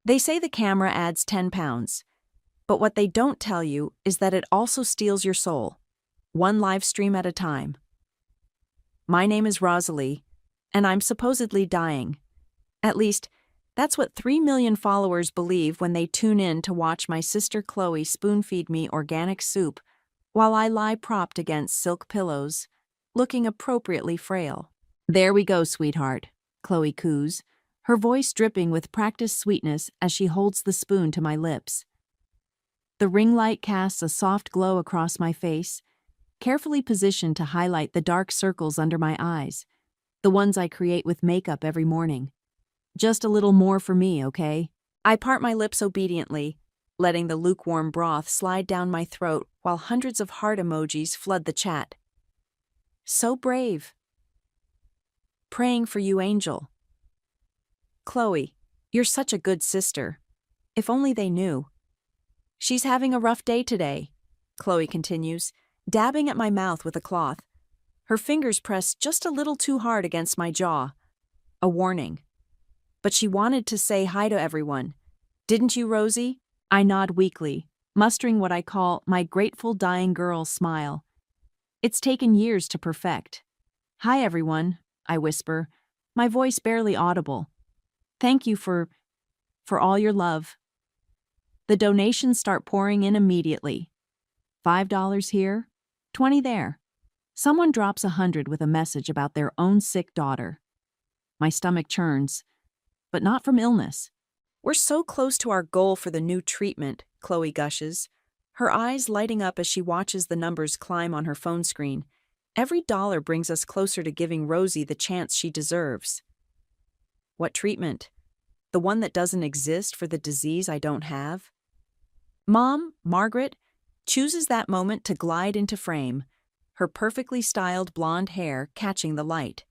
They say the camera adds 10 pounds, but what they don't tell you is that it also steals your soul, one live stream at a time. My name is Rosalie, and I'm supposedly dying. At least, that's what 3 million followers believe when they tune in to watch my sister Chloe spoon-feed me organic soup while I lie propped against silk pillows, looking appropriately frail. "There we go, sweetheart," Chloe coos, her voice dripping with practiced sweetness as she holds the spoon to my lips. The ring light casts a soft glow across my face, carefully positioned to highlight the dark circles under my eyes, the ones I create with makeup every morning. Just a little more for me, okay? I part my lips obediently, letting the lukewarm broth slide down my throat while hundreds of heart emojis flood the chat. So brave. Praying for you, Angel. Chloe, you're such a good sister. If only they knew. She's having a rough day today, Chloe continues, dabbing at my mouth with a cloth. Her fingers press just a little too hard against my jaw. A warning. But she wanted to say hi to everyone. Didn't you, Rosie? I nod weakly, mustering what I call my grateful dying girl smile. It's taken years to perfect. Hi, everyone, I whisper, my voice barely audible. Thank you for all your love. The donations start pouring in immediately. $5 here, 20 there. Someone drops 100 with a message about their own sick daughter. My stomach churns, but not from illness. We're so close to our goal for the new treatment, Chloe gushes, her eyes lighting up as she watches the numbers climb on her phone screen. Every dollar brings us closer to giving Rosie the chance she deserves. What treatment? The one that doesn't exist for the disease I don't have? Mom, Margaret, chooses that moment to glide into frame, her perfectly styled blonde hair catching the light.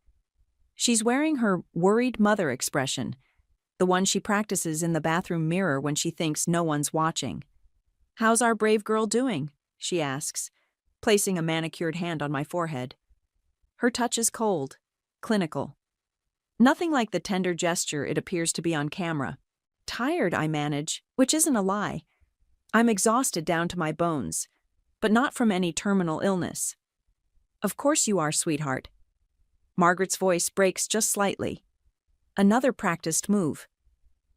She's wearing her worried mother expression, the one she practices in the bathroom mirror when she thinks no one's watching. "How's our brave girl doing?" she asks, placing a manicured hand on my forehead. Her touch is cold, clinical. Nothing like the tender gesture it appears to be on camera. Tired, I manage, which isn't a lie. I'm exhausted down to my bones, but not from any terminal illness. "Of course you are, sweetheart." Margaret's voice breaks just slightly. Another practiced move.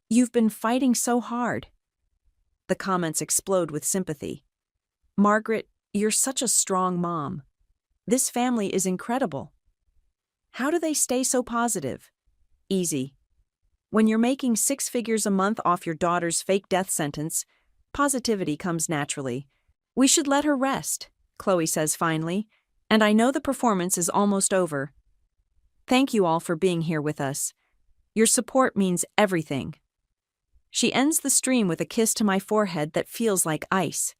"You've been fighting so hard." The comments explode with sympathy. "Margaret, you're such a strong mom. This family is incredible. How do they stay so positive?" Easy. When you're making 6 figures a month off your daughter's fake death sentence, positivity comes naturally. "We should let her rest," Chloe says finally, "and I know the performance is almost over. Thank you all for being here with us. Your support means everything." She ends the stream with a kiss to my forehead that feels like ice.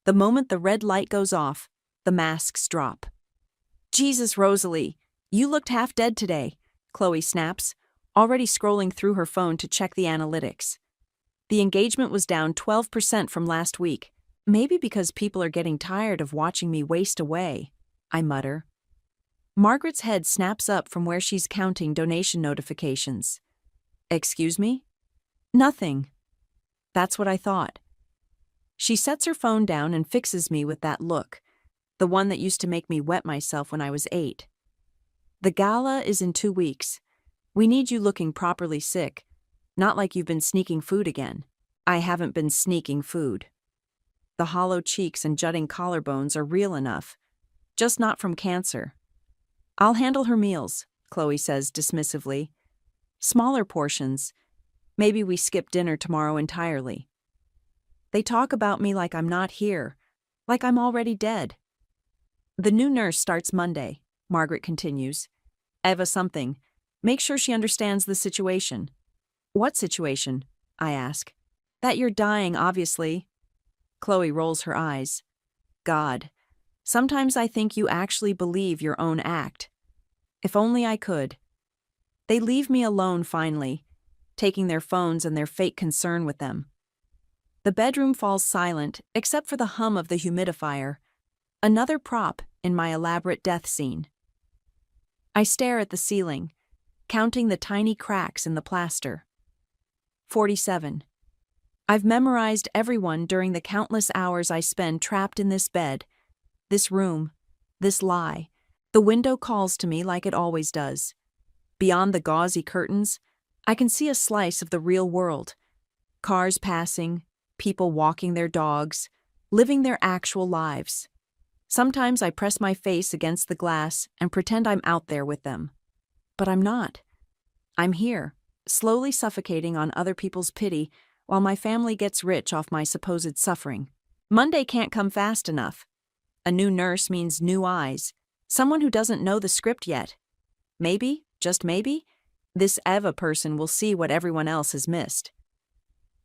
The moment the red light goes off, the masks drop. "Jesus, Rosalie, you looked half dead today," Chloe snaps, already scrolling through her phone to check the analytics. The engagement was down 12% from last week, maybe because people are getting tired of watching me waste away, I mutter. Margaret's head snaps up from where she's counting donation notifications. "Excuse me?" "Nothing." That's what I thought. She sets her phone down and fixes me with that look, the one that used to make me wet myself when I was 8. "The gala is in 2 weeks. We need you looking properly sick, not like you've been sneaking food again." I haven't been sneaking food. The hollow cheeks and jutting collarbones are real enough, just not from cancer. "I'll handle her meals," Chloe says dismissively. "Smaller portions. Maybe we skip dinner tomorrow entirely." They talk about me like I'm not here, like I'm already dead. "The new nurse starts Monday," Margaret continues. "Eva something. Make sure she understands the situation." "What situation?" I ask. "That you're dying, obviously." Chloe rolls her eyes. "God, sometimes I think you actually believe your own act. If only I could." They leave me alone finally, taking their phones and their fake concern with them. The bedroom falls silent except for the hum of the humidifier, another prop in my elaborate death scene. I stare at the ceiling, counting the tiny cracks in the plaster. 47. I've memorized everyone during the countless hours I spend trapped in this bed, this room, this lie. The window calls to me like it always does. Beyond the gauzy curtains, I can see a slice of the real world. Cars passing, people walking their dogs, living their actual lives. Sometimes I press my face against the glass and pretend I'm out there with them. But I'm not. I'm here, slowly suffocating on other people's pity while my family gets rich off my supposed suffering. Monday can't come fast enough. A new nurse means new eyes, someone who doesn't know the script yet. Maybe, just maybe, this Eva person will see what everyone else has missed.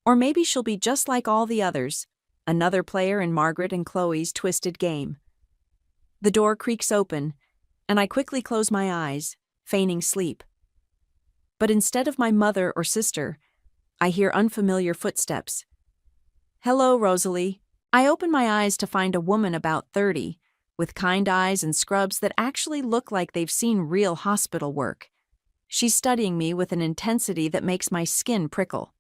Or maybe she'll be just like all the others, another player in Margaret and Chloe's twisted game. The door creaks open, and I quickly close my eyes, feigning sleep. But instead of my mother or sister, I hear unfamiliar footsteps. Hello, Rosalie. I open my eyes to find a woman about 30, with kind eyes and scrubs that actually look like they've seen real hospital work. She's studying me with an intensity that makes my skin prickle.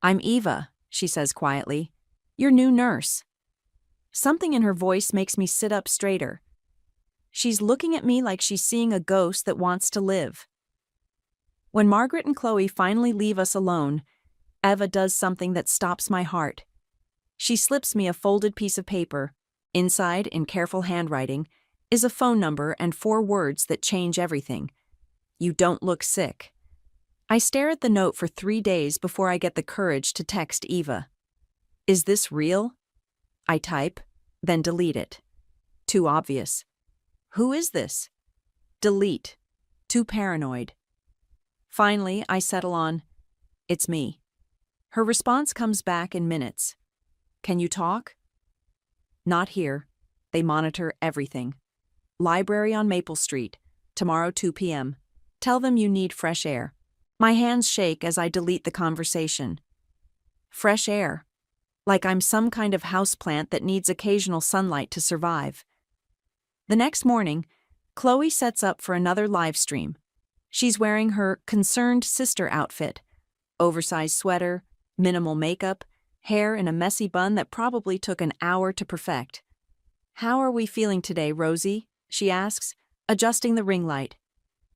I'm Eva, she says quietly. Your new nurse. Something in her voice makes me sit up straighter. She's looking at me like she's seeing a ghost that wants to live. When Margaret and Chloe finally leave us alone, Eva does something that stops my heart. She slips me a folded piece of paper. Inside, in careful handwriting, is a phone number and 4 words that change everything. You don't look sick. I stare at the note for 3 days before I get the courage to text Eva. Is this real? I type, then delete it. Too obvious. Who is this? Delete. Too paranoid. Finally, I settle on, it's me. Her response comes back in minutes. Can you talk? Not here. They monitor everything. Library on Maple Street. Tomorrow 2 p.m. Tell them you need fresh air. My hands shake as I delete the conversation. Fresh air. Like I'm some kind of houseplant that needs occasional sunlight to survive. The next morning, Chloe sets up for another live stream. She's wearing her concerned sister outfit. Oversized sweater, minimal makeup, hair in a messy bun that probably took an hour to perfect. How are we feeling today, Rosie? She asks, adjusting the ring light.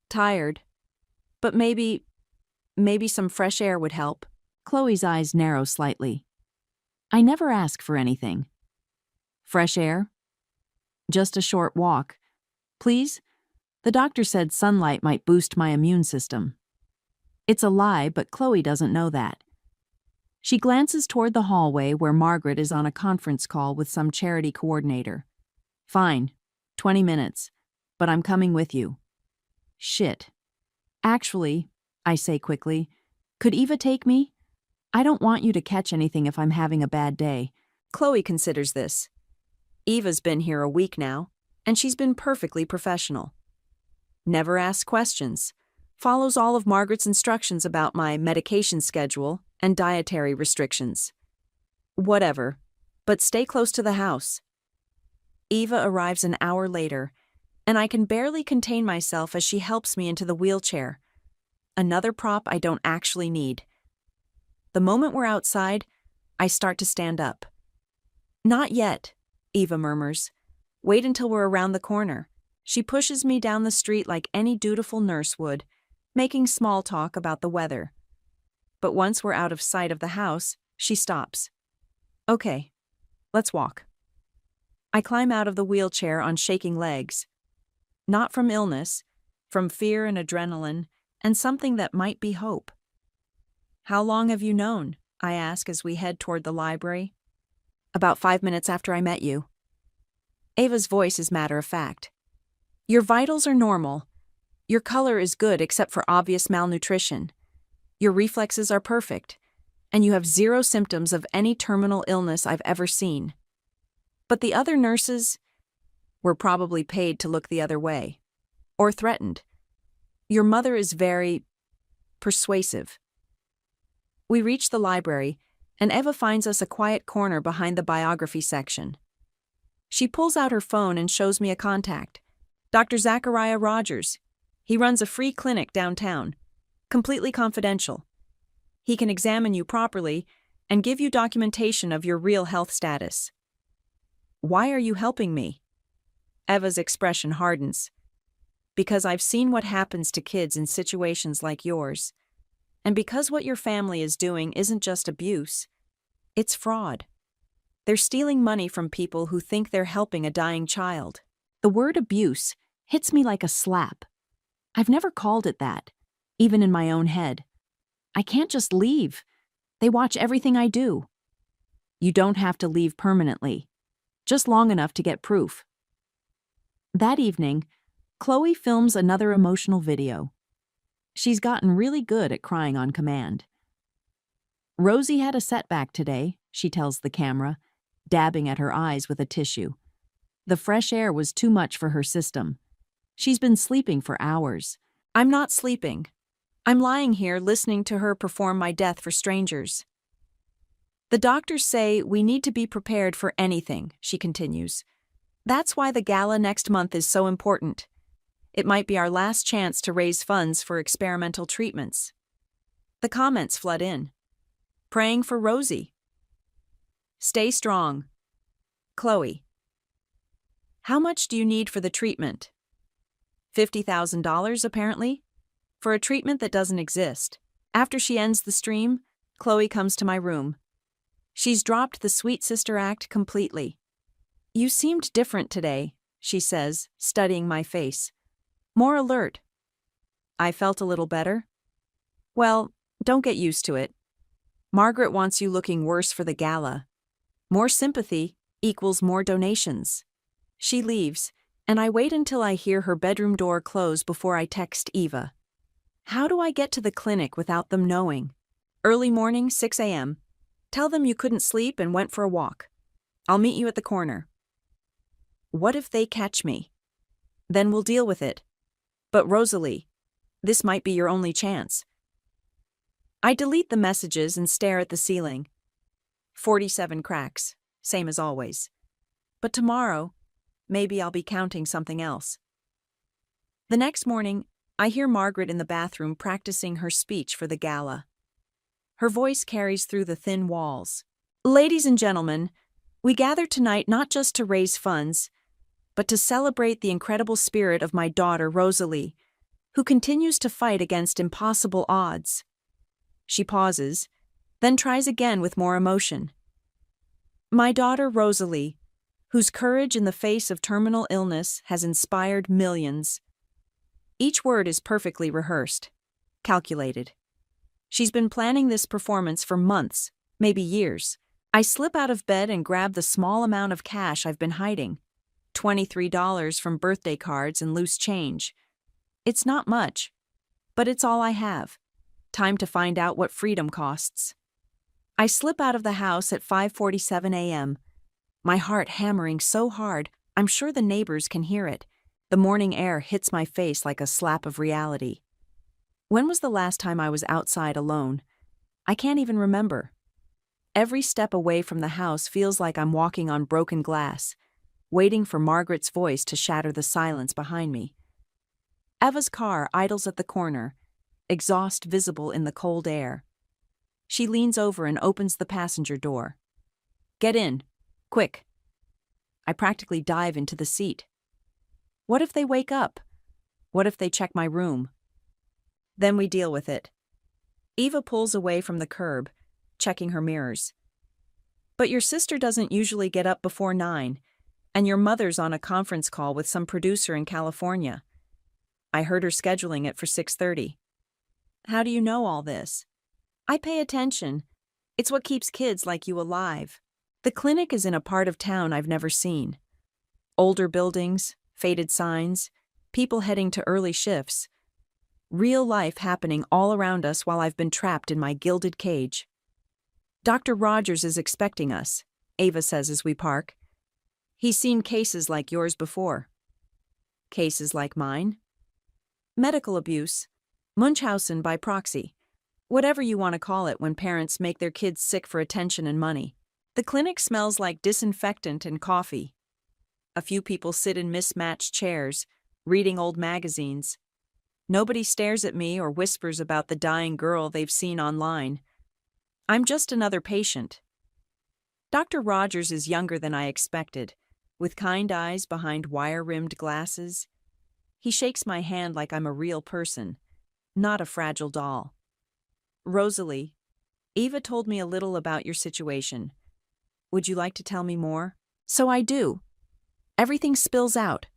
Tired. But maybe some fresh air would help. Chloe's eyes narrow slightly. I never ask for anything. Fresh air? Just a short walk. Please? The doctor said sunlight might boost my immune system. It's a lie, but Chloe doesn't know that. She glances toward the hallway where Margaret is on a conference call with some charity coordinator. Fine, 20 minutes, but I'm coming with you. Shit. Actually, I say quickly, could Eva take me? I don't want you to catch anything if I'm having a bad day. Chloe considers this. Eva's been here a week now, and she's been perfectly professional. Never asks questions. Follows all of Margaret's instructions about my medication schedule and dietary restrictions. Whatever, but stay close to the house. Eva arrives an hour later, and I can barely contain myself as she helps me into the wheelchair. Another prop I don't actually need. The moment we're outside, I start to stand up. Not yet, Eva murmurs. Wait until we're around the corner. She pushes me down the street like any dutiful nurse would, making small talk about the weather. But once we're out of sight of the house, she stops. Okay, let's walk. I climb out of the wheelchair on shaking legs. Not from illness, from fear and adrenaline, and something that might be hope. How long have you known? I ask as we head toward the library. About 5 minutes after I met you. Ava's voice is matter of fact. Your vitals are normal. Your color is good except for obvious malnutrition. Your reflexes are perfect, and you have 0 symptoms of any terminal illness I've ever seen. But the other nurses were probably paid to look the other way, or threatened. Your mother is very persuasive. We reach the library, and Eva finds us a quiet corner behind the biography section. She pulls out her phone and shows me a contact. Dr. Zachariah Rogers. He runs a free clinic downtown. Completely confidential. He can examine you properly and give you documentation of your real health status. Why are you helping me? Eva's expression hardens. Because I've seen what happens to kids in situations like yours. And because what your family is doing isn't just abuse, it's fraud. They're stealing money from people who think they're helping a dying child. The word abuse hits me like a slap. I've never called it that, even in my own head. I can't just leave. They watch everything I do. You don't have to leave permanently, just long enough to get proof. That evening, Chloe films another emotional video. She's gotten really good at crying on command. Rosie had a setback today, she tells the camera, dabbing at her eyes with a tissue. The fresh air was too much for her system. She's been sleeping for hours. I'm not sleeping. I'm lying here listening to her perform my death for strangers. The doctors say we need to be prepared for anything, she continues. That's why the gala next month is so important. It might be our last chance to raise funds for experimental treatments. The comments flood in. Praying for Rosie. Stay strong. Chloe. How much do you need for the treatment? $50,000, apparently? For a treatment that doesn't exist. After she ends the stream, Chloe comes to my room. She's dropped the sweet sister act completely. You seemed different today, she says, studying my face. More alert. I felt a little better. Well, don't get used to it. Margaret wants you looking worse for the gala. More sympathy equals more donations. She leaves, and I wait until I hear her bedroom door close before I text Eva. How do I get to the clinic without them knowing? Early morning, 6 a.m. Tell them you couldn't sleep and went for a walk. I'll meet you at the corner. What if they catch me? Then we'll deal with it. But Rosalie, this might be your only chance. I delete the messages and stare at the ceiling. 47 cracks, same as always. But tomorrow, maybe I'll be counting something else. The next morning, I hear Margaret in the bathroom practicing her speech for the gala. Her voice carries through the thin walls. Ladies and gentlemen, we gather tonight not just to raise funds, but to celebrate the incredible spirit of my daughter Rosalie, who continues to fight against impossible odds. She pauses, then tries again with more emotion. My daughter Rosalie, whose courage in the face of terminal illness has inspired millions. Each word is perfectly rehearsed, calculated. She's been planning this performance for months, maybe years. I slip out of bed and grab the small amount of cash I've been hiding. $23 from birthday cards and loose change. It's not much, but it's all I have. Time to find out what freedom costs. I slip out of the house at 5:47 a.m., my heart hammering so hard I'm sure the neighbors can hear it. The morning air hits my face like a slap of reality. When was the last time I was outside alone? I can't even remember. Every step away from the house feels like I'm walking on broken glass, waiting for Margaret's voice to shatter the silence behind me. Eva's car idles at the corner, exhaust visible in the cold air. She leans over and opens the passenger door. Get in, quick. I practically dive into the seat. What if they wake up? What if they check my room? Then we deal with it. Eva pulls away from the curb, checking her mirrors. But your sister doesn't usually get up before 9, and your mother's on a conference call with some producer in California. I heard her scheduling it for 6:30. How do you know all this? I pay attention. It's what keeps kids like you alive. The clinic is in a part of town I've never seen. Older buildings, faded signs, people heading to early shifts. Real life happening all around us while I've been trapped in my gilded cage. Dr. Rogers is expecting us, Ava says as we park. He's seen cases like yours before. Cases like mine? Medical abuse. Munchausen by proxy. Whatever you want to call it when parents make their kids sick for attention and money. The clinic smells like disinfectant and coffee. A few people sit in mismatched chairs, reading old magazines. Nobody stares at me or whispers about the dying girl they've seen online. I'm just another patient. Dr. Rogers is younger than I expected, with kind eyes behind wire-rimmed glasses. He shakes my hand like I'm a real person, not a fragile doll. Rosalie, Eva told me a little about your situation. Would you like to tell me more? So I do. Everything spills out.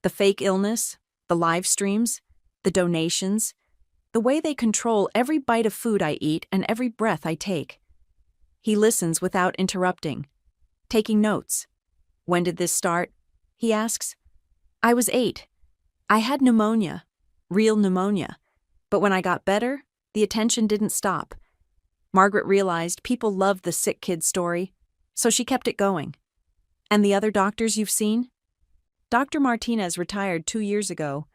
The fake illness, the live streams, the donations, the way they control every bite of food I eat and every breath I take. He listens without interrupting, taking notes. When did this start? He asks. I was 8. I had pneumonia, real pneumonia. But when I got better, the attention didn't stop. Margaret realized people loved the sick kid story, so she kept it going. And the other doctors you've seen? Dr. Martinez retired 2 years ago.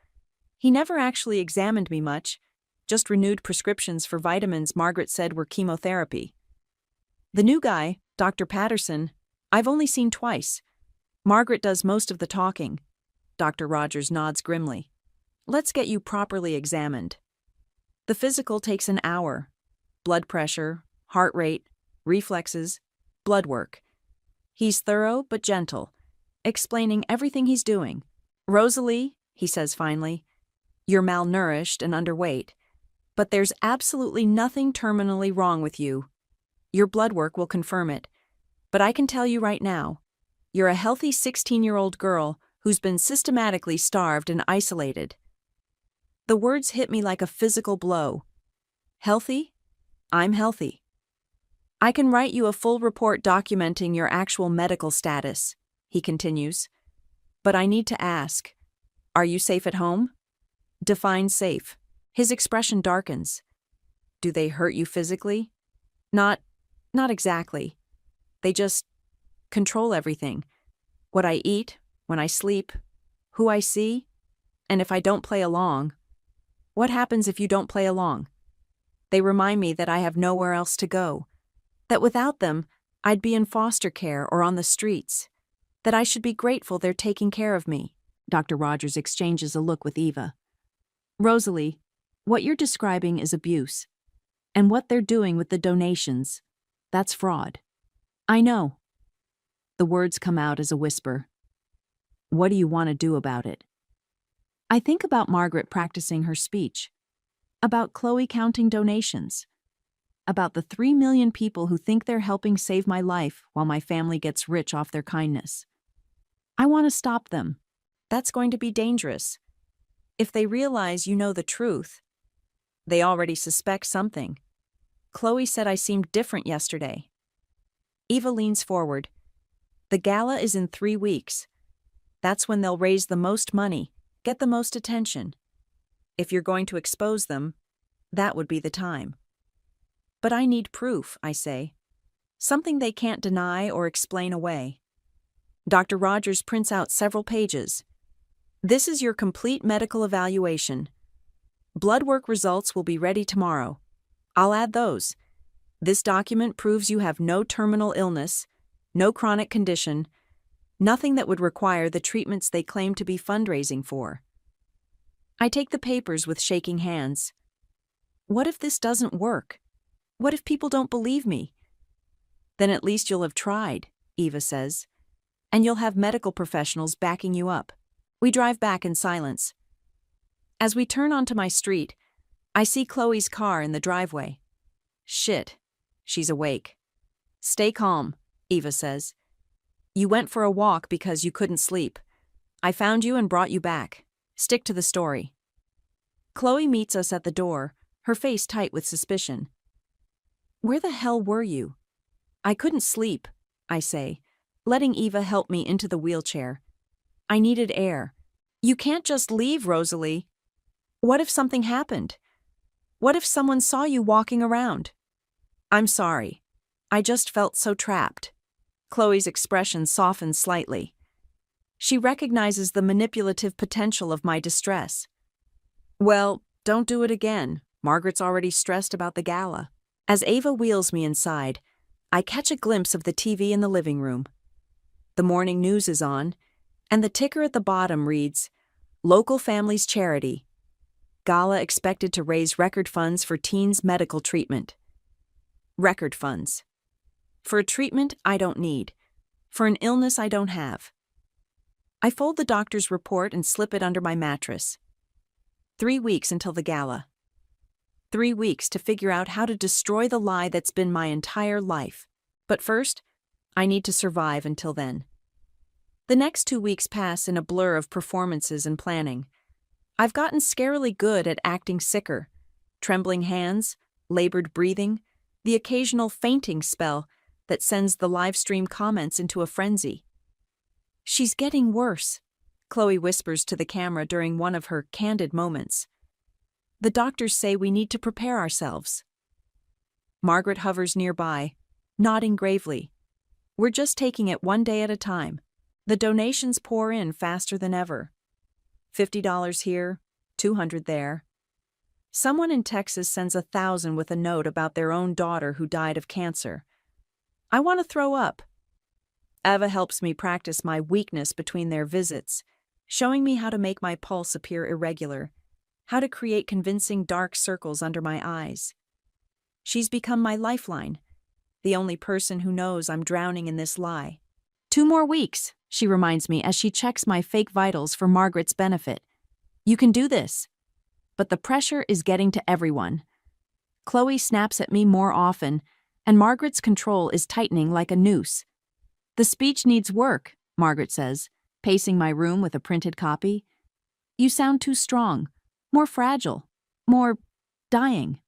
He never actually examined me much, just renewed prescriptions for vitamins Margaret said were chemotherapy. The new guy, Dr. Patterson, I've only seen twice. Margaret does most of the talking. Dr. Rogers nods grimly. Let's get you properly examined. The physical takes an hour. Blood pressure, heart rate, reflexes, blood work. He's thorough but gentle, explaining everything he's doing. Rosalie, he says finally, you're malnourished and underweight, but there's absolutely nothing terminally wrong with you. Your blood work will confirm it, but I can tell you right now, you're a healthy 16-year-old girl who's been systematically starved and isolated. The words hit me like a physical blow. Healthy? I'm healthy. I can write you a full report documenting your actual medical status, he continues. But I need to ask, are you safe at home? Define safe. His expression darkens. Do they hurt you physically? Not exactly. They just control everything. What I eat, when I sleep, who I see, and if I don't play along. What happens if you don't play along? They remind me that I have nowhere else to go, that without them, I'd be in foster care or on the streets, that I should be grateful they're taking care of me. Dr. Rogers exchanges a look with Eva. Rosalie, what you're describing is abuse. And what they're doing with the donations, that's fraud. I know. The words come out as a whisper. What do you want to do about it? I think about Margaret practicing her speech, about Chloe counting donations, about the 3 million people who think they're helping save my life while my family gets rich off their kindness. I want to stop them. That's going to be dangerous. If they realize you know the truth, they already suspect something. Chloe said I seemed different yesterday. Eva leans forward. The gala is in 3 weeks. That's when they'll raise the most money, get the most attention. If you're going to expose them, that would be the time. But I need proof, I say. Something they can't deny or explain away. Dr. Rogers prints out several pages. This is your complete medical evaluation. Blood work results will be ready tomorrow. I'll add those. This document proves you have no terminal illness, no chronic condition, nothing that would require the treatments they claim to be fundraising for. I take the papers with shaking hands. What if this doesn't work? What if people don't believe me? Then at least you'll have tried, Eva says, and you'll have medical professionals backing you up. We drive back in silence. As we turn onto my street, I see Chloe's car in the driveway. Shit, she's awake. Stay calm, Eva says. You went for a walk because you couldn't sleep. I found you and brought you back. Stick to the story. Chloe meets us at the door, her face tight with suspicion. Where the hell were you? I couldn't sleep, I say, letting Eva help me into the wheelchair. I needed air. You can't just leave, Rosalie. What if something happened? What if someone saw you walking around? I'm sorry. I just felt so trapped. Chloe's expression softens slightly. She recognizes the manipulative potential of my distress. Well, don't do it again. Margaret's already stressed about the gala. As Eva wheels me inside, I catch a glimpse of the TV in the living room. The morning news is on, and the ticker at the bottom reads, Local Families Charity. Gala expected to raise record funds for teens' medical treatment. Record funds. For a treatment I don't need. For an illness I don't have. I fold the doctor's report and slip it under my mattress. 3 weeks until the gala. 3 weeks to figure out how to destroy the lie that's been my entire life. But first, I need to survive until then. The next 2 weeks pass in a blur of performances and planning. I've gotten scarily good at acting sicker. Trembling hands, labored breathing, the occasional fainting spell that sends the live stream comments into a frenzy. "She's getting worse," Chloe whispers to the camera during one of her candid moments. "The doctors say we need to prepare ourselves." Margaret hovers nearby, nodding gravely. "We're just taking it one day at a time." The donations pour in faster than ever. $50 here, $200 there. Someone in Texas sends $1,000 with a note about their own daughter who died of cancer. I want to throw up. Eva helps me practice my weakness between their visits, showing me how to make my pulse appear irregular, how to create convincing dark circles under my eyes. She's become my lifeline, the only person who knows I'm drowning in this lie. 2 more weeks, she reminds me as she checks my fake vitals for Margaret's benefit. You can do this. But the pressure is getting to everyone. Chloe snaps at me more often, and Margaret's control is tightening like a noose. The speech needs work, Margaret says, pacing my room with a printed copy. You sound too strong, more fragile, more dying.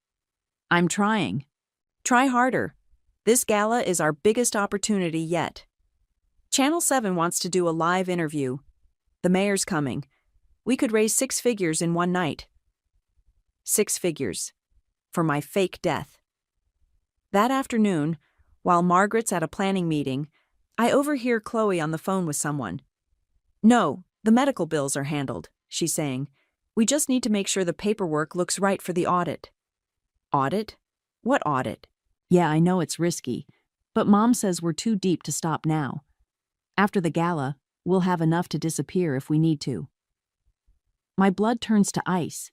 I'm trying. Try harder. This gala is our biggest opportunity yet. Channel 7 wants to do a live interview. The mayor's coming. We could raise 6 figures in one night. 6 figures. For my fake death. That afternoon, while Margaret's at a planning meeting, I overhear Chloe on the phone with someone. "No, the medical bills are handled," she's saying. "We just need to make sure the paperwork looks right for the audit." Audit? What audit? Yeah, I know it's risky, but Mom says we're too deep to stop now. After the gala, we'll have enough to disappear if we need to. My blood turns to ice.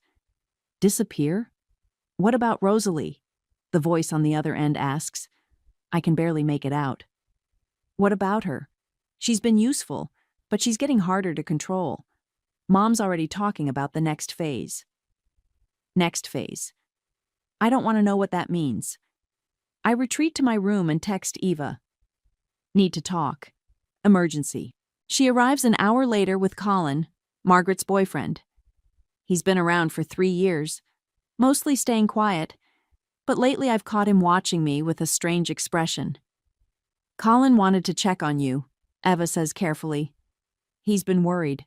Disappear? What about Rosalie? The voice on the other end asks. I can barely make it out. What about her? She's been useful, but she's getting harder to control. Mom's already talking about the next phase. Next phase. I don't want to know what that means. I retreat to my room and text Eva. Need to talk. Emergency. She arrives an hour later with Colin, Margaret's boyfriend. He's been around for 3 years, mostly staying quiet, but lately I've caught him watching me with a strange expression. Colin wanted to check on you, Eva says carefully. He's been worried.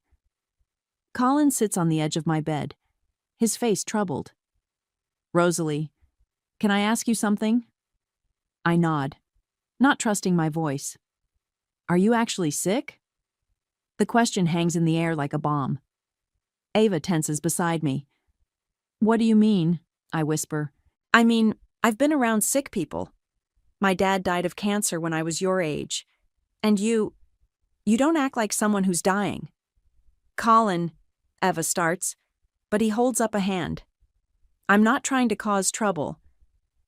Colin sits on the edge of my bed, his face troubled. Rosalie, can I ask you something? I nod, not trusting my voice. Are you actually sick? The question hangs in the air like a bomb. Eva tenses beside me. What do you mean? I whisper. I mean, I've been around sick people. My dad died of cancer when I was your age. And you don't act like someone who's dying. Colin, Eva starts, but he holds up a hand. I'm not trying to cause trouble,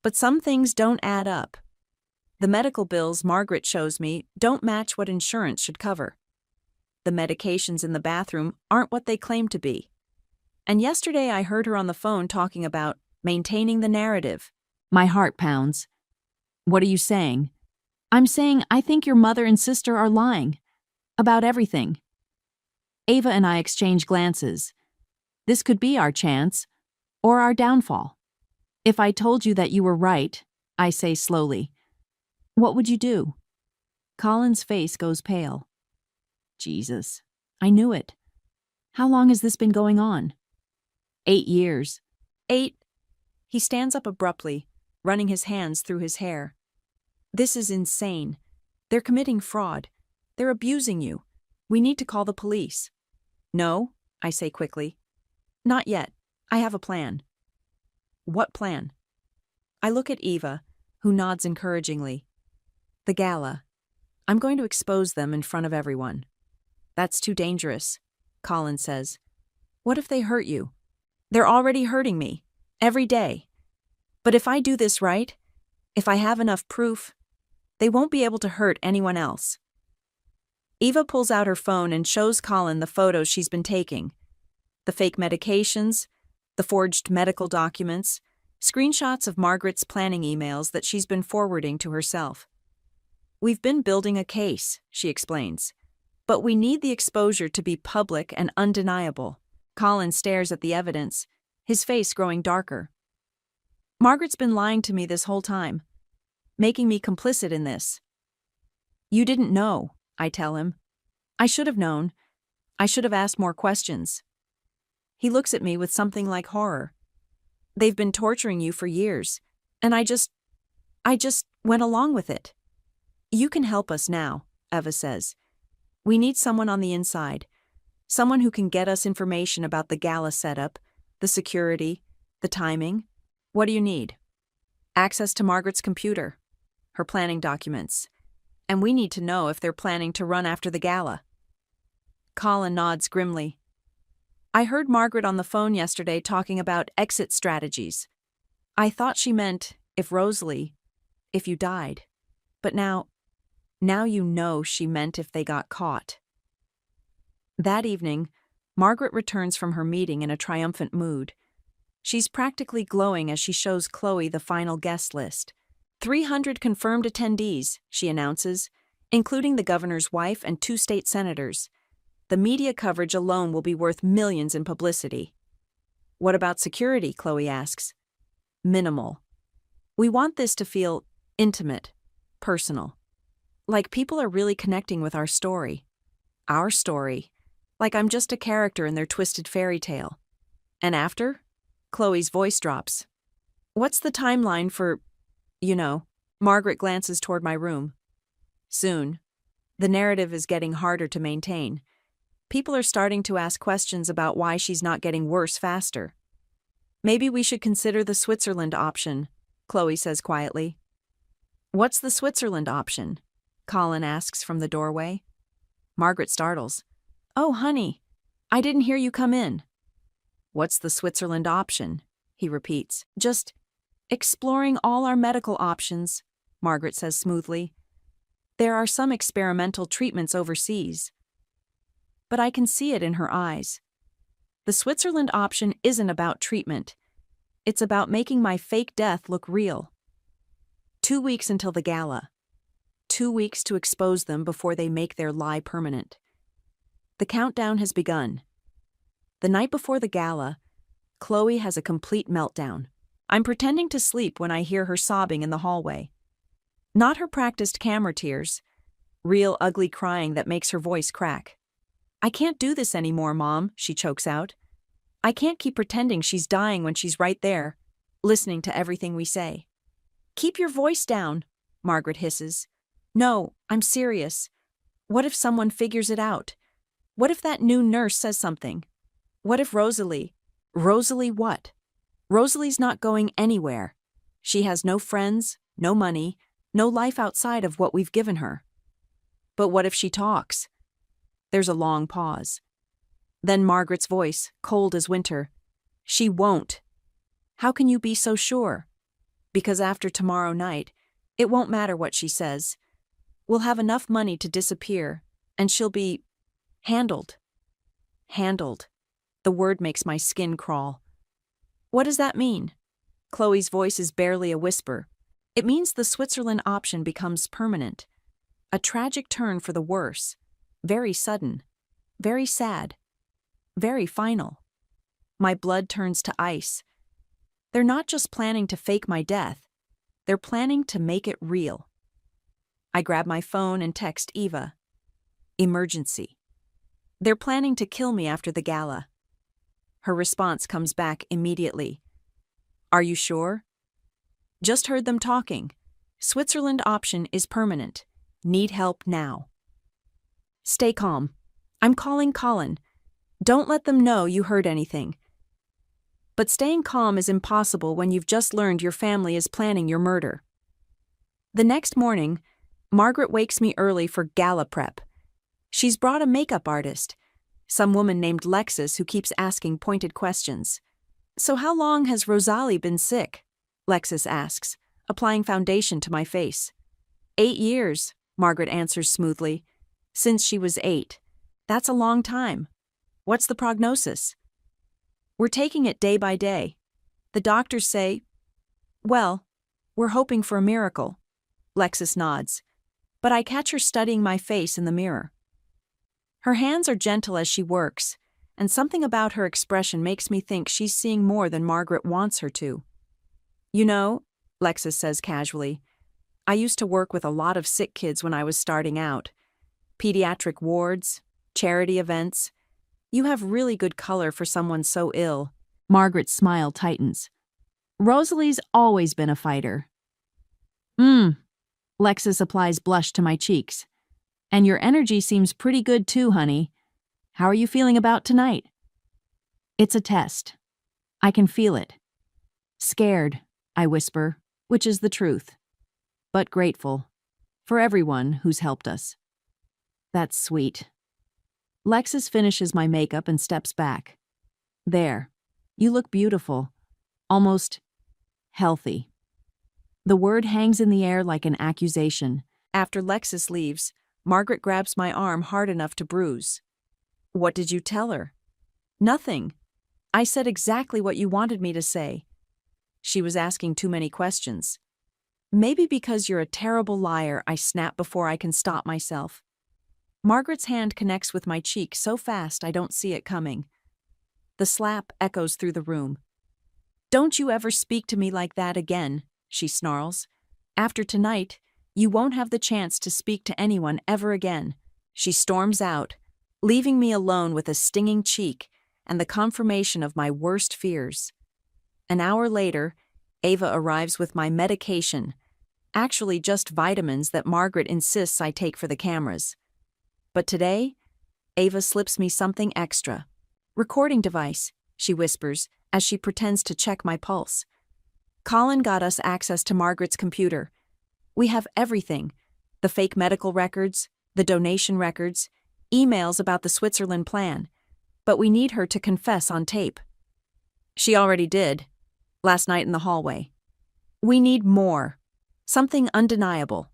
but some things don't add up. The medical bills Margaret shows me don't match what insurance should cover. The medications in the bathroom aren't what they claim to be. And yesterday I heard her on the phone talking about maintaining the narrative. My heart pounds. What are you saying? I'm saying I think your mother and sister are lying. About everything. Eva and I exchange glances. This could be our chance, or our downfall. If I told you that you were right, I say slowly, what would you do? Colin's face goes pale. Jesus, I knew it. How long has this been going on? 8 years. 8? He stands up abruptly, running his hands through his hair. This is insane. They're committing fraud. They're abusing you. We need to call the police. No, I say quickly. Not yet. I have a plan. What plan? I look at Eva, who nods encouragingly. The gala. I'm going to expose them in front of everyone. That's too dangerous, Colin says. What if they hurt you? They're already hurting me. Every day. But if I do this right, If I have enough proof, they won't be able to hurt anyone else. Eva pulls out her phone and shows Colin the photos she's been taking. The fake medications, the forged medical documents, screenshots of Margaret's planning emails that she's been forwarding to herself. We've been building a case, she explains. But we need the exposure to be public and undeniable. Colin stares at the evidence, his face growing darker. Margaret's been lying to me this whole time, making me complicit in this. You didn't know, I tell him. I should have known. I should have asked more questions. He looks at me with something like horror. They've been torturing you for years, and I just went along with it. You can help us now, Eva says. We need someone on the inside, someone who can get us information about the Gala setup, the security, the timing. What do you need? Access to Margaret's computer, her planning documents, and we need to know if they're planning to run after the Gala. Colin nods grimly. I heard Margaret on the phone yesterday talking about exit strategies. I thought she meant if you died. But now you know she meant if they got caught. That evening, Margaret returns from her meeting in a triumphant mood. She's practically glowing as she shows Chloe the final guest list. 300 confirmed attendees, she announces, including the governor's wife and 2 state senators. The media coverage alone will be worth millions in publicity. What about security? Chloe asks. Minimal. We want this to feel intimate, personal. Like people are really connecting with our story. Our story. Like I'm just a character in their twisted fairy tale. And after? Chloe's voice drops. What's the timeline for, Margaret glances toward my room. Soon. The narrative is getting harder to maintain. People are starting to ask questions about why she's not getting worse faster. Maybe we should consider the Switzerland option, Chloe says quietly. What's the Switzerland option? Colin asks from the doorway. Margaret startles. Oh, honey, I didn't hear you come in. What's the Switzerland option? He repeats. Just exploring all our medical options, Margaret says smoothly. There are some experimental treatments overseas. But I can see it in her eyes. The Switzerland option isn't about treatment. It's about making my fake death look real. 2 weeks until the Gala. 2 weeks to expose them before they make their lie permanent. The countdown has begun. The night before the Gala, Chloe has a complete meltdown. I'm pretending to sleep when I hear her sobbing in the hallway. Not her practiced camera tears, real ugly crying that makes her voice crack. I can't do this anymore, Mom, she chokes out. I can't keep pretending she's dying when she's right there, listening to everything we say. Keep your voice down, Margaret hisses. No, I'm serious. What if someone figures it out? What if that new nurse says something? What if Rosalie what? Rosalie's not going anywhere. She has no friends, no money, no life outside of what we've given her. But what if she talks? There's a long pause. Then Margaret's voice, cold as winter. She won't. How can you be so sure? Because after tomorrow night, it won't matter what she says. We'll have enough money to disappear, and she'll be handled. Handled. The word makes my skin crawl. What does that mean? Chloe's voice is barely a whisper. It means the Switzerland option becomes permanent. A tragic turn for the worse. Very sudden. Very sad. Very final. My blood turns to ice. They're not just planning to fake my death. They're planning to make it real. I grab my phone and text Eva. Emergency. They're planning to kill me after the Gala. Her response comes back immediately. Are you sure? Just heard them talking. Switzerland option is permanent. Need help now. Stay calm. I'm calling Colin. Don't let them know you heard anything. But staying calm is impossible when you've just learned your family is planning your murder. The next morning, Margaret wakes me early for Gala prep. She's brought a makeup artist, some woman named Lexis who keeps asking pointed questions. So how long has Rosalie been sick? Lexis asks, applying foundation to my face. 8 years, Margaret answers smoothly. Since she was 8. That's a long time. What's the prognosis? We're taking it day by day. The doctors say, well, we're hoping for a miracle. Lexis nods, but I catch her studying my face in the mirror. Her hands are gentle as she works, and something about her expression makes me think she's seeing more than Margaret wants her to. You know, Lexis says casually, I used to work with a lot of sick kids when I was starting out. Pediatric wards, charity events. You have really good color for someone so ill. Margaret's smile tightens. Rosalie's always been a fighter. Lexis applies blush to my cheeks. And your energy seems pretty good too, honey. How are you feeling about tonight? It's a test. I can feel it. Scared, I whisper, which is the truth. But grateful. For everyone who's helped us. That's sweet. Lexis finishes my makeup and steps back. There. You look beautiful. Almost healthy. The word hangs in the air like an accusation. After Lexis leaves, Margaret grabs my arm hard enough to bruise. What did you tell her? Nothing. I said exactly what you wanted me to say. She was asking too many questions. Maybe because you're a terrible liar, I snap before I can stop myself. Margaret's hand connects with my cheek so fast I don't see it coming. The slap echoes through the room. Don't you ever speak to me like that again, she snarls. After tonight, you won't have the chance to speak to anyone ever again. She storms out, leaving me alone with a stinging cheek and the confirmation of my worst fears. An hour later, Ava arrives with my medication, actually just vitamins that Margaret insists I take for the cameras. But today, Ava slips me something extra. Recording device, she whispers as she pretends to check my pulse. Colin got us access to Margaret's computer. We have everything, the fake medical records, the donation records, emails about the Switzerland plan, but we need her to confess on tape. She already did, last night in the hallway. We need more, something undeniable.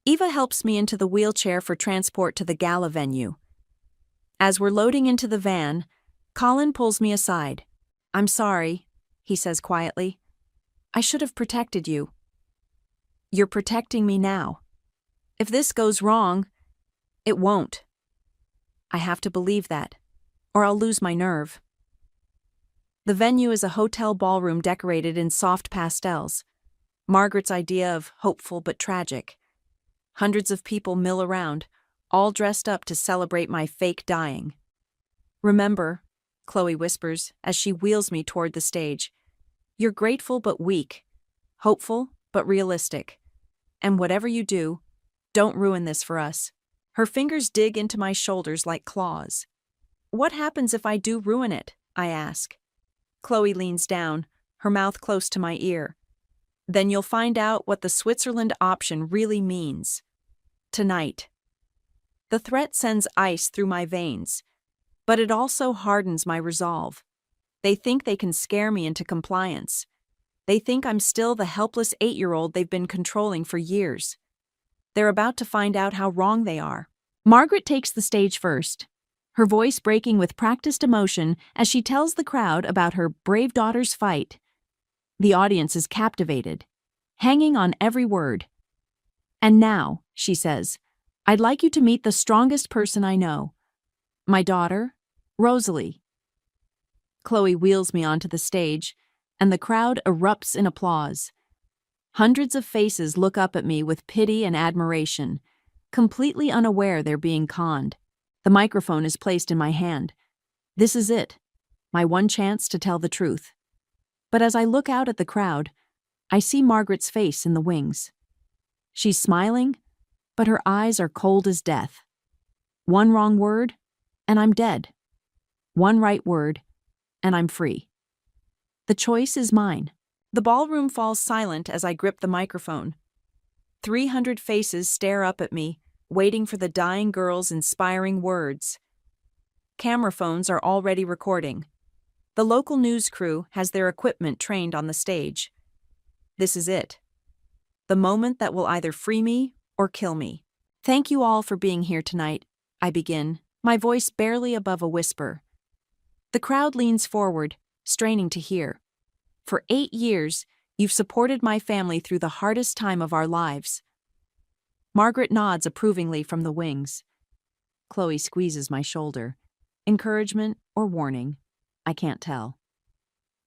Eva helps me into the wheelchair for transport to the Gala venue. As we're loading into the van, Colin pulls me aside. I'm sorry, he says quietly. I should have protected you. You're protecting me now. If this goes wrong, it won't. I have to believe that, or I'll lose my nerve. The venue is a hotel ballroom decorated in soft pastels. Margaret's idea of hopeful but tragic. Hundreds of people mill around, all dressed up to celebrate my fake dying. Remember, Chloe whispers as she wheels me toward the stage, you're grateful but weak, hopeful but realistic. And whatever you do, don't ruin this for us. Her fingers dig into my shoulders like claws. What happens if I do ruin it? I ask. Chloe leans down, her mouth close to my ear. Then you'll find out what the Switzerland option really means. Tonight. The threat sends ice through my veins, but it also hardens my resolve. They think they can scare me into compliance. They think I'm still the helpless 8-year-old they've been controlling for years. They're about to find out how wrong they are. Margaret takes the stage first, her voice breaking with practiced emotion as she tells the crowd about her brave daughter's fight. The audience is captivated, hanging on every word. And now, she says, I'd like you to meet the strongest person I know. My daughter, Rosalie. Chloe wheels me onto the stage, and the crowd erupts in applause. Hundreds of faces look up at me with pity and admiration, completely unaware they're being conned. The microphone is placed in my hand. This is it, my one chance to tell the truth. But as I look out at the crowd, I see Margaret's face in the wings. She's smiling, but her eyes are cold as death. One wrong word, and I'm dead. One right word, and I'm free. The choice is mine. The ballroom falls silent as I grip the microphone. 300 faces stare up at me, waiting for the dying girl's inspiring words. Camera phones are already recording. The local news crew has their equipment trained on the stage. This is it. The moment that will either free me or kill me. Thank you all for being here tonight, I begin, my voice barely above a whisper. The crowd leans forward, straining to hear. For 8 years, you've supported my family through the hardest time of our lives. Margaret nods approvingly from the wings. Chloe squeezes my shoulder. Encouragement or warning, I can't tell.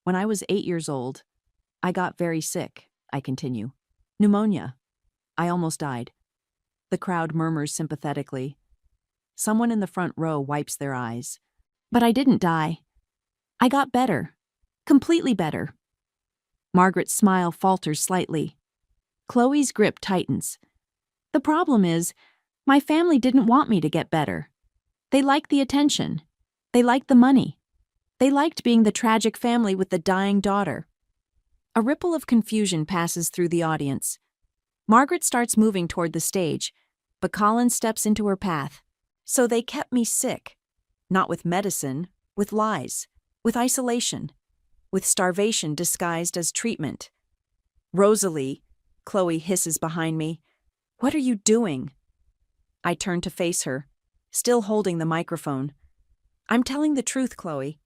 When I was 8 years old, I got very sick, I continue. Pneumonia. I almost died. The crowd murmurs sympathetically. Someone in the front row wipes their eyes. But I didn't die. I got better. Completely better. Margaret's smile falters slightly. Chloe's grip tightens. The problem is, my family didn't want me to get better. They liked the attention. They liked the money. They liked being the tragic family with the dying daughter. A ripple of confusion passes through the audience. Margaret starts moving toward the stage, but Colin steps into her path. So they kept me sick. Not with medicine, with lies, with isolation, with starvation disguised as treatment. Rosalie, Chloe hisses behind me. What are you doing? I turn to face her, still holding the microphone. I'm telling the truth, Chloe.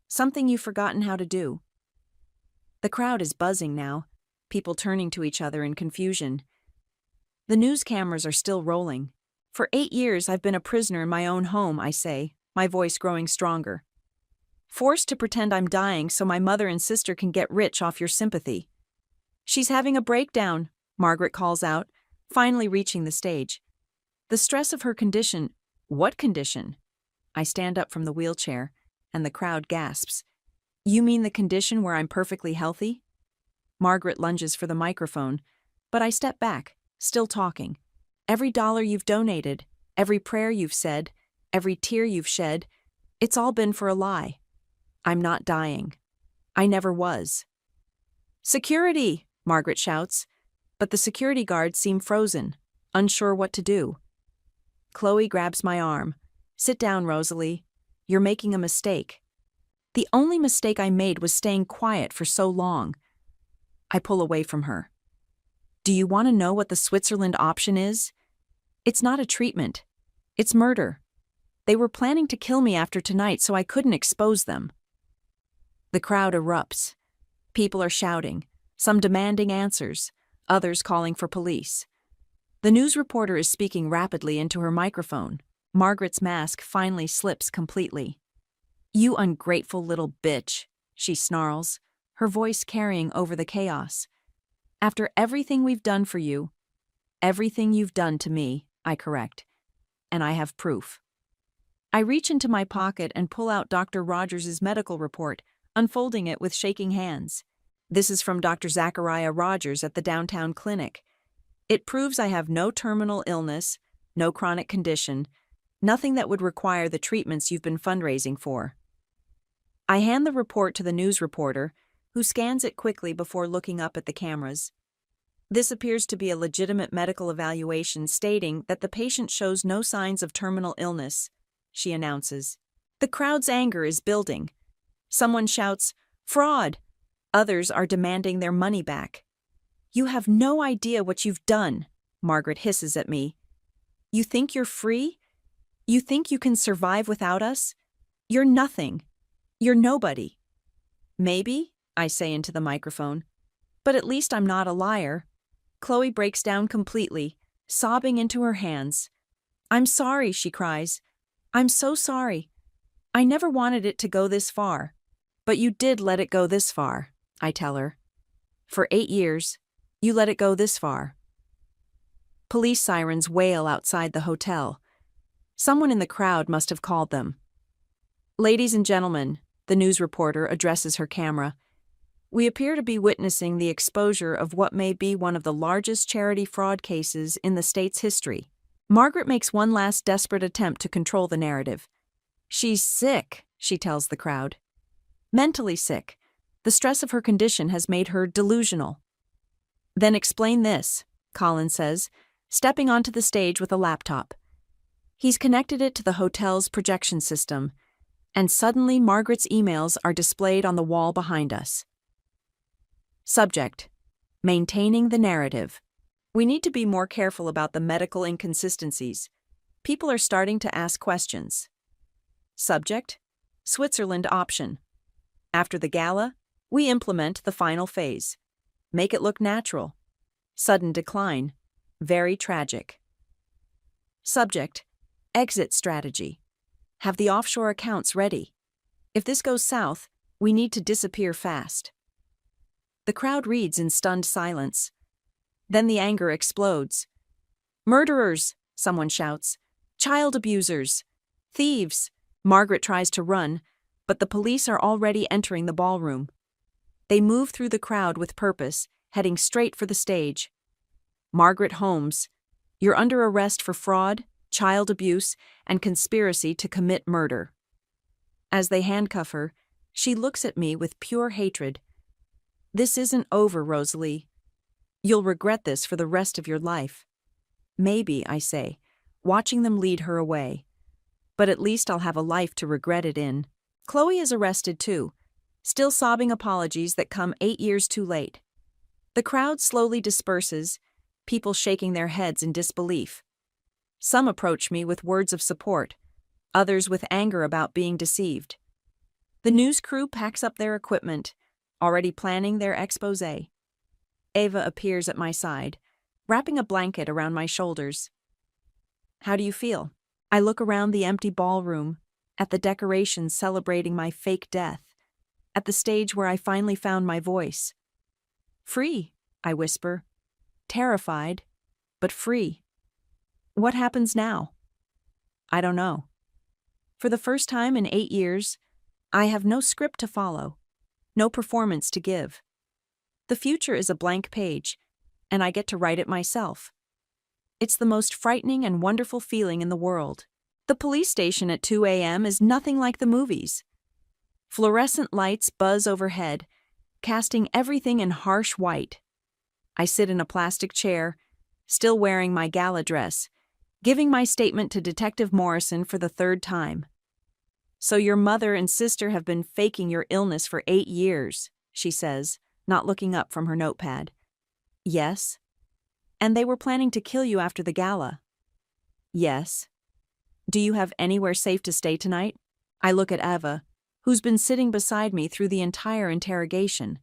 Something you've forgotten how to do. The crowd is buzzing now, people turning to each other in confusion. The news cameras are still rolling. For 8 years I've been a prisoner in my own home, I say, my voice growing stronger. Forced to pretend I'm dying so my mother and sister can get rich off your sympathy. She's having a breakdown, Margaret calls out, finally reaching the stage. The stress of her condition. What condition? I stand up from the wheelchair, and the crowd gasps. You mean the condition where I'm perfectly healthy? Margaret lunges for the microphone, but I step back, still talking. Every dollar you've donated, every prayer you've said, every tear you've shed, it's all been for a lie. I'm not dying. I never was. Security, Margaret shouts, but the security guards seem frozen, unsure what to do. Chloe grabs my arm. Sit down, Rosalie. You're making a mistake. The only mistake I made was staying quiet for so long. I pull away from her. Do you want to know what the Switzerland option is? It's not a treatment. It's murder. They were planning to kill me after tonight so I couldn't expose them. The crowd erupts. People are shouting, some demanding answers, others calling for police. The news reporter is speaking rapidly into her microphone. Margaret's mask finally slips completely. You ungrateful little bitch, she snarls, her voice carrying over the chaos. After everything we've done for you, everything you've done to me, I correct. And I have proof. I reach into my pocket and pull out Dr. Rogers' medical report, unfolding it with shaking hands. This is from Dr. Zachariah Rogers at the downtown clinic. It proves I have no terminal illness, no chronic condition, nothing that would require the treatments you've been fundraising for. I hand the report to the news reporter, who scans it quickly before looking up at the cameras. This appears to be a legitimate medical evaluation stating that the patient shows no signs of terminal illness, she announces. The crowd's anger is building. Someone shouts, "Fraud!" Others are demanding their money back. You have no idea what you've done, Margaret hisses at me. You think you're free? You think you can survive without us? You're nothing. You're nobody. Maybe, I say into the microphone, but at least I'm not a liar. Chloe breaks down completely, sobbing into her hands. I'm sorry, she cries. I'm so sorry. I never wanted it to go this far. But you did let it go this far, I tell her. For 8 years, you let it go this far. Police sirens wail outside the hotel. Someone in the crowd must have called them. Ladies and gentlemen, the news reporter addresses her camera. We appear to be witnessing the exposure of what may be one of the largest charity fraud cases in the state's history. Margaret makes one last desperate attempt to control the narrative. She's sick, she tells the crowd. Mentally sick. The stress of her condition has made her delusional. Then explain this, Colin says, stepping onto the stage with a laptop. He's connected it to the hotel's projection system, and suddenly Margaret's emails are displayed on the wall behind us. Subject: Maintaining the narrative. We need to be more careful about the medical inconsistencies. People are starting to ask questions. Subject: Switzerland option. After the gala, we implement the final phase. Make it look natural. Sudden decline. Very tragic. Subject: Exit strategy. Have the offshore accounts ready. If this goes south, we need to disappear fast. The crowd reads in stunned silence. Then the anger explodes. Murderers, someone shouts. Child abusers. Thieves. Margaret tries to run, but the police are already entering the ballroom. They move through the crowd with purpose, heading straight for the stage. Margaret Holmes, you're under arrest for fraud, child abuse, and conspiracy to commit murder. As they handcuff her, she looks at me with pure hatred. This isn't over, Rosalie. You'll regret this for the rest of your life. Maybe, I say, watching them lead her away. But at least I'll have a life to regret it in. Chloe is arrested too, still sobbing apologies that come 8 years too late. The crowd slowly disperses, people shaking their heads in disbelief. Some approach me with words of support, others with anger about being deceived. The news crew packs up their equipment, already planning their exposé. Ava appears at my side, wrapping a blanket around my shoulders. How do you feel? I look around the empty ballroom, at the decorations celebrating my fake death, at the stage where I finally found my voice. Free, I whisper. Terrified, but free. What happens now? I don't know. For the first time in 8 years, I have no script to follow, no performance to give. The future is a blank page, and I get to write it myself. It's the most frightening and wonderful feeling in the world. The police station at 2 a.m. is nothing like the movies. Fluorescent lights buzz overhead, casting everything in harsh white. I sit in a plastic chair, still wearing my gala dress, giving my statement to Detective Morrison for the 3rd time. So your mother and sister have been faking your illness for 8 years, she says, not looking up from her notepad. Yes. And they were planning to kill you after the gala. Yes. Do you have anywhere safe to stay tonight? I look at Eva, who's been sitting beside me through the entire interrogation.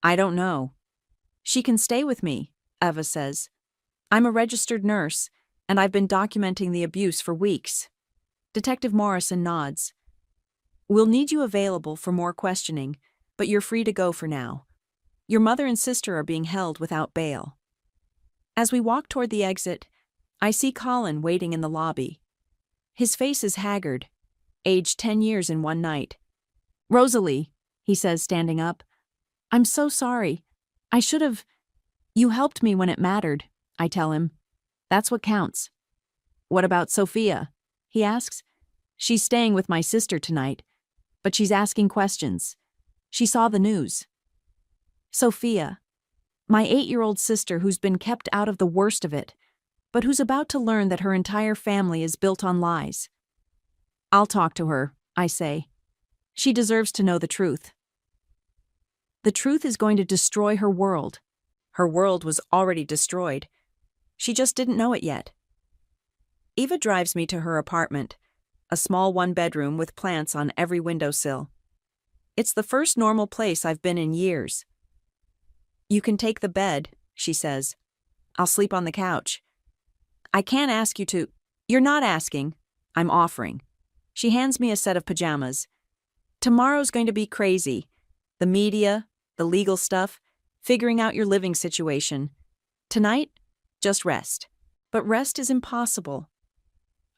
I don't know. She can stay with me, Eva says. I'm a registered nurse, and I've been documenting the abuse for weeks. Detective Morrison nods. We'll need you available for more questioning, but you're free to go for now. Your mother and sister are being held without bail. As we walk toward the exit, I see Colin waiting in the lobby. His face is haggard, aged 10 years in one night. Rosalie, he says, standing up. I'm so sorry. I should have. You helped me when it mattered, I tell him. That's what counts. What about Sophia? He asks. She's staying with my sister tonight, but she's asking questions. She saw the news. Sophia, my 8-year-old sister who's been kept out of the worst of it, but who's about to learn that her entire family is built on lies. I'll talk to her, I say. She deserves to know the truth. The truth is going to destroy her world. Her world was already destroyed. She just didn't know it yet. Eva drives me to her apartment, a small 1-bedroom with plants on every windowsill. It's the first normal place I've been in years. You can take the bed, she says. I'll sleep on the couch. I can't ask you to. You're not asking. I'm offering. She hands me a set of pajamas. Tomorrow's going to be crazy. The media, the legal stuff, figuring out your living situation. Tonight, just rest. But rest is impossible.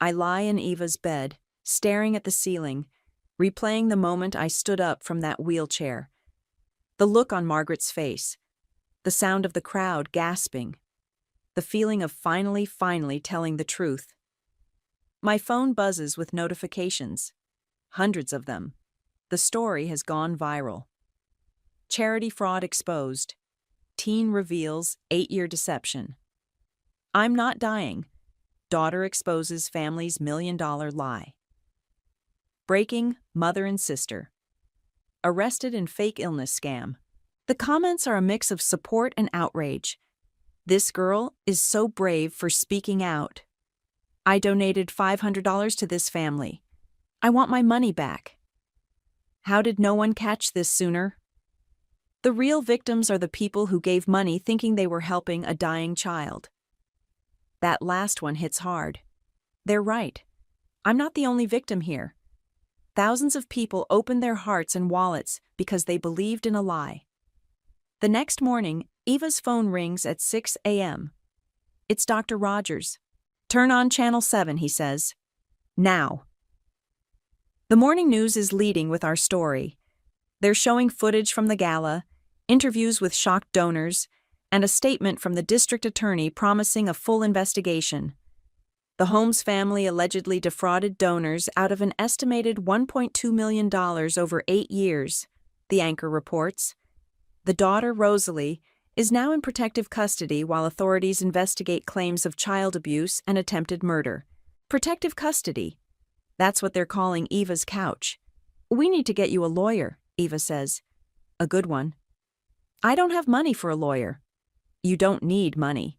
I lie in Eva's bed, staring at the ceiling, replaying the moment I stood up from that wheelchair. The look on Margaret's face, the sound of the crowd gasping, the feeling of finally telling the truth. My phone buzzes with notifications. Hundreds of them. The story has gone viral. Charity fraud exposed. Teen reveals 8-year deception. I'm not dying. Daughter exposes family's $1 million lie. Breaking mother and sister. Arrested in fake illness scam. The comments are a mix of support and outrage. This girl is so brave for speaking out. I donated $500 to this family. I want my money back. How did no one catch this sooner? The real victims are the people who gave money thinking they were helping a dying child. That last one hits hard. They're right. I'm not the only victim here. Thousands of people opened their hearts and wallets because they believed in a lie. The next morning, Eva's phone rings at 6 a.m. It's Dr. Rogers. Turn on Channel 7, he says. Now. The morning news is leading with our story. They're showing footage from the gala, interviews with shocked donors, and a statement from the district attorney promising a full investigation. The Holmes family allegedly defrauded donors out of an estimated $1.2 million over 8 years, the anchor reports. The daughter, Rosalie, is now in protective custody while authorities investigate claims of child abuse and attempted murder. Protective custody. That's what they're calling Eva's couch. We need to get you a lawyer, Eva says. A good one. I don't have money for a lawyer. You don't need money.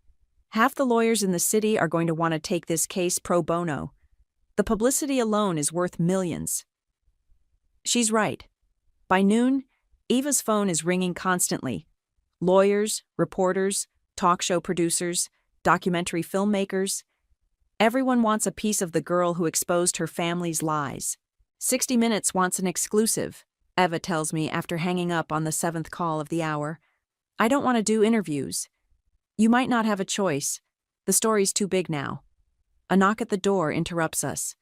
Half the lawyers in the city are going to want to take this case pro bono. The publicity alone is worth millions. She's right. By noon, Eva's phone is ringing constantly. Lawyers, reporters, talk show producers, documentary filmmakers. Everyone wants a piece of the girl who exposed her family's lies. 60 Minutes wants an exclusive, Eva tells me after hanging up on the 7th call of the hour. I don't want to do interviews. You might not have a choice. The story's too big now. A knock at the door interrupts us.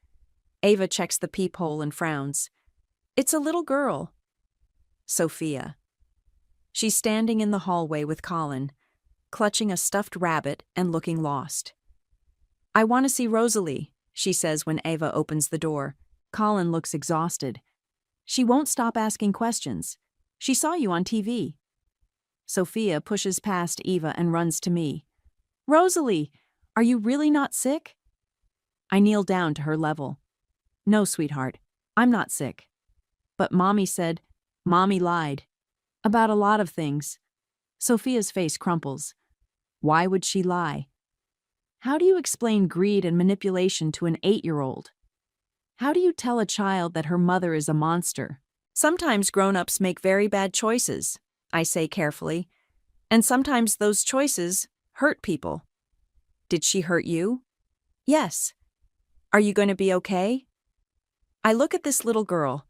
Eva checks the peephole and frowns. It's a little girl. Sophia. She's standing in the hallway with Colin, clutching a stuffed rabbit and looking lost. I want to see Rosalie, she says when Eva opens the door. Colin looks exhausted. She won't stop asking questions. She saw you on TV. Sophia pushes past Eva and runs to me. Rosalie, are you really not sick? I kneel down to her level. No, sweetheart, I'm not sick. But Mommy said, Mommy lied. About a lot of things. Sophia's face crumples. Why would she lie? How do you explain greed and manipulation to an 8-year-old? How do you tell a child that her mother is a monster? Sometimes grown-ups make very bad choices, I say carefully, and sometimes those choices hurt people. Did she hurt you? Yes. Are you going to be okay? I look at this little girl,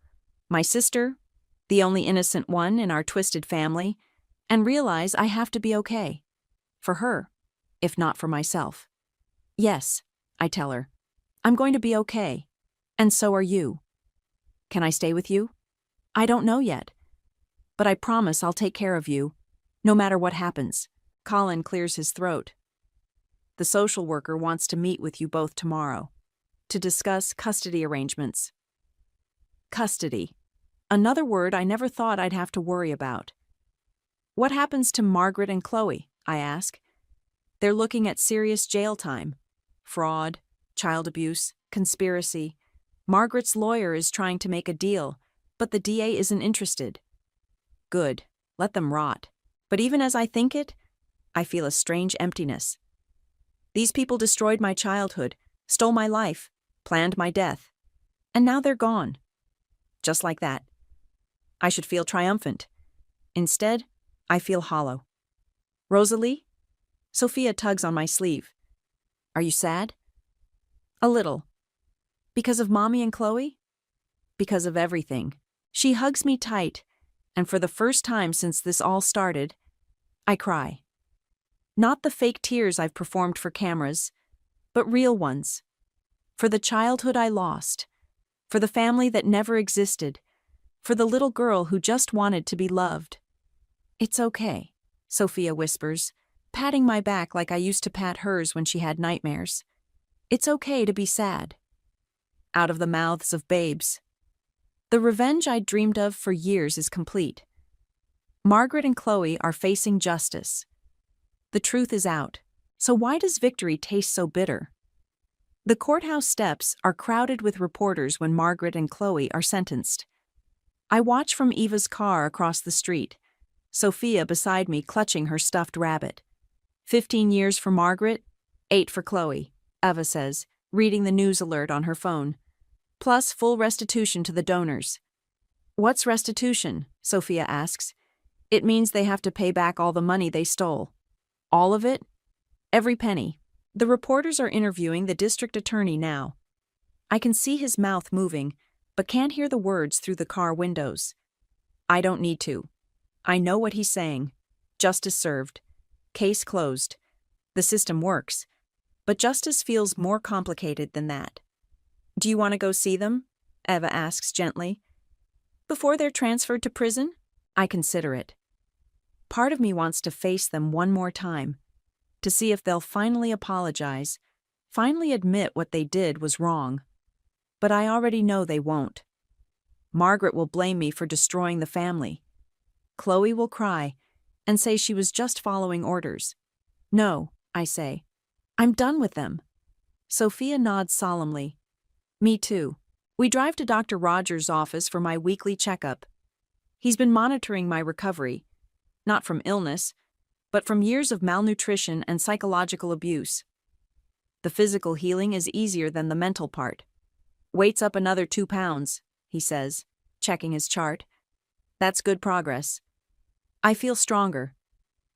my sister, the only innocent one in our twisted family, and realize I have to be okay. For her, if not for myself. Yes, I tell her. I'm going to be okay. And so are you. Can I stay with you? I don't know yet. But I promise I'll take care of you, no matter what happens. Colin clears his throat. The social worker wants to meet with you both tomorrow to discuss custody arrangements. Custody. Another word I never thought I'd have to worry about. What happens to Margaret and Chloe? I ask. They're looking at serious jail time. Fraud, child abuse, conspiracy. Margaret's lawyer is trying to make a deal, but the DA isn't interested. Good. Let them rot. But even as I think it, I feel a strange emptiness. These people destroyed my childhood, stole my life, planned my death. And now they're gone. Just like that. I should feel triumphant. Instead, I feel hollow. Rosalie? Sophia tugs on my sleeve. Are you sad? A little. Because of Mommy and Chloe? Because of everything. She hugs me tight, and for the first time since this all started, I cry. Not the fake tears I've performed for cameras, but real ones. For the childhood I lost. For the family that never existed. For the little girl who just wanted to be loved. It's okay, Sophia whispers, patting my back like I used to pat hers when she had nightmares. It's okay to be sad. Out of the mouths of babes. The revenge I dreamed of for years is complete. Margaret and Chloe are facing justice. The truth is out, so why does victory taste so bitter? The courthouse steps are crowded with reporters when Margaret and Chloe are sentenced. I watch from Eva's car across the street, Sophia beside me clutching her stuffed rabbit. 15 years for Margaret, 8 for Chloe, Eva says, reading the news alert on her phone. Plus full restitution to the donors. What's restitution? Sophia asks. It means they have to pay back all the money they stole. All of it? Every penny. The reporters are interviewing the district attorney now. I can see his mouth moving, but can't hear the words through the car windows. I don't need to. I know what he's saying. Justice served. Case closed. The system works. But justice feels more complicated than that. Do you want to go see them? Eva asks gently. Before they're transferred to prison? I consider it. Part of me wants to face them one more time, to see if they'll finally apologize, finally admit what they did was wrong. But I already know they won't. Margaret will blame me for destroying the family. Chloe will cry and say she was just following orders. No, I say. I'm done with them. Sophia nods solemnly. Me too. We drive to Dr. Rogers' office for my weekly checkup. He's been monitoring my recovery, not from illness, but from years of malnutrition and psychological abuse. The physical healing is easier than the mental part. Weight's up another 2 pounds, he says, checking his chart. That's good progress. I feel stronger.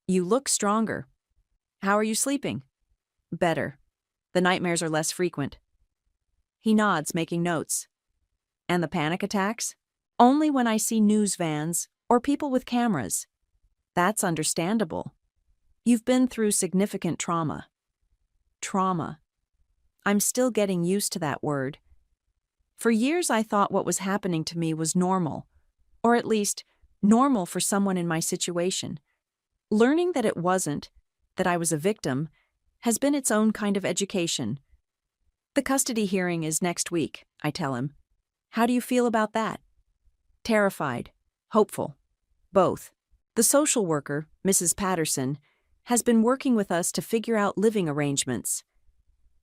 You look stronger. How are you sleeping? Better. The nightmares are less frequent. He nods, making notes. And the panic attacks? Only when I see news vans or people with cameras. That's understandable. You've been through significant trauma. Trauma. I'm still getting used to that word. For years I thought what was happening to me was normal, or at least normal for someone in my situation. Learning that it wasn't, that I was a victim, has been its own kind of education. The custody hearing is next week, I tell him. How do you feel about that? Terrified, hopeful, both. The social worker, Mrs. Patterson, has been working with us to figure out living arrangements.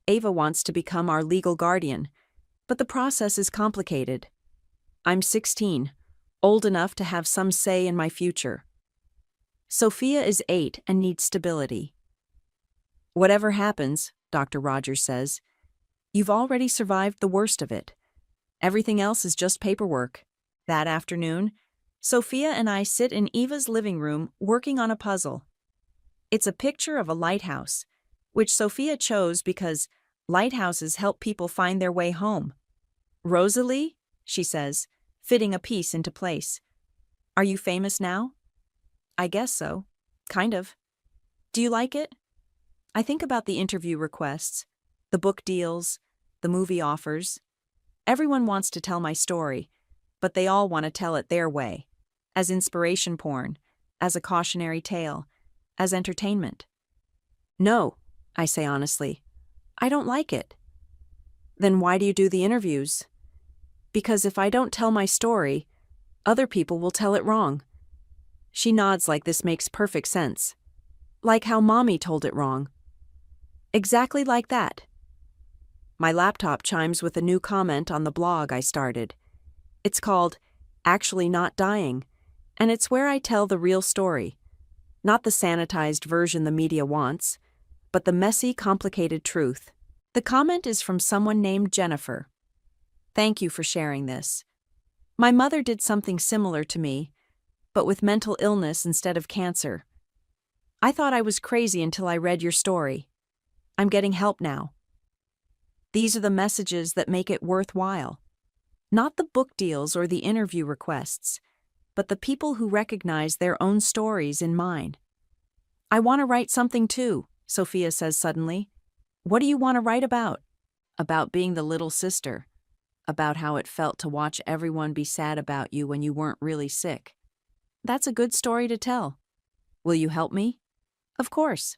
Ava wants to become our legal guardian, but the process is complicated. I'm 16, old enough to have some say in my future. Sophia is 8 and needs stability. Whatever happens, Dr. Rogers says, you've already survived the worst of it. Everything else is just paperwork. That afternoon, Sophia and I sit in Eva's living room working on a puzzle. It's a picture of a lighthouse, which Sophia chose because lighthouses help people find their way home. Rosalie, she says, fitting a piece into place. Are you famous now? I guess so. Kind of. Do you like it? I think about the interview requests, the book deals, the movie offers. Everyone wants to tell my story, but they all want to tell it their way, as inspiration porn, as a cautionary tale, as entertainment. No, I say honestly, I don't like it. Then why do you do the interviews? Because if I don't tell my story, other people will tell it wrong. She nods like this makes perfect sense. Like how Mommy told it wrong. Exactly like that. My laptop chimes with a new comment on the blog I started. It's called Actually Not Dying, and it's where I tell the real story. Not the sanitized version the media wants, but the messy, complicated truth. The comment is from someone named Jennifer. Thank you for sharing this. My mother did something similar to me, but with mental illness instead of cancer. I thought I was crazy until I read your story. I'm getting help now. These are the messages that make it worthwhile. Not the book deals or the interview requests, but the people who recognize their own stories in mine. I want to write something too, Sophia says suddenly. What do you want to write about? About being the little sister. About how it felt to watch everyone be sad about you when you weren't really sick. That's a good story to tell. Will you help me? Of course.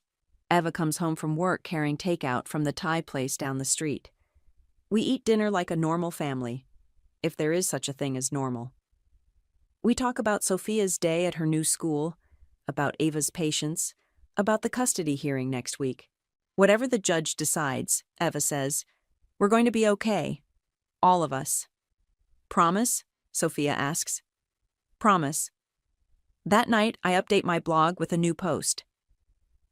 Eva comes home from work carrying takeout from the Thai place down the street. We eat dinner like a normal family, if there is such a thing as normal. We talk about Sophia's day at her new school, about Ava's patients, about the custody hearing next week. Whatever the judge decides, Eva says, we're going to be okay. All of us. Promise? Sophia asks. Promise. That night, I update my blog with a new post.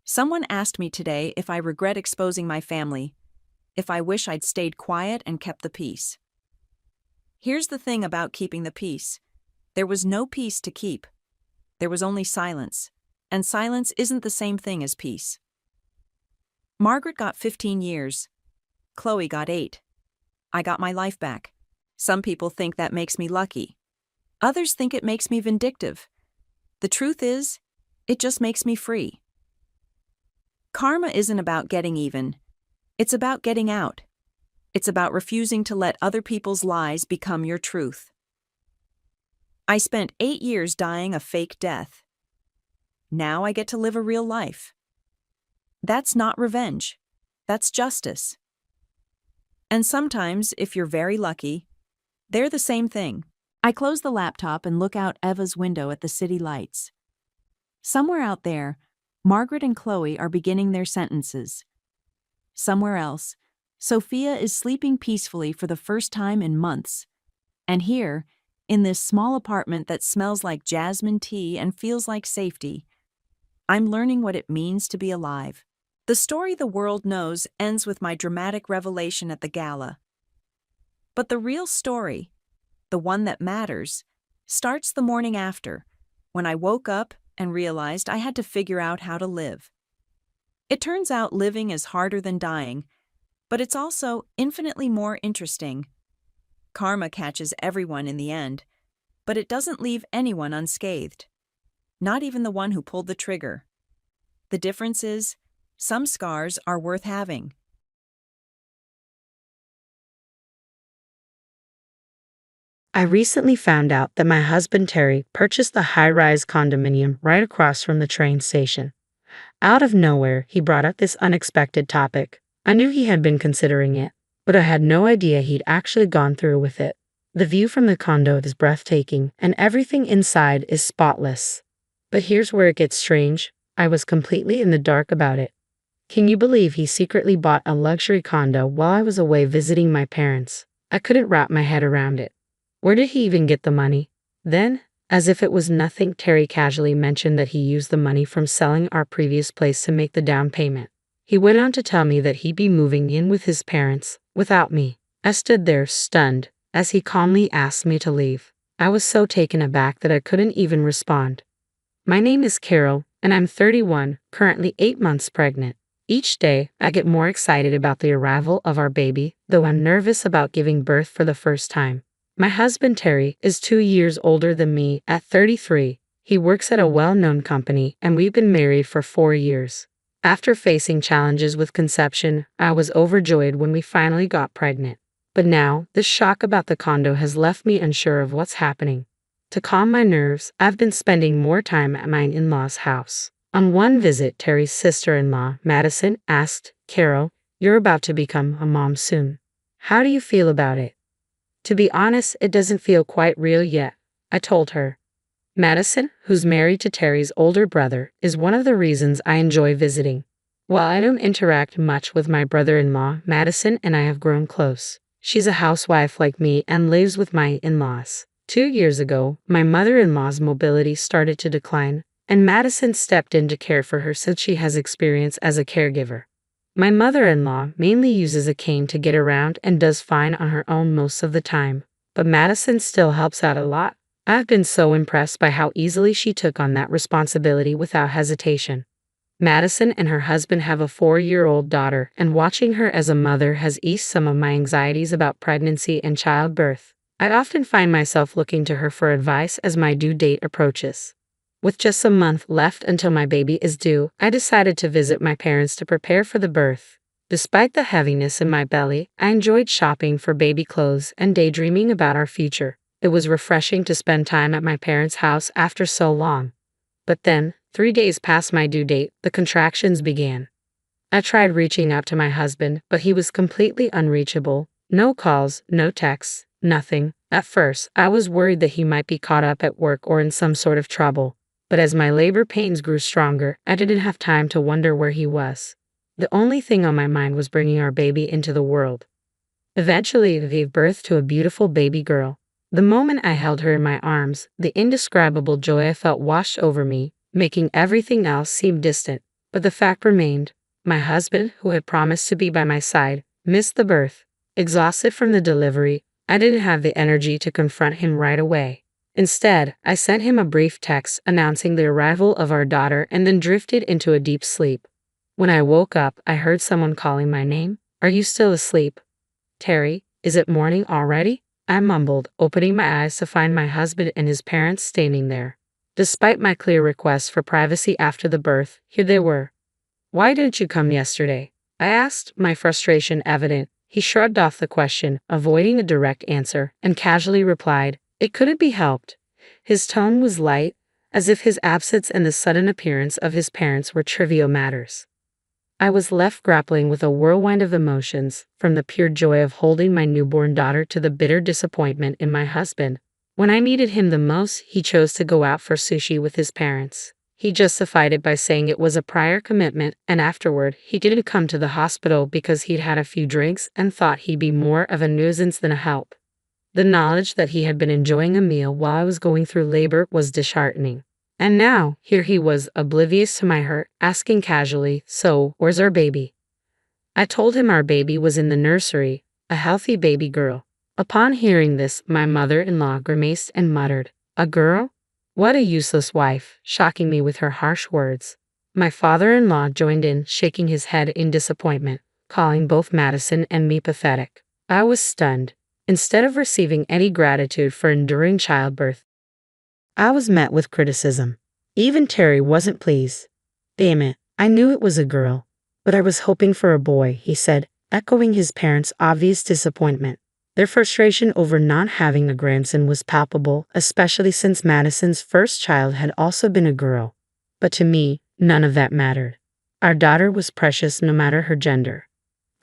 Someone asked me today if I regret exposing my family, if I wish I'd stayed quiet and kept the peace. Here's the thing about keeping the peace. There was no peace to keep. There was only silence, and silence isn't the same thing as peace. Margaret got 15 years. Chloe got 8. I got my life back. Some people think that makes me lucky. Others think it makes me vindictive. The truth is, it just makes me free. Karma isn't about getting even. It's about getting out. It's about refusing to let other people's lies become your truth. I spent 8 years dying a fake death. Now I get to live a real life. That's not revenge. That's justice. And sometimes, if you're very lucky, they're the same thing. I close the laptop and look out Eva's window at the city lights. Somewhere out there, Margaret and Chloe are beginning their sentences. Somewhere else, Sophia is sleeping peacefully for the first time in months. And here, in this small apartment that smells like jasmine tea and feels like safety, I'm learning what it means to be alive. The story the world knows ends with my dramatic revelation at the gala. But the real story, the one that matters, starts the morning after, when I woke up and realized I had to figure out how to live. It turns out living is harder than dying, but it's also infinitely more interesting. Karma catches everyone in the end, but it doesn't leave anyone unscathed. Not even the one who pulled the trigger. The difference is, some scars are worth having. I recently found out that my husband Terry purchased the high-rise condominium right across from the train station. Out of nowhere, he brought up this unexpected topic. I knew he had been considering it, but I had no idea he'd actually gone through with it. The view from the condo is breathtaking, and everything inside is spotless. But here's where it gets strange. I was completely in the dark about it. Can you believe he secretly bought a luxury condo while I was away visiting my parents? I couldn't wrap my head around it. Where did he even get the money? Then, as if it was nothing, Terry casually mentioned that he used the money from selling our previous place to make the down payment. He went on to tell me that he'd be moving in with his parents, without me. I stood there, stunned, as he calmly asked me to leave. I was so taken aback that I couldn't even respond. My name is Carol, and I'm 31, currently 8 months pregnant. Each day, I get more excited about the arrival of our baby, though I'm nervous about giving birth for the first time. My husband Terry is 2 years older than me at 33. He works at a well-known company, and we've been married for 4 years. After facing challenges with conception, I was overjoyed when we finally got pregnant. But now, the shock about the condo has left me unsure of what's happening. To calm my nerves, I've been spending more time at my in-laws' house. On one visit, Terry's sister-in-law, Madison, asked, "Carol, you're about to become a mom soon. How do you feel about it?" "To be honest, it doesn't feel quite real yet," I told her. Madison, who's married to Terry's older brother, is one of the reasons I enjoy visiting. While I don't interact much with my brother-in-law, Madison and I have grown close. She's a housewife like me and lives with my in-laws. 2 years ago, my mother-in-law's mobility started to decline, and Madison stepped in to care for her since she has experience as a caregiver. My mother-in-law mainly uses a cane to get around and does fine on her own most of the time, but Madison still helps out a lot. I've been so impressed by how easily she took on that responsibility without hesitation. Madison and her husband have a 4-year-old daughter, and watching her as a mother has eased some of my anxieties about pregnancy and childbirth. I often find myself looking to her for advice as my due date approaches. With just a month left until my baby is due, I decided to visit my parents to prepare for the birth. Despite the heaviness in my belly, I enjoyed shopping for baby clothes and daydreaming about our future. It was refreshing to spend time at my parents' house after so long. But then, 3 days past my due date, the contractions began. I tried reaching out to my husband, but he was completely unreachable. No calls, no texts, nothing. At first, I was worried that he might be caught up at work or in some sort of trouble. But as my labor pains grew stronger, I didn't have time to wonder where he was. The only thing on my mind was bringing our baby into the world. Eventually, I gave birth to a beautiful baby girl. The moment I held her in my arms, the indescribable joy I felt washed over me, making everything else seem distant. But the fact remained. My husband, who had promised to be by my side, missed the birth. Exhausted from the delivery, I didn't have the energy to confront him right away. Instead, I sent him a brief text announcing the arrival of our daughter and then drifted into a deep sleep. When I woke up, I heard someone calling my name. "Are you still asleep? Terry, is it morning already?" I mumbled, opening my eyes to find my husband and his parents standing there. Despite my clear request for privacy after the birth, here they were. "Why didn't you come yesterday?" I asked, my frustration evident. He shrugged off the question, avoiding a direct answer, and casually replied, "It couldn't be helped." His tone was light, as if his absence and the sudden appearance of his parents were trivial matters. I was left grappling with a whirlwind of emotions, from the pure joy of holding my newborn daughter to the bitter disappointment in my husband. When I needed him the most, he chose to go out for sushi with his parents. He justified it by saying it was a prior commitment, and afterward, he didn't come to the hospital because he'd had a few drinks and thought he'd be more of a nuisance than a help. The knowledge that he had been enjoying a meal while I was going through labor was disheartening. And now, here he was, oblivious to my hurt, asking casually, "So, where's our baby?" I told him our baby was in the nursery, a healthy baby girl. Upon hearing this, my mother-in-law grimaced and muttered, "A girl? What a useless wife," shocking me with her harsh words. My father-in-law joined in, shaking his head in disappointment, calling both Madison and me pathetic. I was stunned. Instead of receiving any gratitude for enduring childbirth, I was met with criticism. Even Terry wasn't pleased. "Damn it, I knew it was a girl, but I was hoping for a boy," he said, echoing his parents' obvious disappointment. Their frustration over not having a grandson was palpable, especially since Madison's first child had also been a girl. But to me, none of that mattered. Our daughter was precious no matter her gender.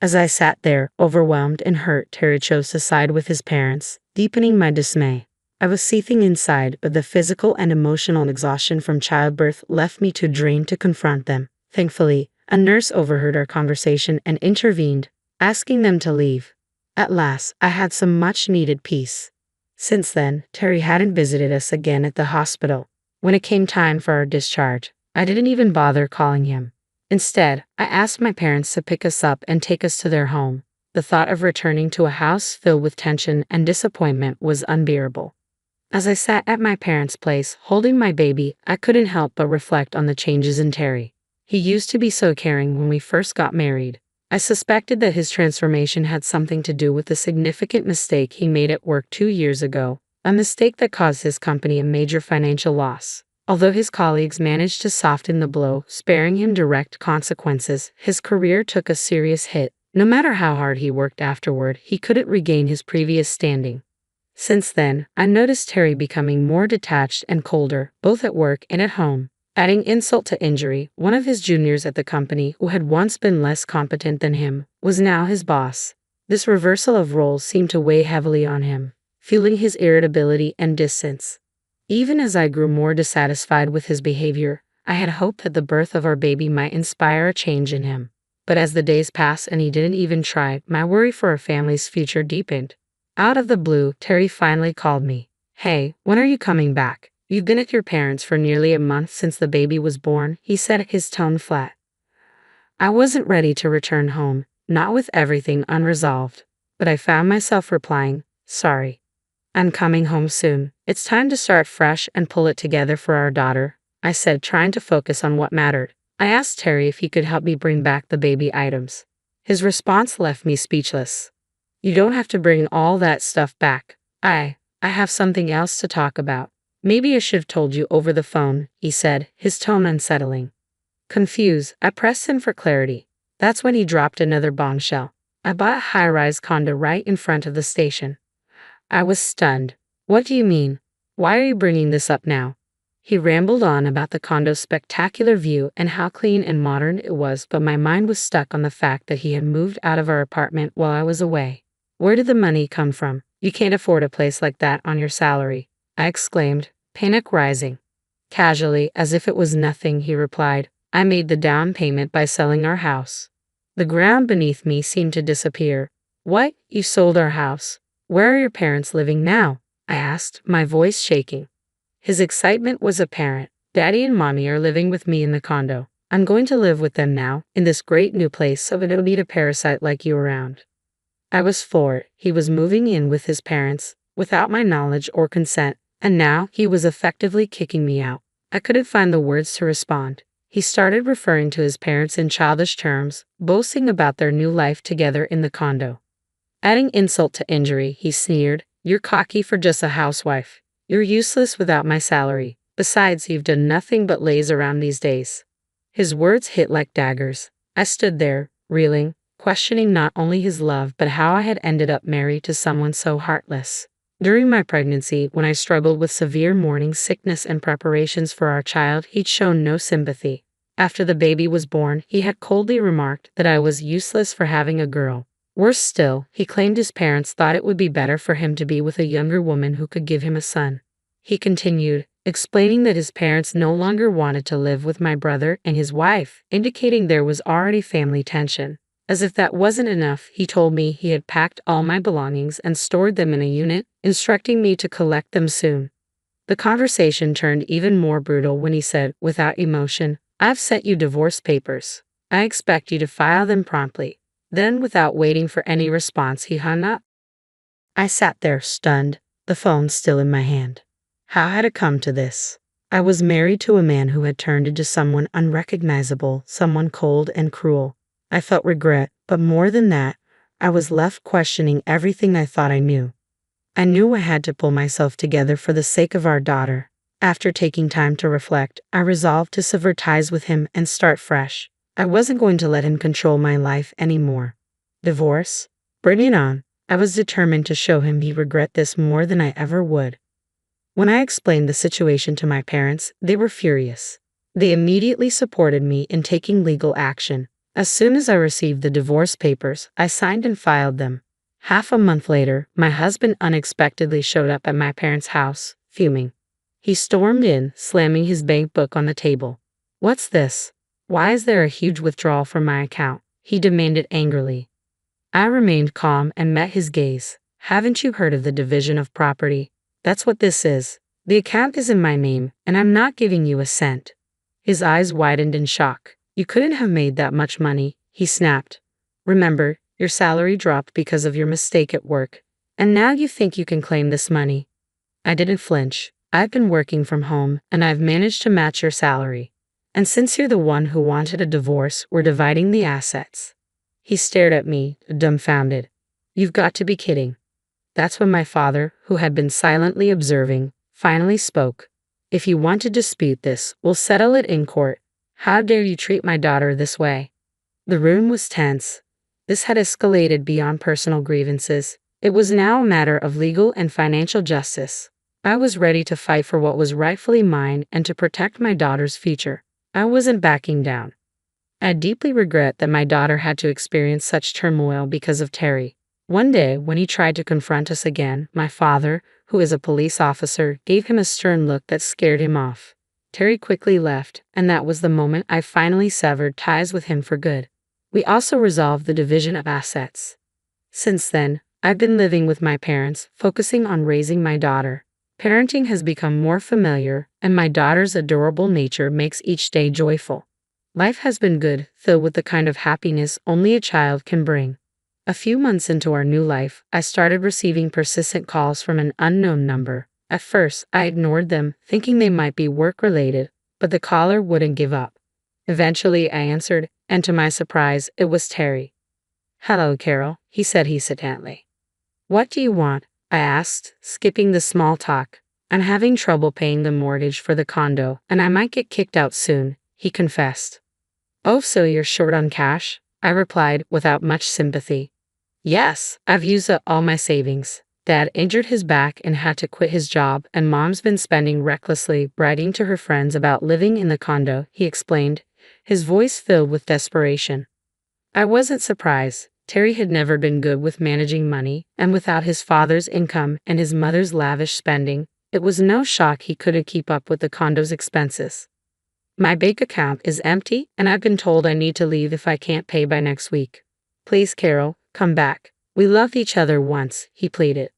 As I sat there, overwhelmed and hurt, Terry chose to side with his parents, deepening my dismay. I was seething inside, but the physical and emotional exhaustion from childbirth left me too drained to confront them. Thankfully, a nurse overheard our conversation and intervened, asking them to leave. At last, I had some much-needed peace. Since then, Terry hadn't visited us again at the hospital. When it came time for our discharge, I didn't even bother calling him. Instead, I asked my parents to pick us up and take us to their home. The thought of returning to a house filled with tension and disappointment was unbearable. As I sat at my parents' place, holding my baby, I couldn't help but reflect on the changes in Terry. He used to be so caring when we first got married. I suspected that his transformation had something to do with the significant mistake he made at work 2 years ago, a mistake that caused his company a major financial loss. Although his colleagues managed to soften the blow, sparing him direct consequences, his career took a serious hit. No matter how hard he worked afterward, he couldn't regain his previous standing. Since then, I noticed Terry becoming more detached and colder, both at work and at home. Adding insult to injury, one of his juniors at the company, who had once been less competent than him, was now his boss. This reversal of roles seemed to weigh heavily on him, fueling his irritability and distance. Even as I grew more dissatisfied with his behavior, I had hoped that the birth of our baby might inspire a change in him. But as the days passed and he didn't even try, my worry for our family's future deepened. Out of the blue, Terry finally called me. "Hey, when are you coming back? You've been at your parents' for nearly a month since the baby was born," he said, his tone flat. I wasn't ready to return home, not with everything unresolved, but I found myself replying, "Sorry. I'm coming home soon. It's time to start fresh and pull it together for our daughter," I said, trying to focus on what mattered. I asked Terry if he could help me bring back the baby items. His response left me speechless. "You don't have to bring all that stuff back. I have something else to talk about. Maybe I should have told you over the phone," he said, his tone unsettling. Confused, I pressed him for clarity. That's when he dropped another bombshell. "I bought a high-rise condo right in front of the station." I was stunned. "What do you mean? Why are you bringing this up now?" He rambled on about the condo's spectacular view and how clean and modern it was, but my mind was stuck on the fact that he had moved out of our apartment while I was away. "Where did the money come from? You can't afford a place like that on your salary," I exclaimed, panic rising. Casually, as if it was nothing, he replied, "I made the down payment by selling our house." The ground beneath me seemed to disappear. "What? You sold our house? Where are your parents living now?" I asked, my voice shaking. His excitement was apparent. Daddy and Mommy are living with me in the condo. I'm going to live with them now, in this great new place, so I don't need a parasite like you around. I was floored. He was moving in with his parents, without my knowledge or consent, and now he was effectively kicking me out. I couldn't find the words to respond. He started referring to his parents in childish terms, boasting about their new life together in the condo. Adding insult to injury, he sneered, "You're cocky for just a housewife. You're useless without my salary. Besides, you've done nothing but laze around these days." His words hit like daggers. I stood there, reeling, questioning not only his love but how I had ended up married to someone so heartless. During my pregnancy, when I struggled with severe morning sickness and preparations for our child, he'd shown no sympathy. After the baby was born, he had coldly remarked that I was useless for having a girl. Worse still, he claimed his parents thought it would be better for him to be with a younger woman who could give him a son. He continued, explaining that his parents no longer wanted to live with my brother and his wife, indicating there was already family tension. As if that wasn't enough, he told me he had packed all my belongings and stored them in a unit, instructing me to collect them soon. The conversation turned even more brutal when he said, without emotion, "I've sent you divorce papers. I expect you to file them promptly." Then, without waiting for any response, he hung up. I sat there, stunned, the phone still in my hand. How had it come to this? I was married to a man who had turned into someone unrecognizable, someone cold and cruel. I felt regret, but more than that, I was left questioning everything I thought I knew. I knew I had to pull myself together for the sake of our daughter. After taking time to reflect, I resolved to sever ties with him and start fresh. I wasn't going to let him control my life anymore. Divorce? Bring it on. I was determined to show him he'd regret this more than I ever would. When I explained the situation to my parents, they were furious. They immediately supported me in taking legal action. As soon as I received the divorce papers, I signed and filed them. Half a month later, my husband unexpectedly showed up at my parents' house, fuming. He stormed in, slamming his bank book on the table. "What's this? Why is there a huge withdrawal from my account?" he demanded angrily. I remained calm and met his gaze. "Haven't you heard of the division of property? That's what this is. The account is in my name, and I'm not giving you a cent." His eyes widened in shock. "You couldn't have made that much money," he snapped. "Remember, your salary dropped because of your mistake at work, and now you think you can claim this money." I didn't flinch. "I've been working from home, and I've managed to match your salary. And since you're the one who wanted a divorce, we're dividing the assets." He stared at me, dumbfounded. "You've got to be kidding." That's when my father, who had been silently observing, finally spoke. "If you want to dispute this, we'll settle it in court. How dare you treat my daughter this way?" The room was tense. This had escalated beyond personal grievances. It was now a matter of legal and financial justice. I was ready to fight for what was rightfully mine and to protect my daughter's future. I wasn't backing down. I deeply regret that my daughter had to experience such turmoil because of Terry. One day, when he tried to confront us again, my father, who is a police officer, gave him a stern look that scared him off. Terry quickly left, and that was the moment I finally severed ties with him for good. We also resolved the division of assets. Since then, I've been living with my parents, focusing on raising my daughter. Parenting has become more familiar, and my daughter's adorable nature makes each day joyful. Life has been good, filled with the kind of happiness only a child can bring. A few months into our new life, I started receiving persistent calls from an unknown number. At first, I ignored them, thinking they might be work-related, but the caller wouldn't give up. Eventually, I answered, and to my surprise, it was Terry. "Hello, Carol," he said hesitantly. "What do you want?" I asked, skipping the small talk. "I'm having trouble paying the mortgage for the condo, and I might get kicked out soon," he confessed. "Oh, so you're short on cash?" I replied without much sympathy. "Yes, I've used up all my savings. Dad injured his back and had to quit his job, and Mom's been spending recklessly, bragging to her friends about living in the condo," he explained, his voice filled with desperation. I wasn't surprised. Terry had never been good with managing money, and without his father's income and his mother's lavish spending, it was no shock he couldn't keep up with the condo's expenses. "My bank account is empty, and I've been told I need to leave if I can't pay by next week. Please, Carol, come back. We loved each other once," he pleaded.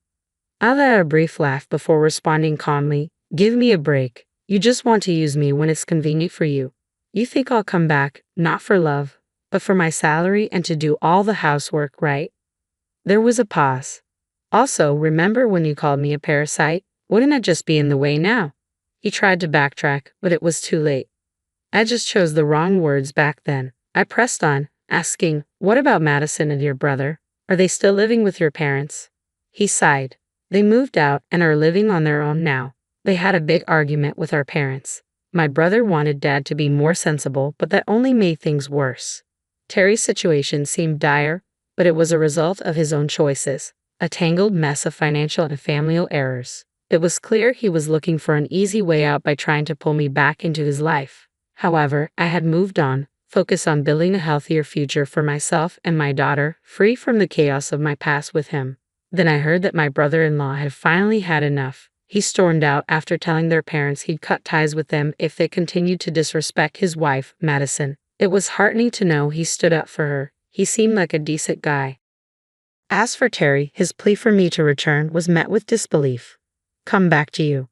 I let out a brief laugh before responding calmly, "Give me a break. You just want to use me when it's convenient for you. You think I'll come back, not for love, but for my salary and to do all the housework, right?" There was a pause. "Also, remember when you called me a parasite? Wouldn't it just be in the way now?" He tried to backtrack, but it was too late. I just chose the wrong words back then. I pressed on, asking, "What about Madison and your brother? Are they still living with your parents?" He sighed. "They moved out and are living on their own now. They had a big argument with our parents. My brother wanted Dad to be more sensible, but that only made things worse." Terry's situation seemed dire, but it was a result of his own choices, a tangled mess of financial and familial errors. It was clear he was looking for an easy way out by trying to pull me back into his life. However, I had moved on, focused on building a healthier future for myself and my daughter, free from the chaos of my past with him. Then I heard that my brother-in-law had finally had enough. He stormed out after telling their parents he'd cut ties with them if they continued to disrespect his wife, Madison. It was heartening to know he stood up for her. He seemed like a decent guy. As for Terry, his plea for me to return was met with disbelief. "Come back to you?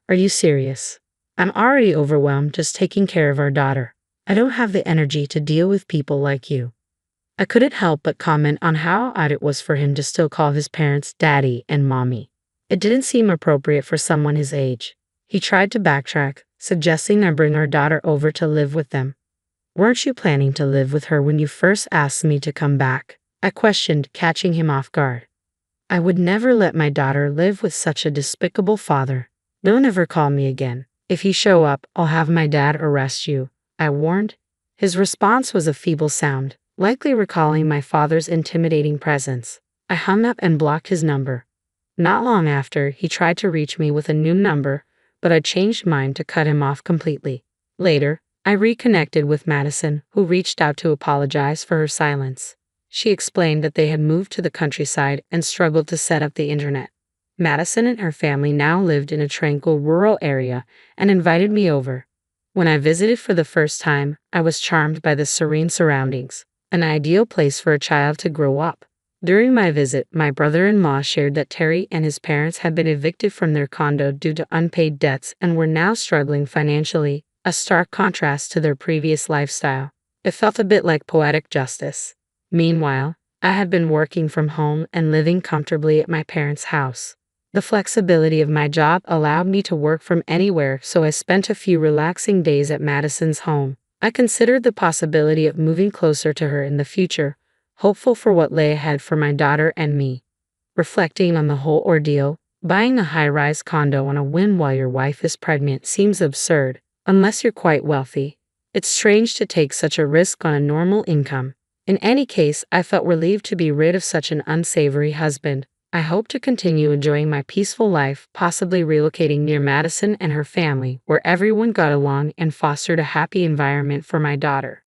Are you serious? I'm already overwhelmed just taking care of our daughter. I don't have the energy to deal with people like you." I couldn't help but comment on how odd it was for him to still call his parents daddy and mommy. It didn't seem appropriate for someone his age. He tried to backtrack, suggesting I bring our daughter over to live with them. "Weren't you planning to live with her when you first asked me to come back?" I questioned, catching him off guard. "I would never let my daughter live with such a despicable father. Don't ever call me again. If you show up, I'll have my dad arrest you," I warned. His response was a feeble sound, likely recalling my father's intimidating presence. I hung up and blocked his number. Not long after, he tried to reach me with a new number, but I changed mine to cut him off completely. Later, I reconnected with Madison, who reached out to apologize for her silence. She explained that they had moved to the countryside and struggled to set up the internet. Madison and her family now lived in a tranquil rural area and invited me over. When I visited for the first time, I was charmed by the serene surroundings, an ideal place for a child to grow up. During my visit, my brother-in-law shared that Terry and his parents had been evicted from their condo due to unpaid debts and were now struggling financially, a stark contrast to their previous lifestyle. It felt a bit like poetic justice. Meanwhile, I had been working from home and living comfortably at my parents' house. The flexibility of my job allowed me to work from anywhere, so I spent a few relaxing days at Madison's home. I considered the possibility of moving closer to her in the future, hopeful for what lay ahead for my daughter and me. Reflecting on the whole ordeal, buying a high-rise condo on a whim while your wife is pregnant seems absurd, unless you're quite wealthy. It's strange to take such a risk on a normal income. In any case, I felt relieved to be rid of such an unsavory husband. I hope to continue enjoying my peaceful life, possibly relocating near Madison and her family, where everyone got along and fostered a happy environment for my daughter.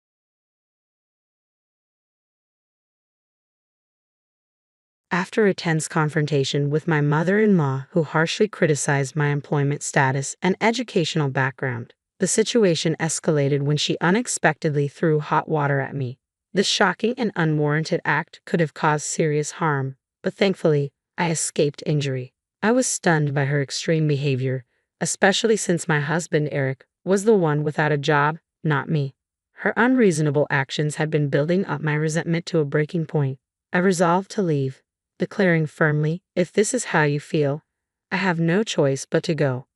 After a tense confrontation with my mother-in-law, who harshly criticized my employment status and educational background, the situation escalated when she unexpectedly threw hot water at me. This shocking and unwarranted act could have caused serious harm, but thankfully, I escaped injury. I was stunned by her extreme behavior, especially since my husband, Eric, was the one without a job, not me. Her unreasonable actions had been building up my resentment to a breaking point. I resolved to leave, declaring firmly, "If this is how you feel, I have no choice but to go."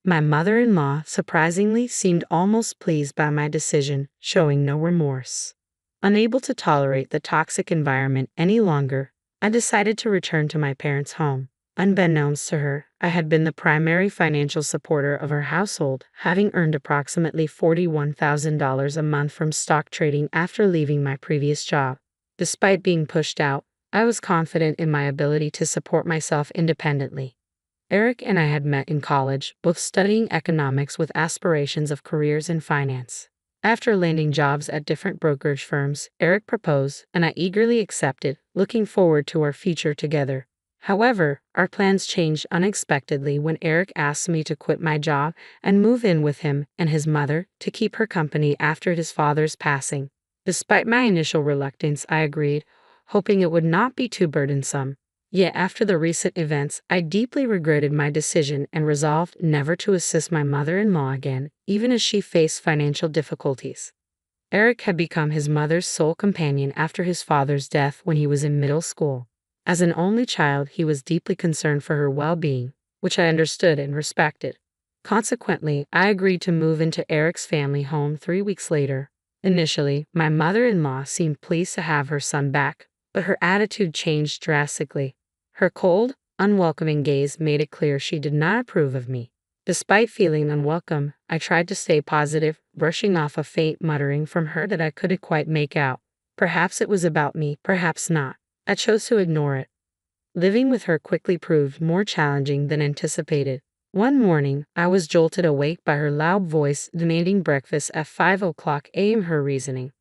My mother-in-law, surprisingly, seemed almost pleased by my decision, showing no remorse. Unable to tolerate the toxic environment any longer, I decided to return to my parents' home. Unbeknownst to her, I had been the primary financial supporter of her household, having earned approximately $41,000 a month from stock trading after leaving my previous job. Despite being pushed out, I was confident in my ability to support myself independently. Eric and I had met in college, both studying economics with aspirations of careers in finance. After landing jobs at different brokerage firms, Eric proposed, and I eagerly accepted, looking forward to our future together. However, our plans changed unexpectedly when Eric asked me to quit my job and move in with him and his mother to keep her company after his father's passing. Despite my initial reluctance, I agreed, hoping it would not be too burdensome. Yet after the recent events, I deeply regretted my decision and resolved never to assist my mother-in-law again, even as she faced financial difficulties. Eric had become his mother's sole companion after his father's death when he was in middle school. As an only child, he was deeply concerned for her well-being, which I understood and respected. Consequently, I agreed to move into Eric's family home 3 weeks later. Initially, my mother-in-law seemed pleased to have her son back, but her attitude changed drastically. Her cold, unwelcoming gaze made it clear she did not approve of me. Despite feeling unwelcome, I tried to stay positive, brushing off a faint muttering from her that I couldn't quite make out. Perhaps it was about me, perhaps not. I chose to ignore it. Living with her quickly proved more challenging than anticipated. One morning, I was jolted awake by her loud voice demanding breakfast at 5 a.m. Her reasoning.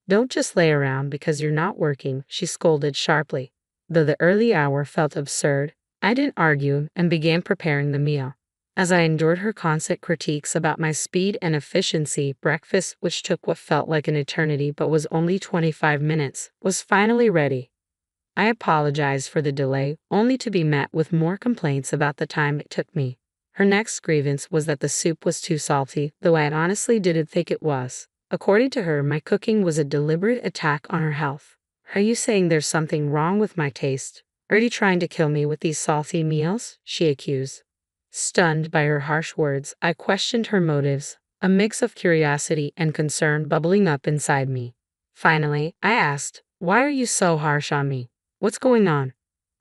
"Don't just lay around because you're not working," she scolded sharply. Though the early hour felt absurd, I didn't argue and began preparing the meal. As I endured her constant critiques about my speed and efficiency, breakfast, which took what felt like an eternity but was only 25 minutes, was finally ready. I apologized for the delay, only to be met with more complaints about the time it took me. Her next grievance was that the soup was too salty, though I honestly didn't think it was. According to her, my cooking was a deliberate attack on her health. "Are you saying there's something wrong with my taste? Are you trying to kill me with these salty meals?" she accused. Stunned by her harsh words, I questioned her motives, a mix of curiosity and concern bubbling up inside me. Finally, I asked, "Why are you so harsh on me? What's going on?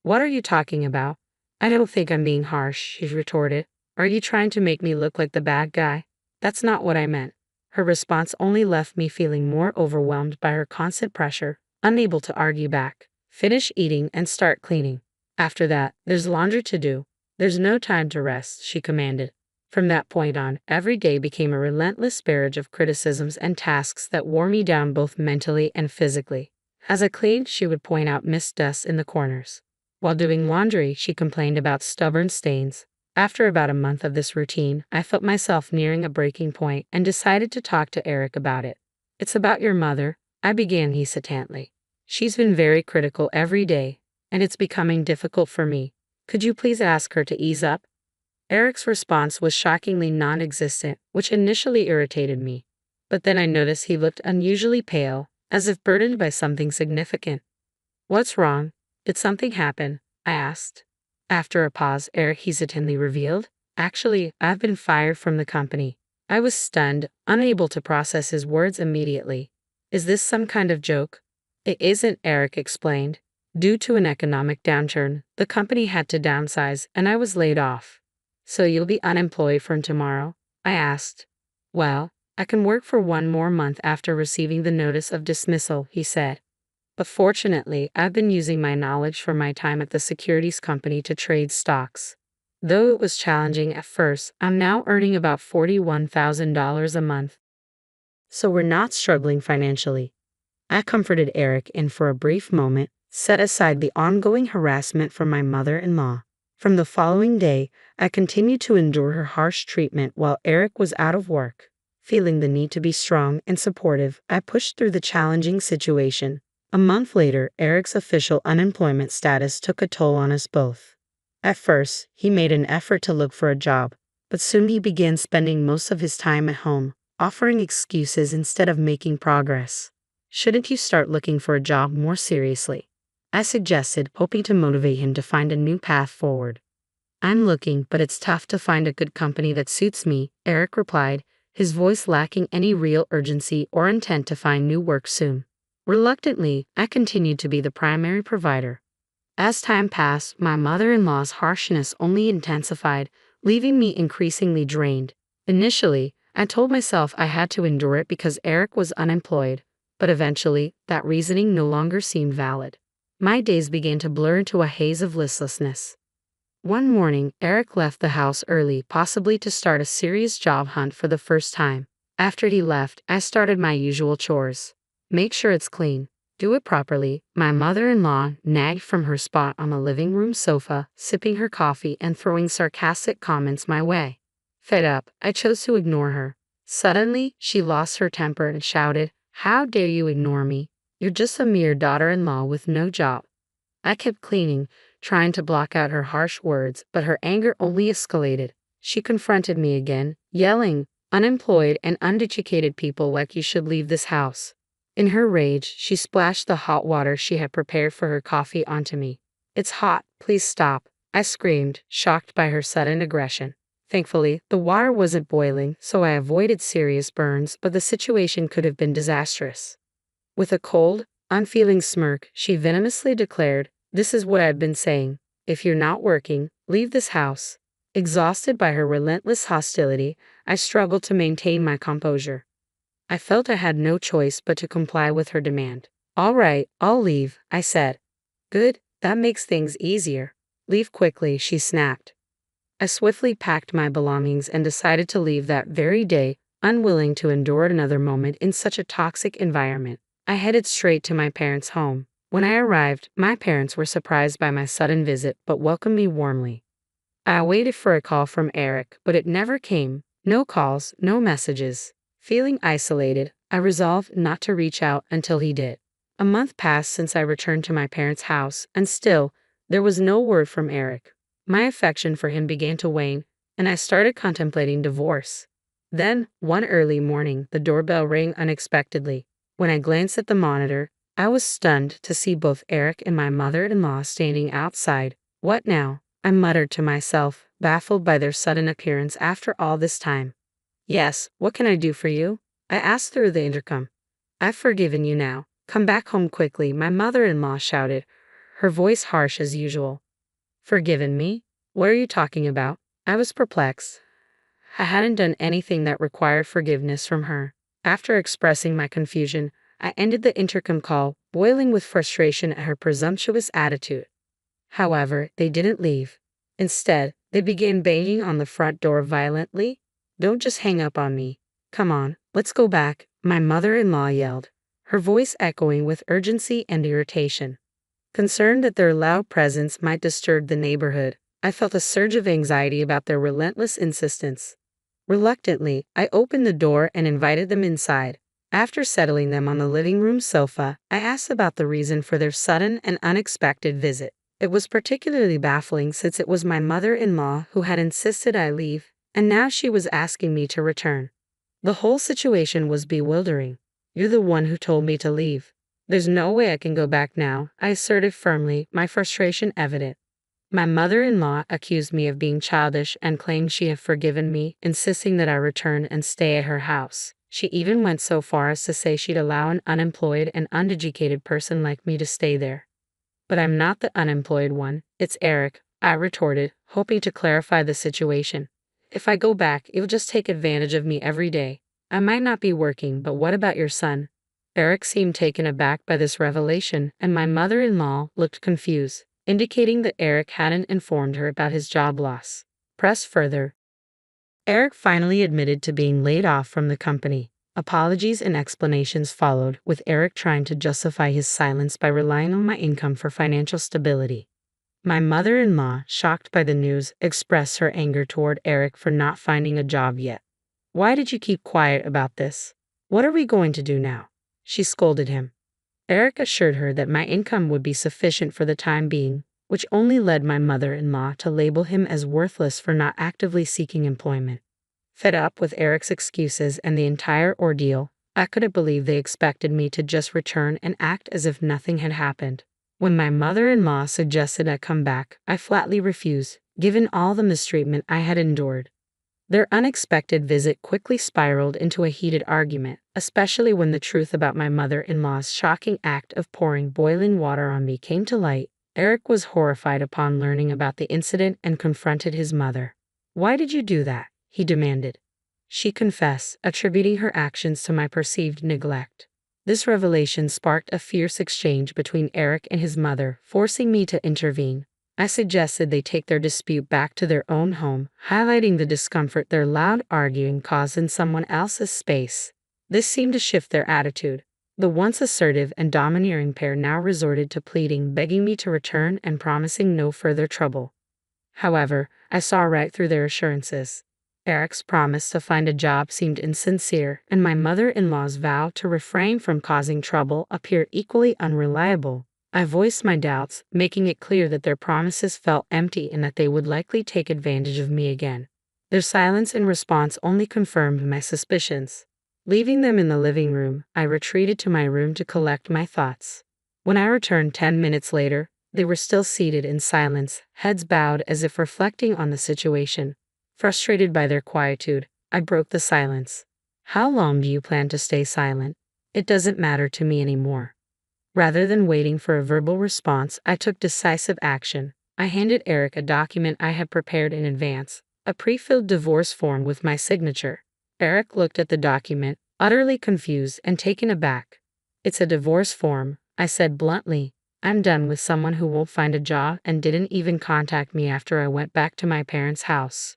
What are you talking about?" "I don't think I'm being harsh," she retorted. "Are you trying to make me look like the bad guy?" "That's not what I meant." Her response only left me feeling more overwhelmed by her constant pressure, unable to argue back. "Finish eating and start cleaning. After that, there's laundry to do. There's no time to rest," she commanded. From that point on, every day became a relentless barrage of criticisms and tasks that wore me down both mentally and physically. As I cleaned, she would point out mist dust in the corners. While doing laundry, she complained about stubborn stains. After about a month of this routine, I felt myself nearing a breaking point and decided to talk to Eric about it. "It's about your mother," I began hesitantly. "She's been very critical every day, and it's becoming difficult for me. Could you please ask her to ease up?" Eric's response was shockingly non-existent, which initially irritated me. But then I noticed he looked unusually pale, as if burdened by something significant. "What's wrong? Did something happen?" I asked. After a pause, Eric hesitantly revealed, "Actually, I've been fired from the company." I was stunned, unable to process his words immediately. "Is this some kind of joke?" "It isn't," Eric explained. "Due to an economic downturn, the company had to downsize, and I was laid off." "So you'll be unemployed from tomorrow?" I asked. "Well, I can work for one more month after receiving the notice of dismissal," he said. "But fortunately, I've been using my knowledge from my time at the securities company to trade stocks. Though it was challenging at first, I'm now earning about $41,000 a month. So we're not struggling financially." I comforted Eric and for a brief moment, set aside the ongoing harassment from my mother-in-law. From the following day, I continued to endure her harsh treatment while Eric was out of work. Feeling the need to be strong and supportive, I pushed through the challenging situation. A month later, Eric's official unemployment status took a toll on us both. At first, he made an effort to look for a job, but soon he began spending most of his time at home, offering excuses instead of making progress. "Shouldn't you start looking for a job more seriously?" I suggested, hoping to motivate him to find a new path forward. "I'm looking, but it's tough to find a good company that suits me," Eric replied, his voice lacking any real urgency or intent to find new work soon. Reluctantly, I continued to be the primary provider. As time passed, my mother-in-law's harshness only intensified, leaving me increasingly drained. Initially, I told myself I had to endure it because Eric was unemployed, but eventually, that reasoning no longer seemed valid. My days began to blur into a haze of listlessness. One morning, Eric left the house early, possibly to start a serious job hunt for the first time. After he left, I started my usual chores. "Make sure it's clean. Do it properly," my mother-in-law nagged from her spot on the living room sofa, sipping her coffee and throwing sarcastic comments my way. Fed up, I chose to ignore her. Suddenly, she lost her temper and shouted, "How dare you ignore me? You're just a mere daughter-in-law with no job." I kept cleaning, trying to block out her harsh words, but her anger only escalated. She confronted me again, yelling, "Unemployed and uneducated people like you should leave this house." In her rage, she splashed the hot water she had prepared for her coffee onto me. "It's hot, please stop," I screamed, shocked by her sudden aggression. Thankfully, the water wasn't boiling, so I avoided serious burns, but the situation could have been disastrous. With a cold, unfeeling smirk, she venomously declared, "This is what I've been saying. If you're not working, leave this house." Exhausted by her relentless hostility, I struggled to maintain my composure. I felt I had no choice but to comply with her demand. "All right, I'll leave," I said. "Good, that makes things easier. Leave quickly," she snapped. I swiftly packed my belongings and decided to leave that very day, unwilling to endure another moment in such a toxic environment. I headed straight to my parents' home. When I arrived, my parents were surprised by my sudden visit but welcomed me warmly. I waited for a call from Eric, but it never came. No calls, no messages. Feeling isolated, I resolved not to reach out until he did. A month passed since I returned to my parents' house, and still, there was no word from Eric. My affection for him began to wane, and I started contemplating divorce. Then, one early morning, the doorbell rang unexpectedly. When I glanced at the monitor, I was stunned to see both Eric and my mother-in-law standing outside. "What now?" I muttered to myself, baffled by their sudden appearance after all this time. "Yes, what can I do for you?" I asked through the intercom. "I've forgiven you now. Come back home quickly," my mother-in-law shouted, her voice harsh as usual. "Forgiven me? What are you talking about?" I was perplexed. I hadn't done anything that required forgiveness from her. After expressing my confusion, I ended the intercom call, boiling with frustration at her presumptuous attitude. However, they didn't leave. Instead, they began banging on the front door violently. "Don't just hang up on me. Come on, let's go back," my mother-in-law yelled, her voice echoing with urgency and irritation. Concerned that their loud presence might disturb the neighborhood, I felt a surge of anxiety about their relentless insistence. Reluctantly, I opened the door and invited them inside. After settling them on the living room sofa, I asked about the reason for their sudden and unexpected visit. It was particularly baffling since it was my mother-in-law who had insisted I leave, and now she was asking me to return. The whole situation was bewildering. "You're the one who told me to leave. There's no way I can go back now," I asserted firmly, my frustration evident. My mother-in-law accused me of being childish and claimed she had forgiven me, insisting that I return and stay at her house. She even went so far as to say she'd allow an unemployed and uneducated person like me to stay there. "But I'm not the unemployed one, it's Eric," I retorted, hoping to clarify the situation. "If I go back, you'll just take advantage of me every day. I might not be working, but what about your son?" Eric seemed taken aback by this revelation, and my mother-in-law looked confused, indicating that Eric hadn't informed her about his job loss. Pressed further, Eric finally admitted to being laid off from the company. Apologies and explanations followed, with Eric trying to justify his silence by relying on my income for financial stability. My mother-in-law, shocked by the news, expressed her anger toward Eric for not finding a job yet. "Why did you keep quiet about this? What are we going to do now?" she scolded him. Eric assured her that my income would be sufficient for the time being, which only led my mother-in-law to label him as worthless for not actively seeking employment. Fed up with Eric's excuses and the entire ordeal, I couldn't believe they expected me to just return and act as if nothing had happened. When my mother-in-law suggested I come back, I flatly refused, given all the mistreatment I had endured. Their unexpected visit quickly spiraled into a heated argument, especially when the truth about my mother-in-law's shocking act of pouring boiling water on me came to light. Eric was horrified upon learning about the incident and confronted his mother. "Why did you do that?" he demanded. She confessed, attributing her actions to my perceived neglect. This revelation sparked a fierce exchange between Eric and his mother, forcing me to intervene. I suggested they take their dispute back to their own home, highlighting the discomfort their loud arguing caused in someone else's space. This seemed to shift their attitude. The once assertive and domineering pair now resorted to pleading, begging me to return and promising no further trouble. However, I saw right through their assurances. Eric's promise to find a job seemed insincere, and my mother-in-law's vow to refrain from causing trouble appeared equally unreliable. I voiced my doubts, making it clear that their promises felt empty and that they would likely take advantage of me again. Their silence in response only confirmed my suspicions. Leaving them in the living room, I retreated to my room to collect my thoughts. When I returned 10 minutes later, they were still seated in silence, heads bowed as if reflecting on the situation. Frustrated by their quietude, I broke the silence. "How long do you plan to stay silent? It doesn't matter to me anymore." Rather than waiting for a verbal response, I took decisive action. I handed Eric a document I had prepared in advance, a pre-filled divorce form with my signature. Eric looked at the document, utterly confused and taken aback. "It's a divorce form," I said bluntly. "I'm done with someone who won't find a job and didn't even contact me after I went back to my parents' house."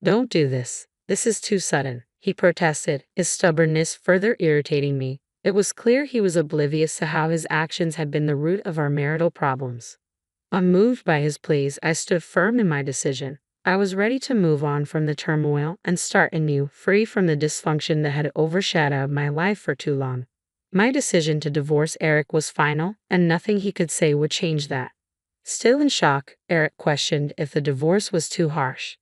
"Don't do this. This is too sudden," he protested, his stubbornness further irritating me. It was clear he was oblivious to how his actions had been the root of our marital problems. Unmoved by his pleas, I stood firm in my decision. I was ready to move on from the turmoil and start anew, free from the dysfunction that had overshadowed my life for too long. My decision to divorce Eric was final, and nothing he could say would change that. Still in shock, Eric questioned if the divorce was too harsh.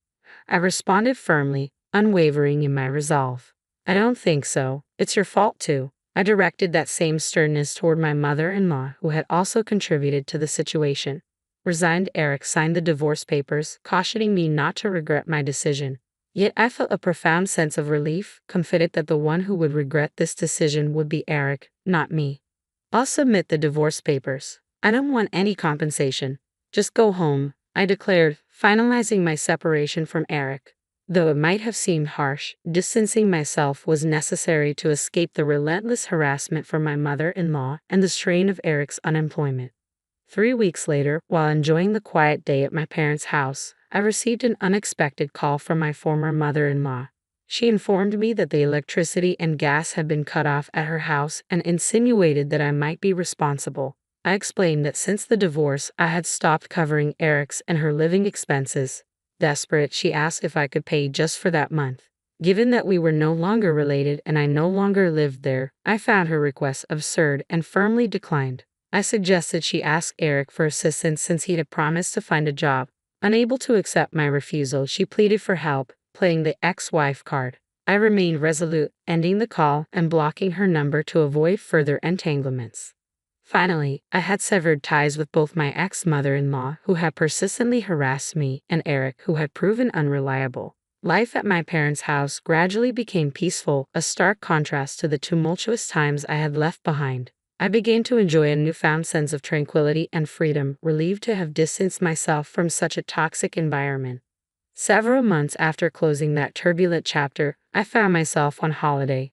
I responded firmly, unwavering in my resolve. "I don't think so. It's your fault too." I directed that same sternness toward my mother-in-law, who had also contributed to the situation. Resigned, Eric signed the divorce papers, cautioning me not to regret my decision. Yet I felt a profound sense of relief, confident that the one who would regret this decision would be Eric, not me. "I'll submit the divorce papers. I don't want any compensation. Just go home," I declared, finalizing my separation from Eric. Though it might have seemed harsh, distancing myself was necessary to escape the relentless harassment from my mother-in-law and the strain of Eric's unemployment. 3 weeks later, while enjoying the quiet day at my parents' house, I received an unexpected call from my former mother-in-law. She informed me that the electricity and gas had been cut off at her house and insinuated that I might be responsible. I explained that since the divorce, I had stopped covering Eric's and her living expenses. Desperate, she asked if I could pay just for that month. Given that we were no longer related and I no longer lived there, I found her request absurd and firmly declined. I suggested she ask Eric for assistance since he had promised to find a job. Unable to accept my refusal, she pleaded for help, playing the ex-wife card. I remained resolute, ending the call and blocking her number to avoid further entanglements. Finally, I had severed ties with both my ex-mother-in-law, who had persistently harassed me, and Eric, who had proven unreliable. Life at my parents' house gradually became peaceful, a stark contrast to the tumultuous times I had left behind. I began to enjoy a newfound sense of tranquility and freedom, relieved to have distanced myself from such a toxic environment. Several months after closing that turbulent chapter, I found myself on holiday,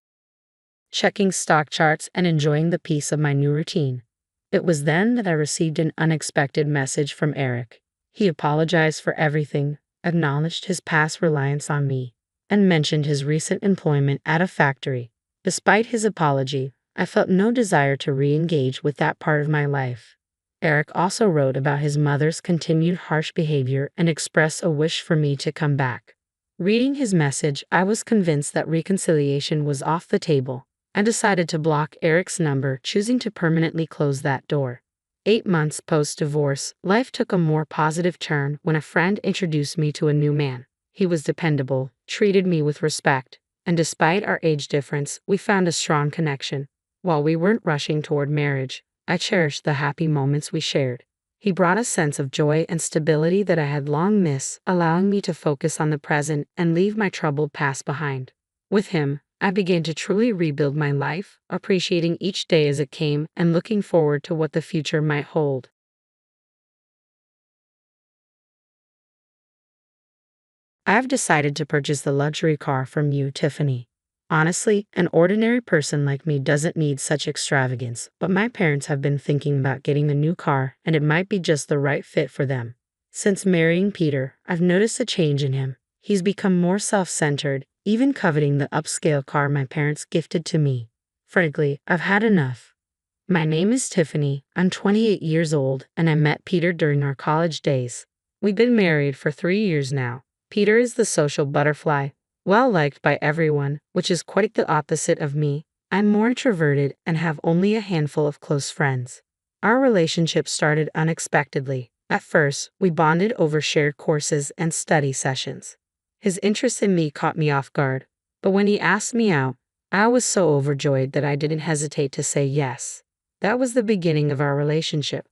checking stock charts and enjoying the peace of my new routine. It was then that I received an unexpected message from Eric. He apologized for everything, acknowledged his past reliance on me, and mentioned his recent employment at a factory. Despite his apology, I felt no desire to re-engage with that part of my life. Eric also wrote about his mother's continued harsh behavior and expressed a wish for me to come back. Reading his message, I was convinced that reconciliation was off the table. I decided to block Eric's number, choosing to permanently close that door. 8 months post-divorce, life took a more positive turn when a friend introduced me to a new man. He was dependable, treated me with respect, and despite our age difference, we found a strong connection. While we weren't rushing toward marriage, I cherished the happy moments we shared. He brought a sense of joy and stability that I had long missed, allowing me to focus on the present and leave my troubled past behind. With him, I began to truly rebuild my life, appreciating each day as it came and looking forward to what the future might hold. I've decided to purchase the luxury car from you, Tiffany. Honestly, an ordinary person like me doesn't need such extravagance, but my parents have been thinking about getting a new car, and it might be just the right fit for them. Since marrying Peter, I've noticed a change in him. He's become more self-centered, even coveting the upscale car my parents gifted to me. Frankly, I've had enough. My name is Tiffany, I'm 28 years old, and I met Peter during our college days. We've been married for 3 years now. Peter is the social butterfly, well-liked by everyone, which is quite the opposite of me. I'm more introverted and have only a handful of close friends. Our relationship started unexpectedly. At first, we bonded over shared courses and study sessions. His interest in me caught me off guard, but when he asked me out, I was so overjoyed that I didn't hesitate to say yes. That was the beginning of our relationship.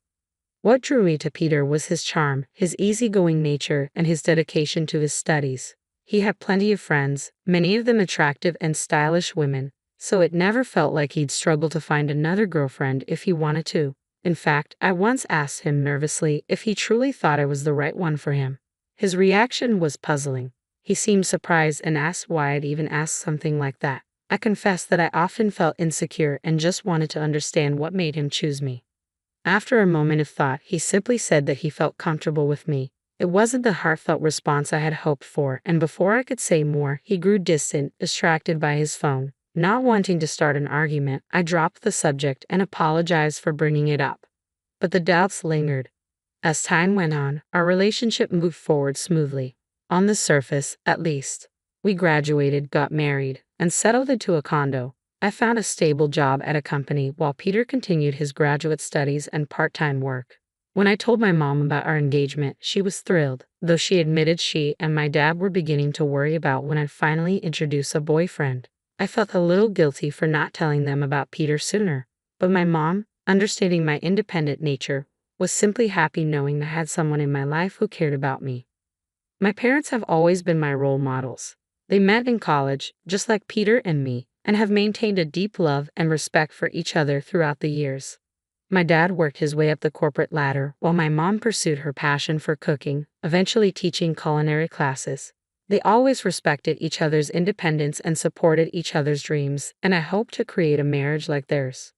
What drew me to Peter was his charm, his easygoing nature, and his dedication to his studies. He had plenty of friends, many of them attractive and stylish women, so it never felt like he'd struggle to find another girlfriend if he wanted to. In fact, I once asked him nervously if he truly thought I was the right one for him. His reaction was puzzling. He seemed surprised and asked why I'd even asked something like that. I confessed that I often felt insecure and just wanted to understand what made him choose me. After a moment of thought, he simply said that he felt comfortable with me. It wasn't the heartfelt response I had hoped for, and before I could say more, he grew distant, distracted by his phone. Not wanting to start an argument, I dropped the subject and apologized for bringing it up. But the doubts lingered. As time went on, our relationship moved forward smoothly. On the surface, at least. We graduated, got married, and settled into a condo. I found a stable job at a company while Peter continued his graduate studies and part-time work. When I told my mom about our engagement, she was thrilled, though she admitted she and my dad were beginning to worry about when I'd finally introduce a boyfriend. I felt a little guilty for not telling them about Peter sooner, but my mom, understanding my independent nature, was simply happy knowing I had someone in my life who cared about me. My parents have always been my role models. They met in college, just like Peter and me, and have maintained a deep love and respect for each other throughout the years. My dad worked his way up the corporate ladder, while my mom pursued her passion for cooking, eventually teaching culinary classes. They always respected each other's independence and supported each other's dreams, and I hope to create a marriage like theirs.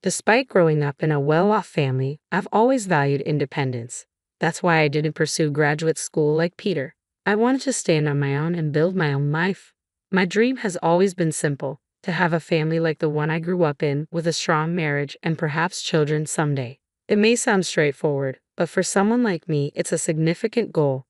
Despite growing up in a well-off family, I've always valued independence. That's why I didn't pursue graduate school like Peter. I wanted to stand on my own and build my own life. My dream has always been simple: to have a family like the one I grew up in, with a strong marriage and perhaps children someday. It may sound straightforward, but for someone like me, it's a significant goal.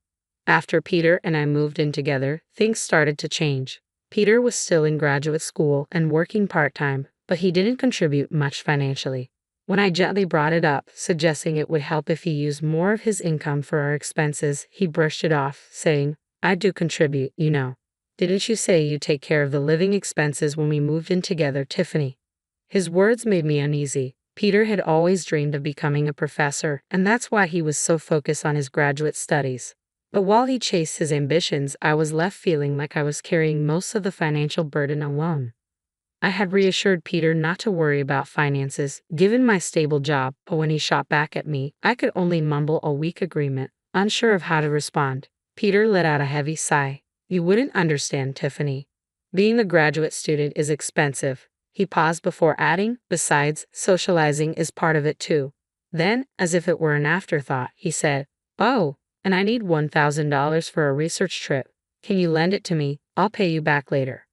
After Peter and I moved in together, things started to change. Peter was still in graduate school and working part-time, but he didn't contribute much financially. When I gently brought it up, suggesting it would help if he used more of his income for our expenses, he brushed it off, saying, "I do contribute, you know. Didn't you say you'd take care of the living expenses when we moved in together, Tiffany?" His words made me uneasy. Peter had always dreamed of becoming a professor, and that's why he was so focused on his graduate studies. But while he chased his ambitions, I was left feeling like I was carrying most of the financial burden alone. I had reassured Peter not to worry about finances, given my stable job, but when he shot back at me, I could only mumble a weak agreement, unsure of how to respond. Peter let out a heavy sigh. "You wouldn't understand, Tiffany. Being a graduate student is expensive." He paused before adding, "Besides, socializing is part of it too." Then, as if it were an afterthought, he said, "Oh, and I need $1,000 for a research trip. Can you lend it to me? I'll pay you back later."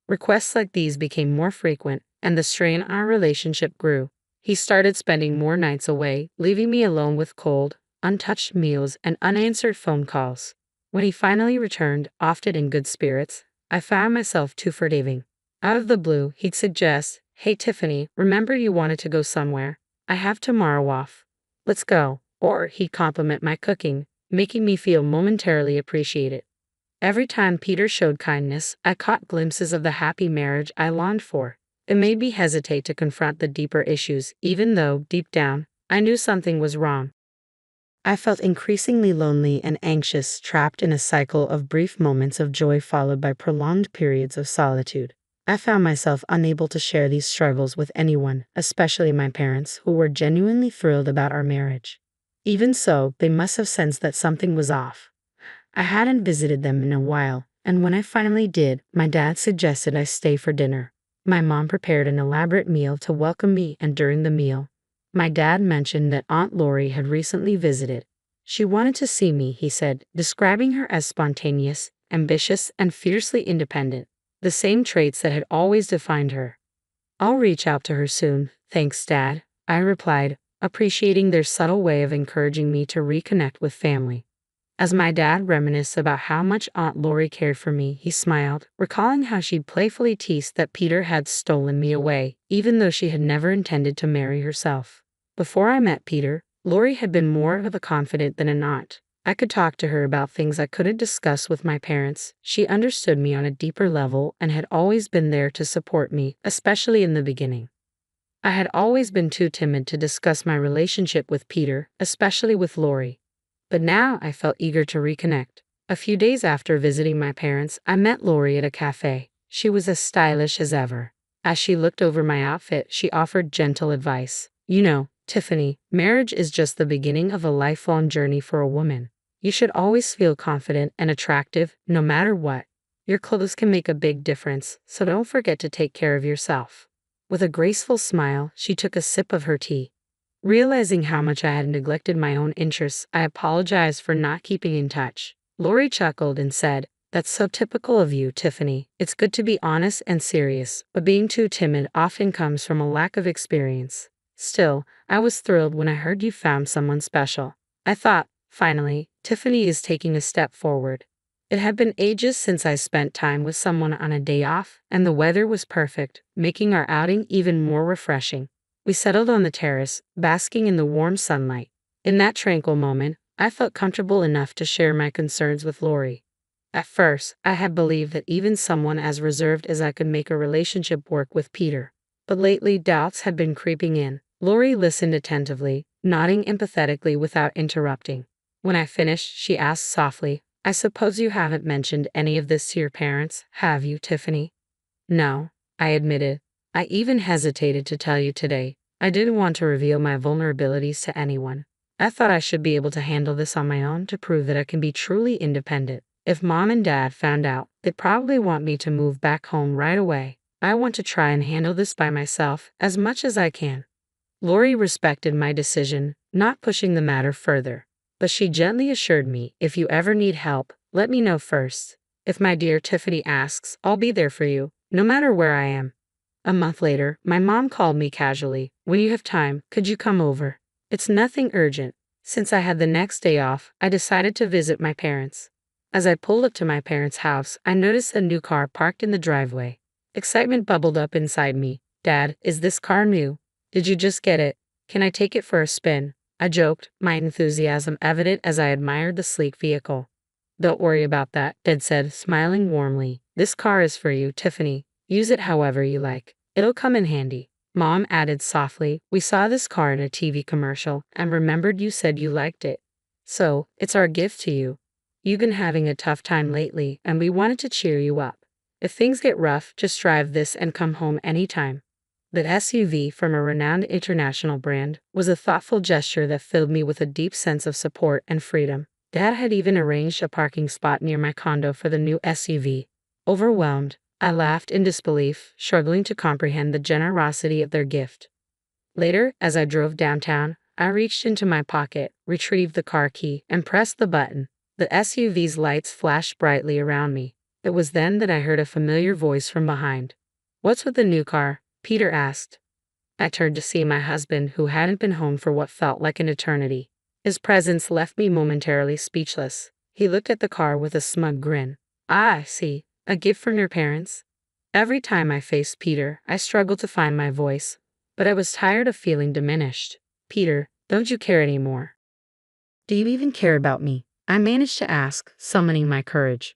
Requests like these became more frequent, and the strain on our relationship grew. He started spending more nights away, leaving me alone with cold, untouched meals and unanswered phone calls. When he finally returned, often in good spirits, I found myself too forgiving. Out of the blue, he'd suggest, "Hey Tiffany, remember you wanted to go somewhere? I have tomorrow off. Let's go." Or he'd compliment my cooking, making me feel momentarily appreciated. Every time Peter showed kindness, I caught glimpses of the happy marriage I longed for. It made me hesitate to confront the deeper issues, even though, deep down, I knew something was wrong. I felt increasingly lonely and anxious, trapped in a cycle of brief moments of joy followed by prolonged periods of solitude. I found myself unable to share these struggles with anyone, especially my parents, who were genuinely thrilled about our marriage. Even so, they must have sensed that something was off. I hadn't visited them in a while, and when I finally did, my dad suggested I stay for dinner. My mom prepared an elaborate meal to welcome me, and during the meal, my dad mentioned that Aunt Lori had recently visited. She wanted to see me, he said, describing her as spontaneous, ambitious, and fiercely independent, the same traits that had always defined her. "I'll reach out to her soon, thanks, Dad," I replied, appreciating their subtle way of encouraging me to reconnect with family. As my dad reminisced about how much Aunt Lori cared for me, he smiled, recalling how she'd playfully teased that Peter had stolen me away, even though she had never intended to marry herself. Before I met Peter, Lori had been more of a confidant than a not. I could talk to her about things I couldn't discuss with my parents. She understood me on a deeper level and had always been there to support me, especially in the beginning. I had always been too timid to discuss my relationship with Peter, especially with Lori. But now I felt eager to reconnect. A few days after visiting my parents, I met Lori at a cafe. She was as stylish as ever. As she looked over my outfit, she offered gentle advice. You know, Tiffany, marriage is just the beginning of a lifelong journey for a woman. You should always feel confident and attractive, no matter what. Your clothes can make a big difference, so don't forget to take care of yourself. With a graceful smile, she took a sip of her tea. Realizing how much I had neglected my own interests, I apologized for not keeping in touch. Lori chuckled and said, "That's so typical of you, Tiffany. It's good to be honest and serious, but being too timid often comes from a lack of experience." Still, I was thrilled when I heard you found someone special. I thought, finally, Tiffany is taking a step forward. It had been ages since I spent time with someone on a day off, and the weather was perfect, making our outing even more refreshing. We settled on the terrace, basking in the warm sunlight. In that tranquil moment, I felt comfortable enough to share my concerns with Lori. At first, I had believed that even someone as reserved as I could make a relationship work with Peter. But lately, doubts had been creeping in. Lori listened attentively, nodding empathetically without interrupting. When I finished, she asked softly, "I suppose you haven't mentioned any of this to your parents, have you, Tiffany?" "No," I admitted. "I even hesitated to tell you today. I didn't want to reveal my vulnerabilities to anyone. I thought I should be able to handle this on my own to prove that I can be truly independent. If Mom and Dad found out, they'd probably want me to move back home right away. I want to try and handle this by myself as much as I can." Lori respected my decision, not pushing the matter further. But she gently assured me, "If you ever need help, let me know first. If my dear Tiffany asks, I'll be there for you, no matter where I am." A month later, my mom called me casually. "When you have time, could you come over? It's nothing urgent." Since I had the next day off, I decided to visit my parents. As I pulled up to my parents' house, I noticed a new car parked in the driveway. Excitement bubbled up inside me. "Dad, is this car new? Did you just get it? Can I take it for a spin?" I joked, my enthusiasm evident as I admired the sleek vehicle. "Don't worry about that," Dad said, smiling warmly. "This car is for you, Tiffany. Use it however you like. It'll come in handy." Mom added softly, "We saw this car in a TV commercial and remembered you said you liked it. So, it's our gift to you. You've been having a tough time lately, and we wanted to cheer you up. If things get rough, just drive this and come home anytime." The SUV, from a renowned international brand, was a thoughtful gesture that filled me with a deep sense of support and freedom. Dad had even arranged a parking spot near my condo for the new SUV. Overwhelmed, I laughed in disbelief, struggling to comprehend the generosity of their gift. Later, as I drove downtown, I reached into my pocket, retrieved the car key, and pressed the button. The SUV's lights flashed brightly around me. It was then that I heard a familiar voice from behind. "What's with the new car?" Peter asked. I turned to see my husband, who hadn't been home for what felt like an eternity. His presence left me momentarily speechless. He looked at the car with a smug grin. "Ah, I see. A gift from your parents?" Every time I faced Peter, I struggled to find my voice, but I was tired of feeling diminished. "Peter, don't you care anymore? Do you even care about me?" I managed to ask, summoning my courage.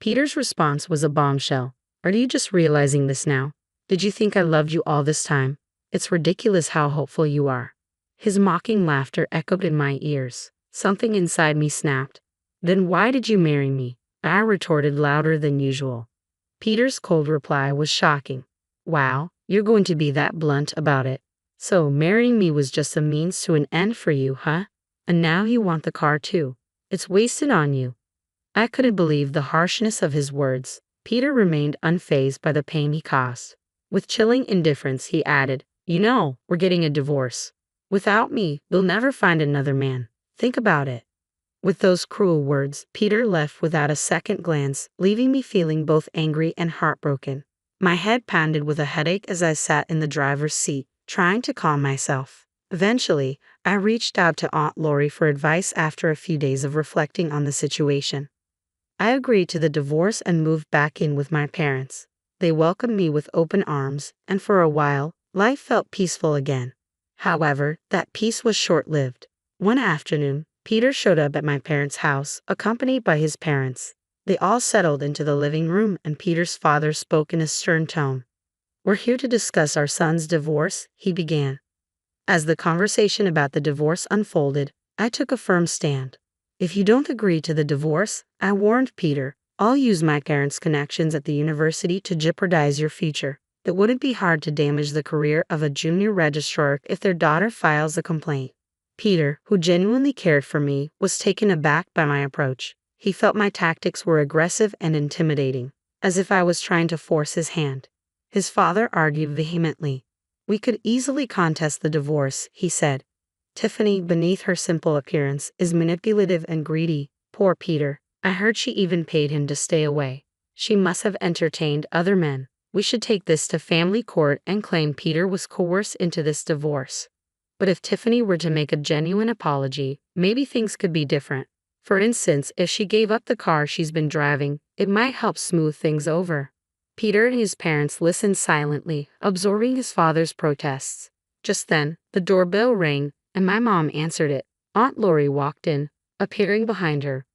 Peter's response was a bombshell. "Are you just realizing this now? Did you think I loved you all this time? It's ridiculous how hopeful you are." His mocking laughter echoed in my ears. Something inside me snapped. "Then why did you marry me?" I retorted louder than usual. Peter's cold reply was shocking. "Wow, you're going to be that blunt about it. So marrying me was just a means to an end for you, huh? And now you want the car too. It's wasted on you." I couldn't believe the harshness of his words. Peter remained unfazed by the pain he caused. With chilling indifference, he added, "You know, we're getting a divorce. Without me, you'll never find another man. Think about it." With those cruel words, Peter left without a second glance, leaving me feeling both angry and heartbroken. My head pounded with a headache as I sat in the driver's seat, trying to calm myself. Eventually, I reached out to Aunt Lori for advice after a few days of reflecting on the situation. I agreed to the divorce and moved back in with my parents. They welcomed me with open arms, and for a while, life felt peaceful again. However, that peace was short-lived. One afternoon, Peter showed up at my parents' house, accompanied by his parents. They all settled into the living room, and Peter's father spoke in a stern tone. "We're here to discuss our son's divorce," he began. As the conversation about the divorce unfolded, I took a firm stand. "If you don't agree to the divorce," I warned Peter, "I'll use my parents' connections at the university to jeopardize your future. It wouldn't be hard to damage the career of a junior registrar if their daughter files a complaint." Peter, who genuinely cared for me, was taken aback by my approach. He felt my tactics were aggressive and intimidating, as if I was trying to force his hand. His father argued vehemently. "We could easily contest the divorce," he said. "Tiffany, beneath her simple appearance, is manipulative and greedy. Poor Peter. I heard she even paid him to stay away. She must have entertained other men. We should take this to family court and claim Peter was coerced into this divorce. But if Tiffany were to make a genuine apology, maybe things could be different. For instance, if she gave up the car she's been driving, it might help smooth things over." Peter and his parents listened silently, absorbing his father's protests. Just then, the doorbell rang, and my mom answered it. Aunt Lori walked in, appearing behind her.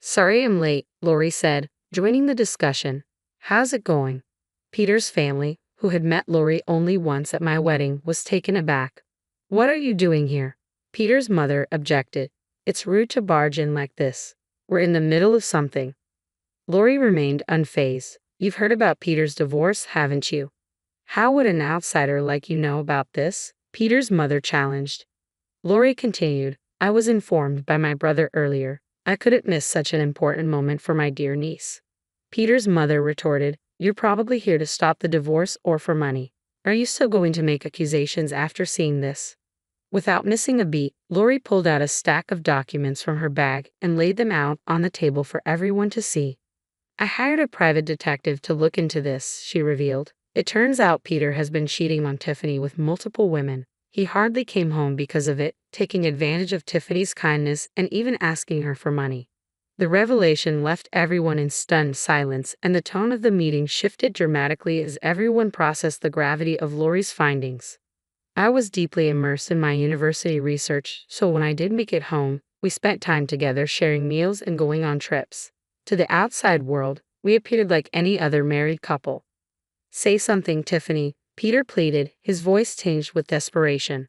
"Sorry I'm late," Lori said, joining the discussion. "How's it going?" Peter's family, who had met Lori only once at my wedding, was taken aback. "What are you doing here?" Peter's mother objected. "It's rude to barge in like this. We're in the middle of something." Lori remained unfazed. "You've heard about Peter's divorce, haven't you?" "How would an outsider like you know about this?" Peter's mother challenged. Lori continued, "I was informed by my brother earlier. I couldn't miss such an important moment for my dear niece." Peter's mother retorted, "You're probably here to stop the divorce or for money. Are you still going to make accusations after seeing this?" Without missing a beat, Lori pulled out a stack of documents from her bag and laid them out on the table for everyone to see. "I hired a private detective to look into this," she revealed. "It turns out Peter has been cheating on Tiffany with multiple women. He hardly came home because of it, taking advantage of Tiffany's kindness and even asking her for money." The revelation left everyone in stunned silence, and the tone of the meeting shifted dramatically as everyone processed the gravity of Lori's findings. I was deeply immersed in my university research, so when I did make it home, we spent time together sharing meals and going on trips. To the outside world, we appeared like any other married couple. "Say something, Tiffany," Peter pleaded, his voice tinged with desperation.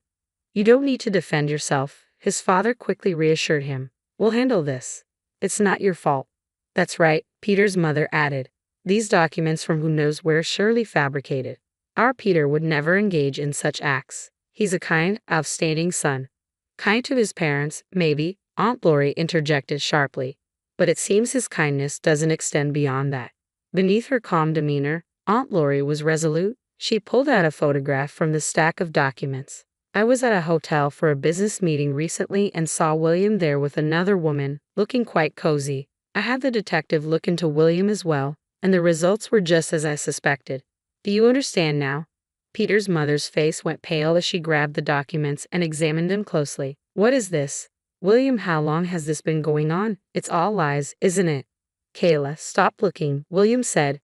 "You don't need to defend yourself," his father quickly reassured him. "We'll handle this. It's not your fault." "That's right," Peter's mother added. "These documents from who knows where surely fabricated. Our Peter would never engage in such acts. He's a kind, outstanding son." "Kind to his parents, maybe," Aunt Lori interjected sharply. "But it seems his kindness doesn't extend beyond that." Beneath her calm demeanor, Aunt Lori was resolute. She pulled out a photograph from the stack of documents. "I was at a hotel for a business meeting recently and saw William there with another woman, looking quite cozy. I had the detective look into William as well, and the results were just as I suspected. Do you understand now?" Peter's mother's face went pale as she grabbed the documents and examined them closely. "What is this? William, how long has this been going on? It's all lies, isn't it?" "Kayla, stop looking," William said,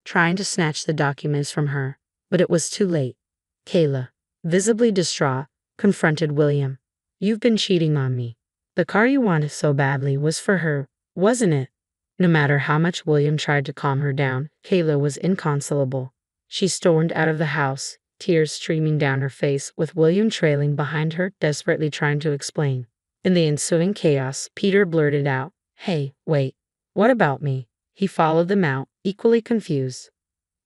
trying to snatch the documents from her. But it was too late. Kayla, visibly distraught, confronted William. "You've been cheating on me. The car you wanted so badly was for her, wasn't it?" No matter how much William tried to calm her down, Kayla was inconsolable. She stormed out of the house, tears streaming down her face, with William trailing behind her, desperately trying to explain. In the ensuing chaos, Peter blurted out, "Hey, wait. What about me?" He followed them out, equally confused.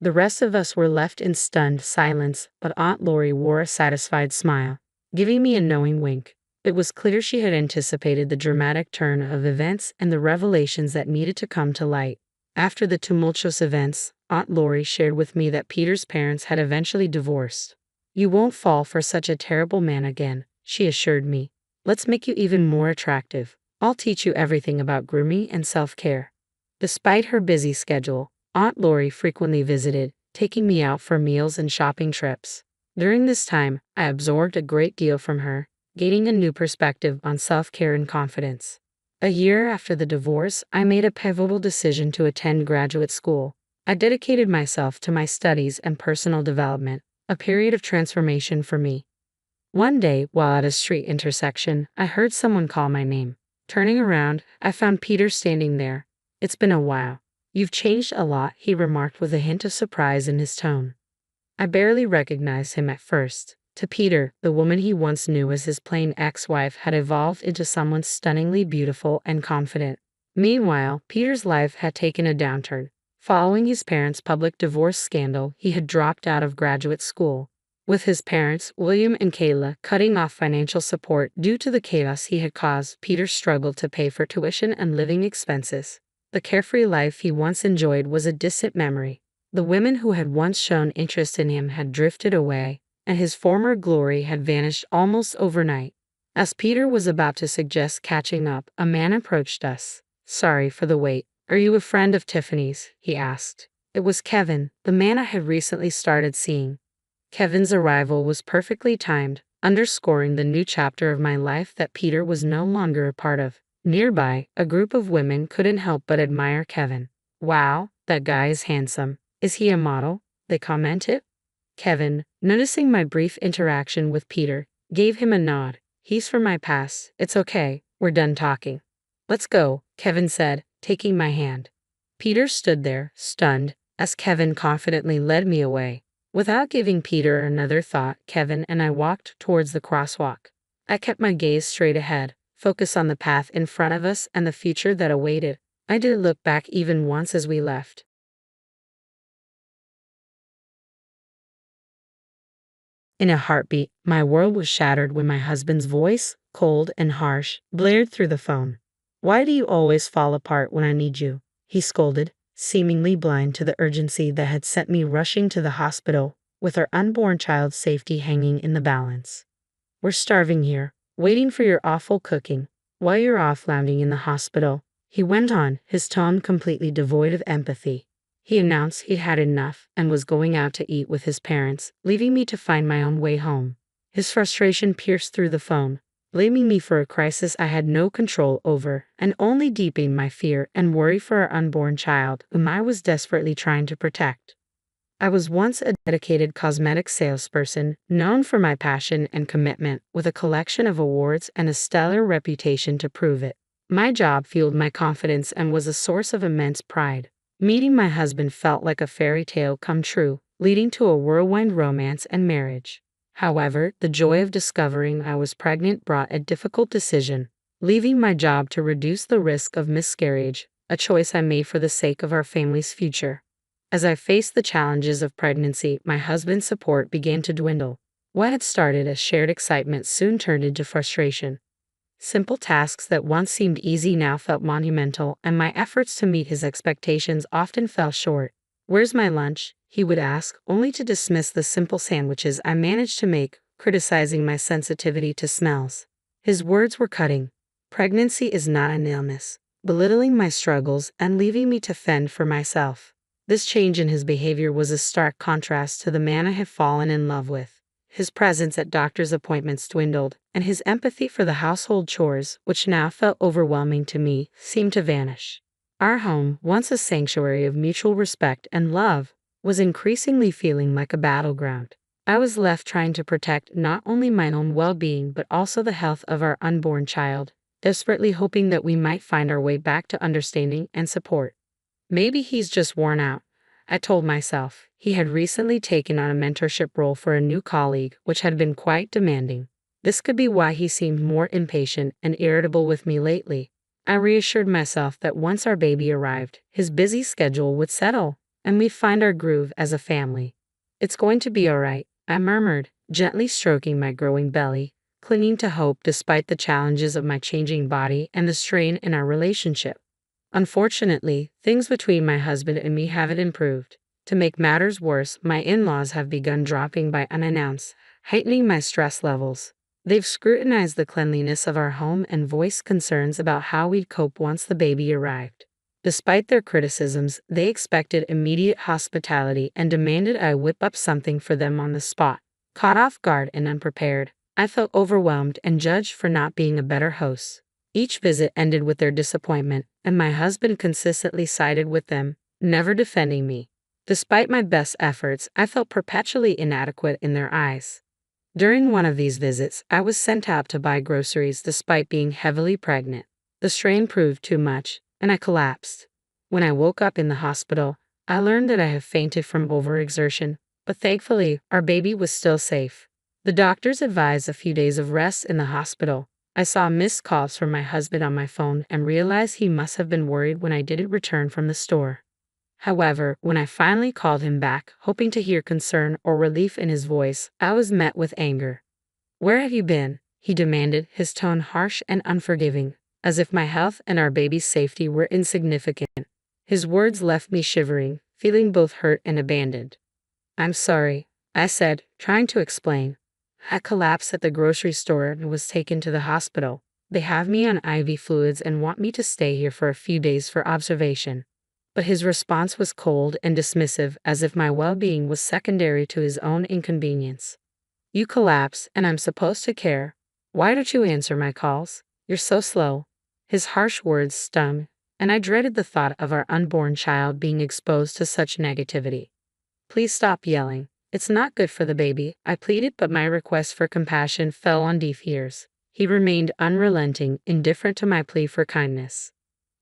The rest of us were left in stunned silence, but Aunt Lori wore a satisfied smile, giving me a knowing wink. It was clear she had anticipated the dramatic turn of events and the revelations that needed to come to light. After the tumultuous events, Aunt Lori shared with me that Peter's parents had eventually divorced. "You won't fall for such a terrible man again," she assured me. "Let's make you even more attractive. I'll teach you everything about grooming and self-care." Despite her busy schedule, Aunt Lori frequently visited, taking me out for meals and shopping trips. During this time, I absorbed a great deal from her, gaining a new perspective on self-care and confidence. A year after the divorce, I made a pivotal decision to attend graduate school. I dedicated myself to my studies and personal development, a period of transformation for me. One day, while at a street intersection, I heard someone call my name. Turning around, I found Peter standing there. "It's been a while. You've changed a lot," he remarked with a hint of surprise in his tone. I barely recognized him at first. To Peter, the woman he once knew as his plain ex-wife had evolved into someone stunningly beautiful and confident. Meanwhile, Peter's life had taken a downturn. Following his parents' public divorce scandal, he had dropped out of graduate school. With his parents, William and Kayla, cutting off financial support due to the chaos he had caused, Peter struggled to pay for tuition and living expenses. The carefree life he once enjoyed was a distant memory. The women who had once shown interest in him had drifted away, and his former glory had vanished almost overnight. As Peter was about to suggest catching up, a man approached us. "Sorry for the wait. Are you a friend of Tiffany's?" he asked. It was Kevin, the man I had recently started seeing. Kevin's arrival was perfectly timed, underscoring the new chapter of my life that Peter was no longer a part of. Nearby, a group of women couldn't help but admire Kevin. "Wow, that guy is handsome. Is he a model?" they commented. Kevin, noticing my brief interaction with Peter, gave him a nod. "He's from my past. It's okay, we're done talking." "Let's go," Kevin said, taking my hand. Peter stood there, stunned, as Kevin confidently led me away. Without giving Peter another thought, Kevin and I walked towards the crosswalk. I kept my gaze straight ahead, focused on the path in front of us and the future that awaited. I didn't look back even once as we left. In a heartbeat, my world was shattered when my husband's voice, cold and harsh, blared through the phone. "Why do you always fall apart when I need you?" he scolded, seemingly blind to the urgency that had sent me rushing to the hospital, with our unborn child's safety hanging in the balance. "We're starving here, waiting for your awful cooking, while you're off lounging in the hospital," he went on, his tone completely devoid of empathy. He announced he'd had enough and was going out to eat with his parents, leaving me to find my own way home. His frustration pierced through the phone, blaming me for a crisis I had no control over, and only deepening my fear and worry for our unborn child, whom I was desperately trying to protect. I was once a dedicated cosmetic salesperson, known for my passion and commitment, with a collection of awards and a stellar reputation to prove it. My job fueled my confidence and was a source of immense pride. Meeting my husband felt like a fairy tale come true, leading to a whirlwind romance and marriage. However, the joy of discovering I was pregnant brought a difficult decision: leaving my job to reduce the risk of miscarriage, a choice I made for the sake of our family's future. As I faced the challenges of pregnancy, my husband's support began to dwindle. What had started as shared excitement soon turned into frustration. Simple tasks that once seemed easy now felt monumental, and my efforts to meet his expectations often fell short. "Where's my lunch?" he would ask, only to dismiss the simple sandwiches I managed to make, criticizing my sensitivity to smells. His words were cutting. Pregnancy is not an illness, belittling my struggles and leaving me to fend for myself. This change in his behavior was a stark contrast to the man I had fallen in love with. His presence at doctor's appointments dwindled, and his empathy for the household chores, which now felt overwhelming to me, seemed to vanish. Our home, once a sanctuary of mutual respect and love, was increasingly feeling like a battleground. I was left trying to protect not only my own well-being but also the health of our unborn child, desperately hoping that we might find our way back to understanding and support. Maybe he's just worn out, I told myself. He had recently taken on a mentorship role for a new colleague, which had been quite demanding. This could be why he seemed more impatient and irritable with me lately. I reassured myself that once our baby arrived, his busy schedule would settle, and we'd find our groove as a family. "It's going to be all right," I murmured, gently stroking my growing belly, clinging to hope despite the challenges of my changing body and the strain in our relationship. Unfortunately, things between my husband and me haven't improved. To make matters worse, my in-laws have begun dropping by unannounced, heightening my stress levels. They've scrutinized the cleanliness of our home and voiced concerns about how we'd cope once the baby arrived. Despite their criticisms, they expected immediate hospitality and demanded I whip up something for them on the spot. Caught off guard and unprepared, I felt overwhelmed and judged for not being a better host. Each visit ended with their disappointment, and my husband consistently sided with them, never defending me. Despite my best efforts, I felt perpetually inadequate in their eyes. During one of these visits, I was sent out to buy groceries despite being heavily pregnant. The strain proved too much, and I collapsed. When I woke up in the hospital, I learned that I had fainted from overexertion, but thankfully, our baby was still safe. The doctors advised a few days of rest in the hospital. I saw missed calls from my husband on my phone and realized he must have been worried when I didn't return from the store. However, when I finally called him back, hoping to hear concern or relief in his voice, I was met with anger. "Where have you been?" he demanded, his tone harsh and unforgiving, as if my health and our baby's safety were insignificant. His words left me shivering, feeling both hurt and abandoned. "I'm sorry," I said, trying to explain. "I collapsed at the grocery store and was taken to the hospital. They have me on IV fluids and want me to stay here for a few days for observation." But his response was cold and dismissive, as if my well-being was secondary to his own inconvenience. "You collapse, and I'm supposed to care. Why don't you answer my calls? You're so slow." His harsh words stung, and I dreaded the thought of our unborn child being exposed to such negativity. "Please stop yelling. It's not good for the baby," I pleaded, but my request for compassion fell on deaf ears. He remained unrelenting, indifferent to my plea for kindness.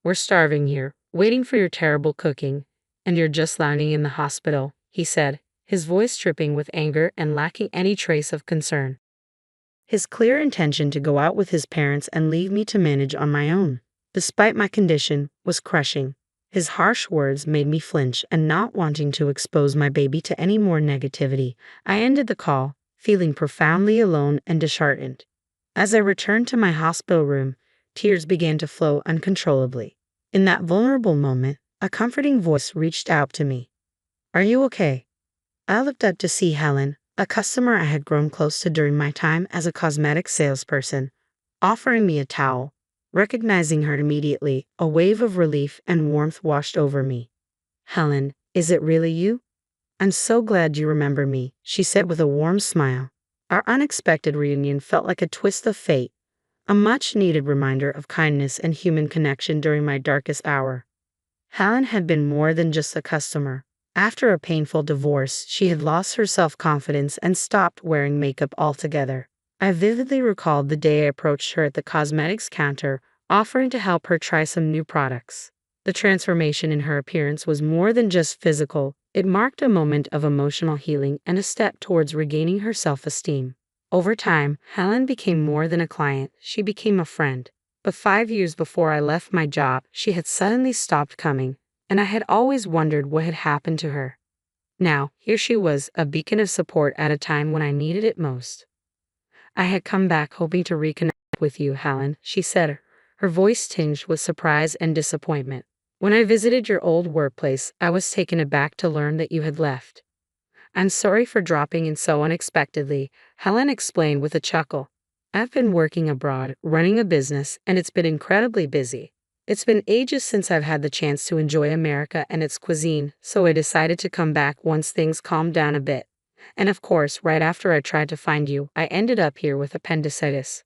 "We're starving here, waiting for your terrible cooking, and you're just lounging in the hospital," he said, his voice dripping with anger and lacking any trace of concern. His clear intention to go out with his parents and leave me to manage on my own, despite my condition, was crushing. His harsh words made me flinch, and not wanting to expose my baby to any more negativity, I ended the call, feeling profoundly alone and disheartened. As I returned to my hospital room, tears began to flow uncontrollably. In that vulnerable moment, a comforting voice reached out to me. "Are you okay?" I looked up to see Helen, a customer I had grown close to during my time as a cosmetic salesperson, offering me a towel. Recognizing her immediately, a wave of relief and warmth washed over me. "Helen, is it really you? I'm so glad you remember me," she said with a warm smile. Our unexpected reunion felt like a twist of fate, a much-needed reminder of kindness and human connection during my darkest hour. Helen had been more than just a customer. After a painful divorce, she had lost her self-confidence and stopped wearing makeup altogether. I vividly recalled the day I approached her at the cosmetics counter, offering to help her try some new products. The transformation in her appearance was more than just physical. It marked a moment of emotional healing and a step towards regaining her self-esteem. Over time, Helen became more than a client. She became a friend. But 5 years before I left my job, she had suddenly stopped coming, and I had always wondered what had happened to her. Now, here she was, a beacon of support at a time when I needed it most. "I had come back hoping to reconnect with you, Helen," she said, her voice tinged with surprise and disappointment. "When I visited your old workplace, I was taken aback to learn that you had left." "I'm sorry for dropping in so unexpectedly," Helen explained with a chuckle. "I've been working abroad, running a business, and it's been incredibly busy. It's been ages since I've had the chance to enjoy America and its cuisine, so I decided to come back once things calmed down a bit. And of course, right after I tried to find you, I ended up here with appendicitis."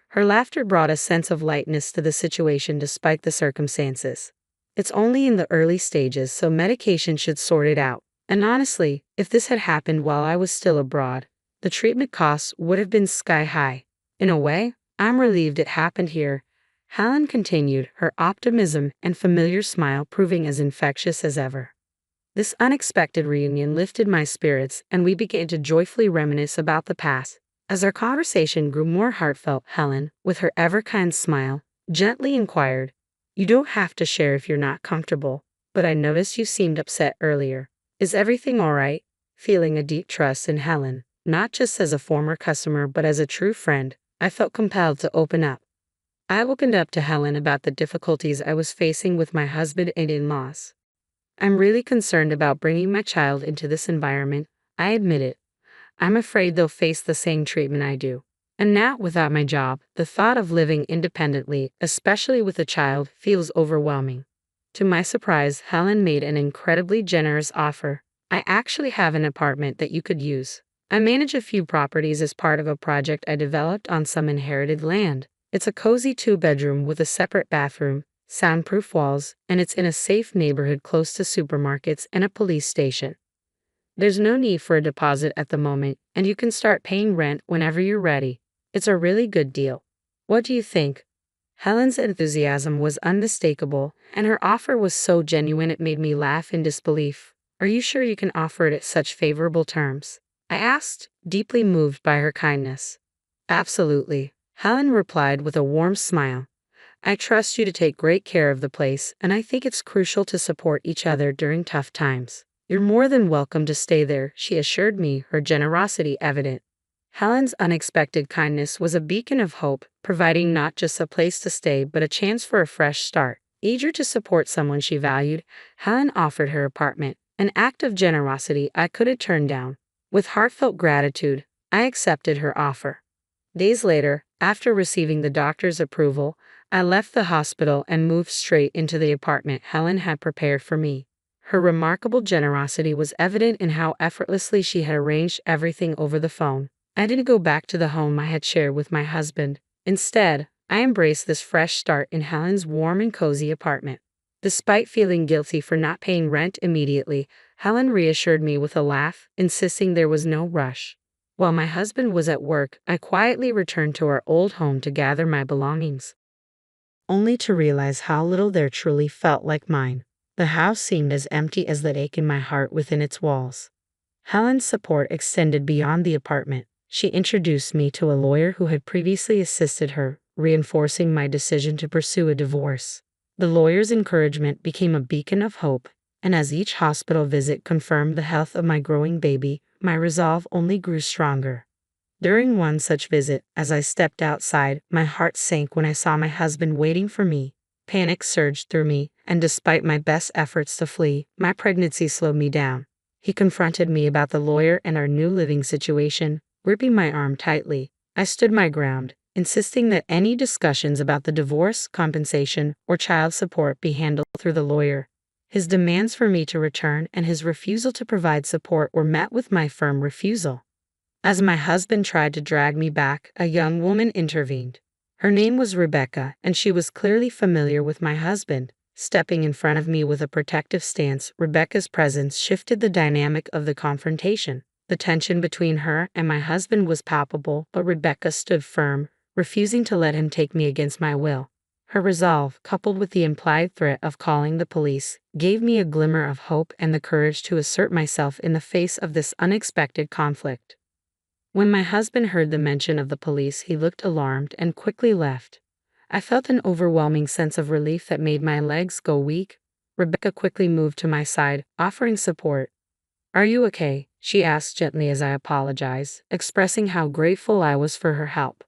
Her laughter brought a sense of lightness to the situation despite the circumstances. "It's only in the early stages, so medication should sort it out. And honestly, if this had happened while I was still abroad, the treatment costs would have been sky high. In a way, I'm relieved it happened here," Helen continued, her optimism and familiar smile proving as infectious as ever. This unexpected reunion lifted my spirits, and we began to joyfully reminisce about the past. As our conversation grew more heartfelt, Helen, with her ever-kind smile, gently inquired, "You don't have to share if you're not comfortable, but I noticed you seemed upset earlier. Is everything all right?" Feeling a deep trust in Helen, not just as a former customer but as a true friend, I felt compelled to open up. I opened up to Helen about the difficulties I was facing with my husband and in-laws. "I'm really concerned about bringing my child into this environment," I admitted. "I'm afraid they'll face the same treatment I do. And now, without my job, the thought of living independently, especially with a child, feels overwhelming." To my surprise, Helen made an incredibly generous offer. "I actually have an apartment that you could use. I manage a few properties as part of a project I developed on some inherited land. It's a cozy 2-bedroom with a separate bathroom, soundproof walls, and it's in a safe neighborhood close to supermarkets and a police station." There's no need for a deposit at the moment, and you can start paying rent whenever you're ready. It's a really good deal. What do you think? Helen's enthusiasm was unmistakable, and her offer was so genuine it made me laugh in disbelief. Are you sure you can offer it at such favorable terms? I asked, deeply moved by her kindness. Absolutely, Helen replied with a warm smile. I trust you to take great care of the place, and I think it's crucial to support each other during tough times. You're more than welcome to stay there, she assured me, her generosity evident. Helen's unexpected kindness was a beacon of hope, providing not just a place to stay but a chance for a fresh start. Eager to support someone she valued, Helen offered her apartment, an act of generosity I couldn't turn down. With heartfelt gratitude, I accepted her offer. Days later, after receiving the doctor's approval, I left the hospital and moved straight into the apartment Helen had prepared for me. Her remarkable generosity was evident in how effortlessly she had arranged everything over the phone. I didn't go back to the home I had shared with my husband. Instead, I embraced this fresh start in Helen's warm and cozy apartment. Despite feeling guilty for not paying rent immediately, Helen reassured me with a laugh, insisting there was no rush. While my husband was at work, I quietly returned to our old home to gather my belongings, only to realize how little there truly felt like mine. The house seemed as empty as the ache in my heart within its walls. Helen's support extended beyond the apartment. She introduced me to a lawyer who had previously assisted her, reinforcing my decision to pursue a divorce. The lawyer's encouragement became a beacon of hope, and as each hospital visit confirmed the health of my growing baby, my resolve only grew stronger. During one such visit, as I stepped outside, my heart sank when I saw my husband waiting for me. Panic surged through me, and despite my best efforts to flee, my pregnancy slowed me down. He confronted me about the lawyer and our new living situation, gripping my arm tightly. I stood my ground, insisting that any discussions about the divorce, compensation, or child support be handled through the lawyer. His demands for me to return and his refusal to provide support were met with my firm refusal. As my husband tried to drag me back, a young woman intervened. Her name was Rebecca, and she was clearly familiar with my husband. Stepping in front of me with a protective stance, Rebecca's presence shifted the dynamic of the confrontation. The tension between her and my husband was palpable, but Rebecca stood firm, refusing to let him take me against my will. Her resolve, coupled with the implied threat of calling the police, gave me a glimmer of hope and the courage to assert myself in the face of this unexpected conflict. When my husband heard the mention of the police, he looked alarmed and quickly left. I felt an overwhelming sense of relief that made my legs go weak. Rebecca quickly moved to my side, offering support. "Are you okay?" she asked gently as I apologized, expressing how grateful I was for her help.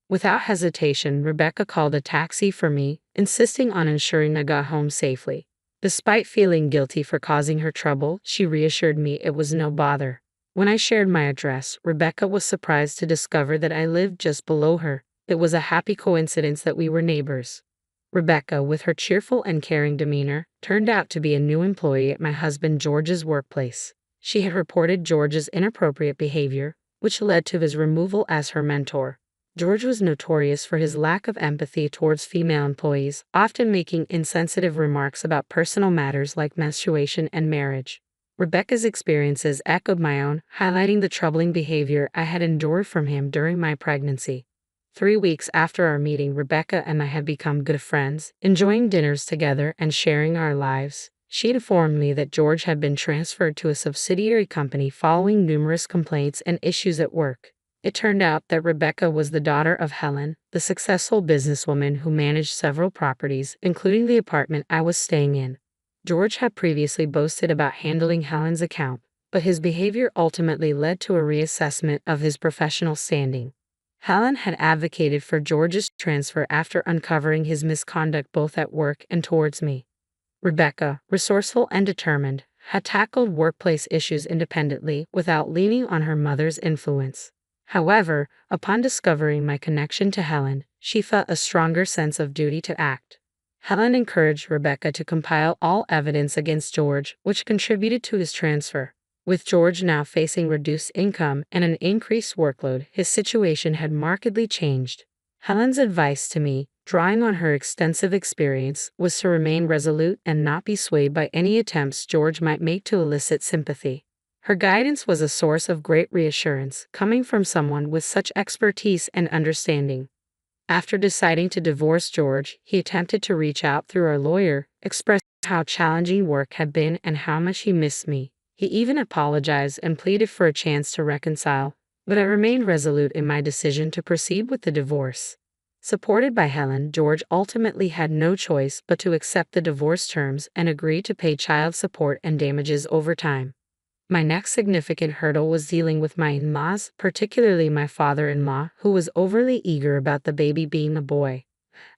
Without hesitation, Rebecca called a taxi for me, insisting on ensuring I got home safely. Despite feeling guilty for causing her trouble, she reassured me it was no bother. When I shared my address, Rebecca was surprised to discover that I lived just below her. It was a happy coincidence that we were neighbors. Rebecca, with her cheerful and caring demeanor, turned out to be a new employee at my husband George's workplace. She had reported George's inappropriate behavior, which led to his removal as her mentor. George was notorious for his lack of empathy towards female employees, often making insensitive remarks about personal matters like menstruation and marriage. Rebecca's experiences echoed my own, highlighting the troubling behavior I had endured from him during my pregnancy. 3 weeks after our meeting, Rebecca and I had become good friends, enjoying dinners together and sharing our lives. She informed me that George had been transferred to a subsidiary company following numerous complaints and issues at work. It turned out that Rebecca was the daughter of Helen, the successful businesswoman who managed several properties, including the apartment I was staying in. George had previously boasted about handling Helen's account, but his behavior ultimately led to a reassessment of his professional standing. Helen had advocated for George's transfer after uncovering his misconduct both at work and towards me. Rebecca, resourceful and determined, had tackled workplace issues independently without leaning on her mother's influence. However, upon discovering my connection to Helen, she felt a stronger sense of duty to act. Helen encouraged Rebecca to compile all evidence against George, which contributed to his transfer. With George now facing reduced income and an increased workload, his situation had markedly changed. Helen's advice to me, drawing on her extensive experience, was to remain resolute and not be swayed by any attempts George might make to elicit sympathy. Her guidance was a source of great reassurance, coming from someone with such expertise and understanding. After deciding to divorce George, he attempted to reach out through our lawyer, expressing how challenging work had been and how much he missed me. He even apologized and pleaded for a chance to reconcile, but I remained resolute in my decision to proceed with the divorce. Supported by Helen, George ultimately had no choice but to accept the divorce terms and agree to pay child support and damages over time. My next significant hurdle was dealing with my in-laws, particularly my father-in-law, who was overly eager about the baby being a boy.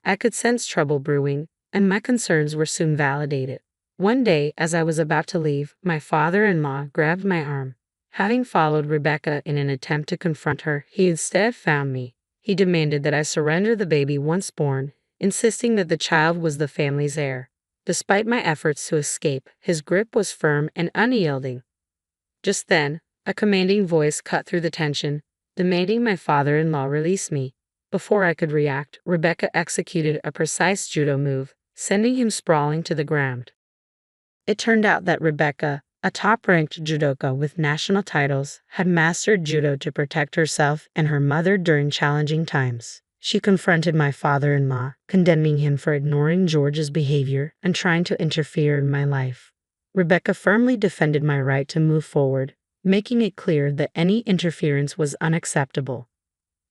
I could sense trouble brewing, and my concerns were soon validated. One day, as I was about to leave, my father-in-law grabbed my arm. Having followed Rebecca in an attempt to confront her, he instead found me. He demanded that I surrender the baby once born, insisting that the child was the family's heir. Despite my efforts to escape, his grip was firm and unyielding. Just then, a commanding voice cut through the tension, demanding my father-in-law release me. Before I could react, Rebecca executed a precise judo move, sending him sprawling to the ground. It turned out that Rebecca, a top-ranked judoka with national titles, had mastered judo to protect herself and her mother during challenging times. She confronted my father-in-law, condemning him for ignoring George's behavior and trying to interfere in my life. Rebecca firmly defended my right to move forward, making it clear that any interference was unacceptable.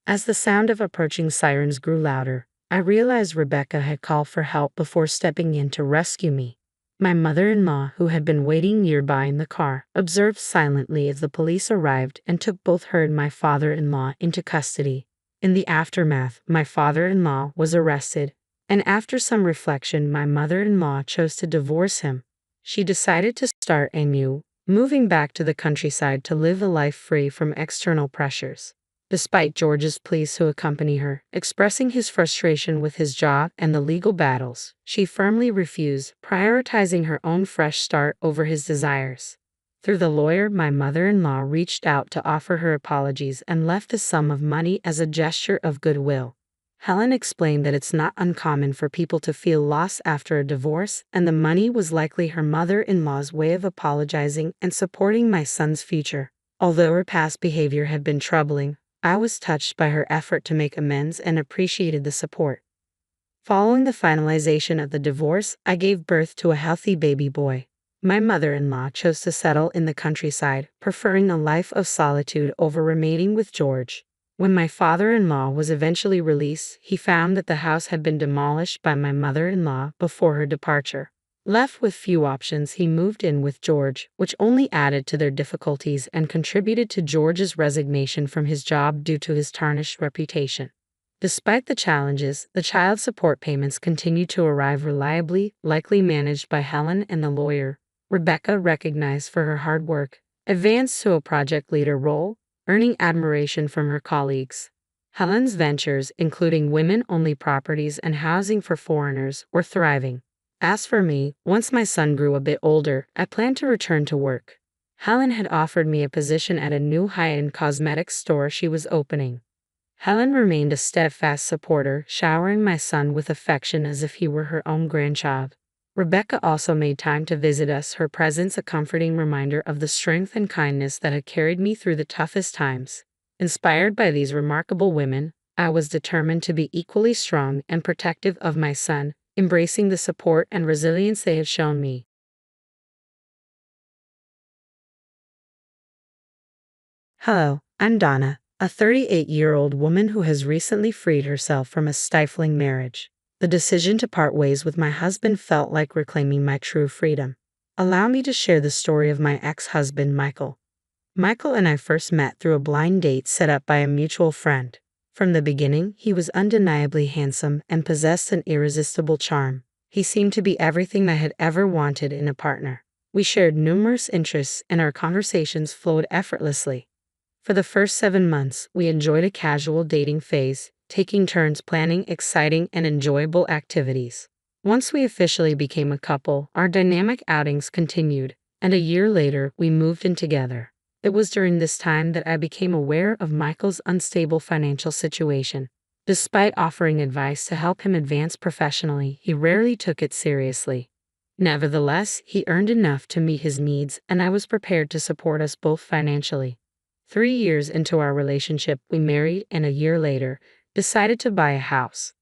As the sound of approaching sirens grew louder, I realized Rebecca had called for help before stepping in to rescue me. My mother-in-law, who had been waiting nearby in the car, observed silently as the police arrived and took both her and my father-in-law into custody. In the aftermath, my father-in-law was arrested, and after some reflection, my mother-in-law chose to divorce him. She decided to start anew, moving back to the countryside to live a life free from external pressures. Despite George's pleas to accompany her, expressing his frustration with his job and the legal battles, she firmly refused, prioritizing her own fresh start over his desires. Through the lawyer, my mother-in-law reached out to offer her apologies and left a sum of money as a gesture of goodwill. Helen explained that it's not uncommon for people to feel lost after a divorce, and the money was likely her mother-in-law's way of apologizing and supporting my son's future. Although her past behavior had been troubling, I was touched by her effort to make amends and appreciated the support. Following the finalization of the divorce, I gave birth to a healthy baby boy. My mother-in-law chose to settle in the countryside, preferring a life of solitude over remaining with George. When my father-in-law was eventually released, he found that the house had been demolished by my mother-in-law before her departure. Left with few options, he moved in with George, which only added to their difficulties and contributed to George's resignation from his job due to his tarnished reputation. Despite the challenges, the child support payments continued to arrive reliably, likely managed by Helen and the lawyer. Rebecca, recognized for her hard work, advanced to a project leader role, earning admiration from her colleagues. Helen's ventures, including women-only properties and housing for foreigners, were thriving. As for me, once my son grew a bit older, I planned to return to work. Helen had offered me a position at a new high-end cosmetics store she was opening. Helen remained a steadfast supporter, showering my son with affection as if he were her own grandchild. Rebecca also made time to visit us, her presence a comforting reminder of the strength and kindness that had carried me through the toughest times. Inspired by these remarkable women, I was determined to be equally strong and protective of my son, embracing the support and resilience they had shown me. Hello, I'm Donna, a 38-year-old woman who has recently freed herself from a stifling marriage. The decision to part ways with my husband felt like reclaiming my true freedom. Allow me to share the story of my ex-husband, Michael. Michael and I first met through a blind date set up by a mutual friend. From the beginning, he was undeniably handsome and possessed an irresistible charm. He seemed to be everything I had ever wanted in a partner. We shared numerous interests and our conversations flowed effortlessly. For the first 7 months, we enjoyed a casual dating phase, taking turns planning exciting and enjoyable activities. Once we officially became a couple, our dynamic outings continued, and a year later, we moved in together. It was during this time that I became aware of Michael's unstable financial situation. Despite offering advice to help him advance professionally, he rarely took it seriously. Nevertheless, he earned enough to meet his needs, and I was prepared to support us both financially. 3 years into our relationship, we married, and a year later, decided to buy a house.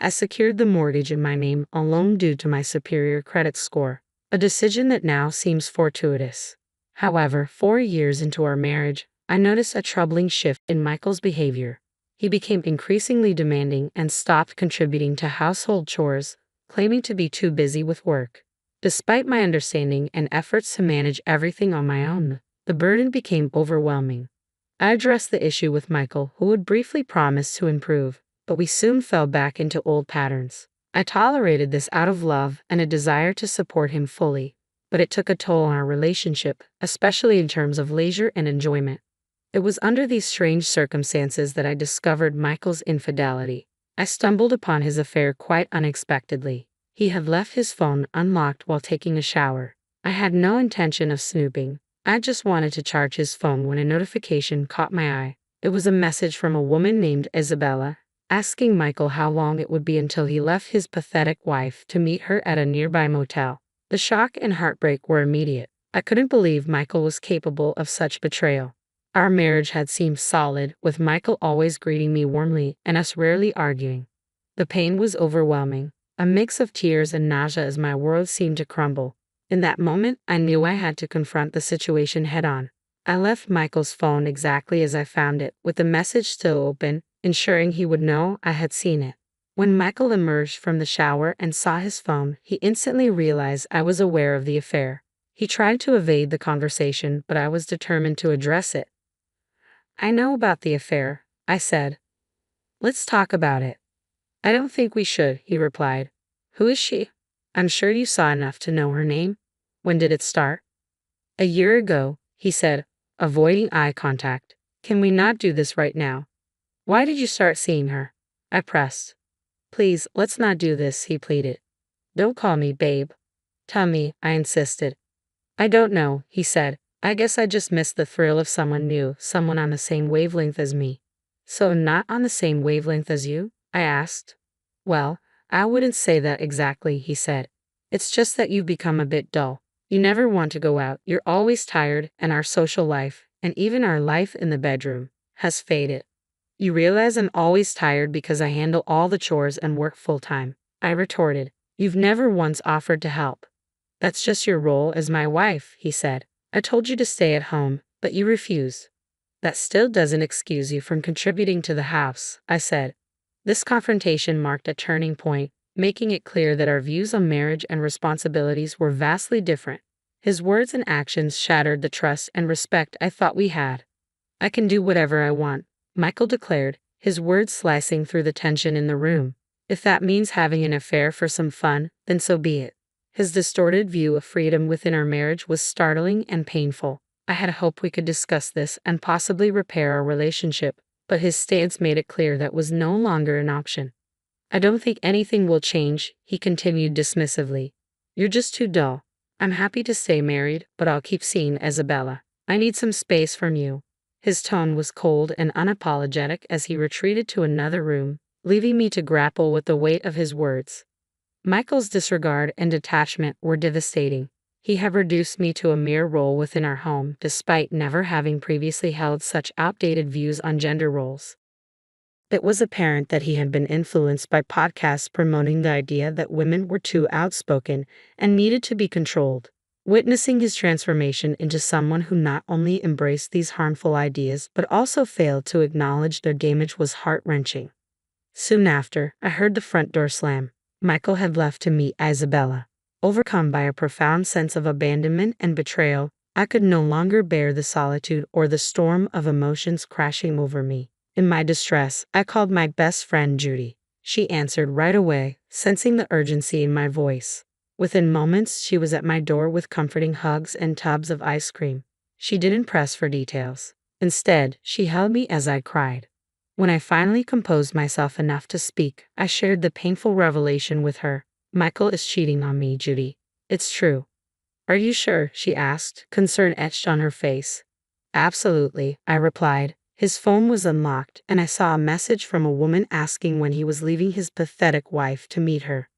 I secured the mortgage in my name alone due to my superior credit score, a decision that now seems fortuitous. However, 4 years into our marriage, I noticed a troubling shift in Michael's behavior. He became increasingly demanding and stopped contributing to household chores, claiming to be too busy with work. Despite my understanding and efforts to manage everything on my own, the burden became overwhelming. I addressed the issue with Michael, who would briefly promise to improve, but we soon fell back into old patterns. I tolerated this out of love and a desire to support him fully, but it took a toll on our relationship, especially in terms of leisure and enjoyment. It was under these strange circumstances that I discovered Michael's infidelity. I stumbled upon his affair quite unexpectedly. He had left his phone unlocked while taking a shower. I had no intention of snooping. I just wanted to charge his phone when a notification caught my eye. It was a message from a woman named Isabella, asking Michael how long it would be until he left his pathetic wife to meet her at a nearby motel. The shock and heartbreak were immediate. I couldn't believe Michael was capable of such betrayal. Our marriage had seemed solid, with Michael always greeting me warmly and us rarely arguing. The pain was overwhelming, a mix of tears and nausea as my world seemed to crumble. In that moment, I knew I had to confront the situation head-on. I left Michael's phone exactly as I found it, with the message still open, ensuring he would know I had seen it. When Michael emerged from the shower and saw his phone, he instantly realized I was aware of the affair. He tried to evade the conversation, but I was determined to address it. "I know about the affair," I said. "Let's talk about it." "I don't think we should," he replied. "Who is she?" "I'm sure you saw enough to know her name." "When did it start?" "A year ago," he said, avoiding eye contact. "Can we not do this right now?" "Why did you start seeing her?" I pressed. "Please, let's not do this," he pleaded. "Don't call me babe." "Tell me," I insisted. "I don't know," he said. "I guess I just missed the thrill of someone new, someone on the same wavelength as me." "So not on the same wavelength as you?" I asked. "Well, I wouldn't say that exactly," he said. "It's just that you've become a bit dull. You never want to go out, you're always tired, and our social life, and even our life in the bedroom, has faded." "You realize I'm always tired because I handle all the chores and work full-time," I retorted. "You've never once offered to help." "That's just your role as my wife," he said. "I told you to stay at home, but you refused." "That still doesn't excuse you from contributing to the house," I said. This confrontation marked a turning point, making it clear that our views on marriage and responsibilities were vastly different. His words and actions shattered the trust and respect I thought we had. "I can do whatever I want," Michael declared, his words slicing through the tension in the room. "If that means having an affair for some fun, then so be it." His distorted view of freedom within our marriage was startling and painful. I had hoped we could discuss this and possibly repair our relationship, but his stance made it clear that was no longer an option. "I don't think anything will change," he continued dismissively. "You're just too dull. I'm happy to stay married, but I'll keep seeing Isabella. I need some space from you." His tone was cold and unapologetic as he retreated to another room, leaving me to grapple with the weight of his words. Michael's disregard and detachment were devastating. He had reduced me to a mere role within our home, despite never having previously held such outdated views on gender roles. It was apparent that he had been influenced by podcasts promoting the idea that women were too outspoken and needed to be controlled. Witnessing his transformation into someone who not only embraced these harmful ideas but also failed to acknowledge their damage was heart-wrenching. Soon after, I heard the front door slam. Michael had left to meet Isabella. Overcome by a profound sense of abandonment and betrayal, I could no longer bear the solitude or the storm of emotions crashing over me. In my distress, I called my best friend Judy. She answered right away, sensing the urgency in my voice. Within moments, she was at my door with comforting hugs and tubs of ice cream. She didn't press for details. Instead, she held me as I cried. When I finally composed myself enough to speak, I shared the painful revelation with her. "Michael is cheating on me, Judy. It's true." "Are you sure?" she asked, concern etched on her face. "Absolutely," I replied. His phone was unlocked, and I saw a message from a woman asking when he was leaving his pathetic wife to meet her.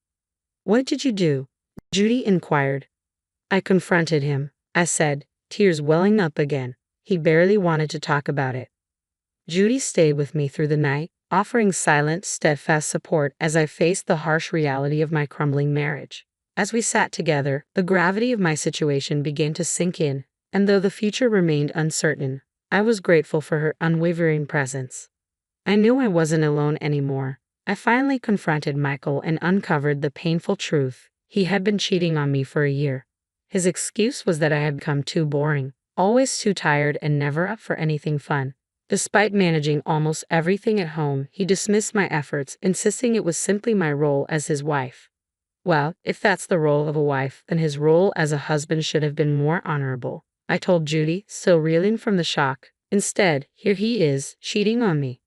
"What did you do?" Judy inquired. I confronted him. I said, tears welling up again. He barely wanted to talk about it. Judy stayed with me through the night, offering silent, steadfast support as I faced the harsh reality of my crumbling marriage. As we sat together, the gravity of my situation began to sink in, and though the future remained uncertain, I was grateful for her unwavering presence. I knew I wasn't alone anymore. I finally confronted Michael and uncovered the painful truth. He had been cheating on me for a year. His excuse was that I had become too boring, always too tired and never up for anything fun. Despite managing almost everything at home, he dismissed my efforts, insisting it was simply my role as his wife. Well, if that's the role of a wife, then his role as a husband should have been more honorable, I told Judy, still reeling from the shock. Instead, here he is, cheating on me.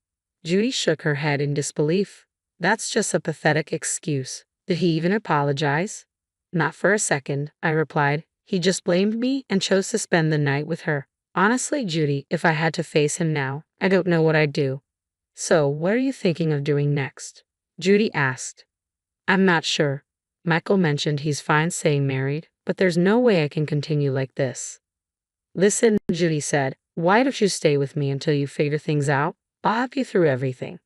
Judy shook her head in disbelief. That's just a pathetic excuse. Did he even apologize? Not for a second, I replied. He just blamed me and chose to spend the night with her. Honestly, Judy, if I had to face him now, I don't know what I'd do. So, what are you thinking of doing next? Judy asked. I'm not sure. Michael mentioned he's fine staying married, but there's no way I can continue like this. Listen, Judy said, why don't you stay with me until you figure things out? I'll help you through everything.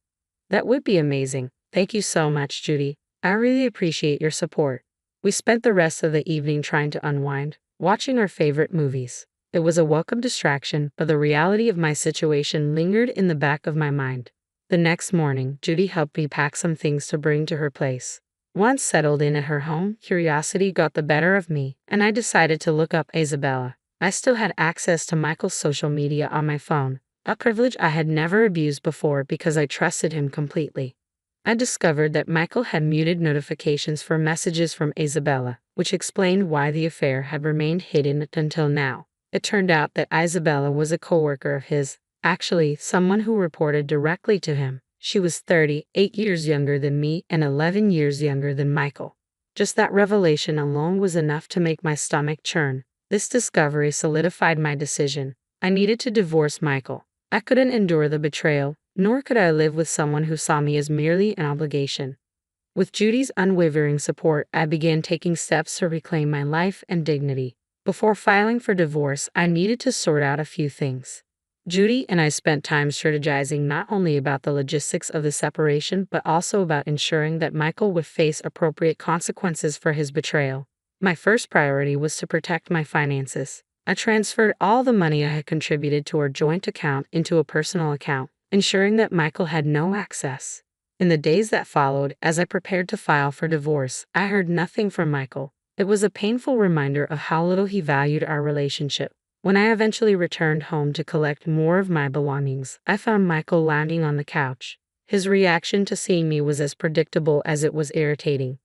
That would be amazing. Thank you so much, Judy. I really appreciate your support. We spent the rest of the evening trying to unwind, watching our favorite movies. It was a welcome distraction, but the reality of my situation lingered in the back of my mind. The next morning, Judy helped me pack some things to bring to her place. Once settled in at her home, curiosity got the better of me, and I decided to look up Isabella. I still had access to Michael's social media on my phone, a privilege I had never abused before because I trusted him completely. I discovered that Michael had muted notifications for messages from Isabella, which explained why the affair had remained hidden until now. It turned out that Isabella was a coworker of his, actually someone who reported directly to him. She was 38 years younger than me and 11 years younger than Michael. Just that revelation alone was enough to make my stomach churn. This discovery solidified my decision. I needed to divorce Michael. I couldn't endure the betrayal, nor could I live with someone who saw me as merely an obligation. With Judy's unwavering support, I began taking steps to reclaim my life and dignity. Before filing for divorce, I needed to sort out a few things. Judy and I spent time strategizing not only about the logistics of the separation, but also about ensuring that Michael would face appropriate consequences for his betrayal. My first priority was to protect my finances. I transferred all the money I had contributed to our joint account into a personal account, ensuring that Michael had no access. In the days that followed, as I prepared to file for divorce, I heard nothing from Michael. It was a painful reminder of how little he valued our relationship. When I eventually returned home to collect more of my belongings, I found Michael lounging on the couch. His reaction to seeing me was as predictable as it was irritating.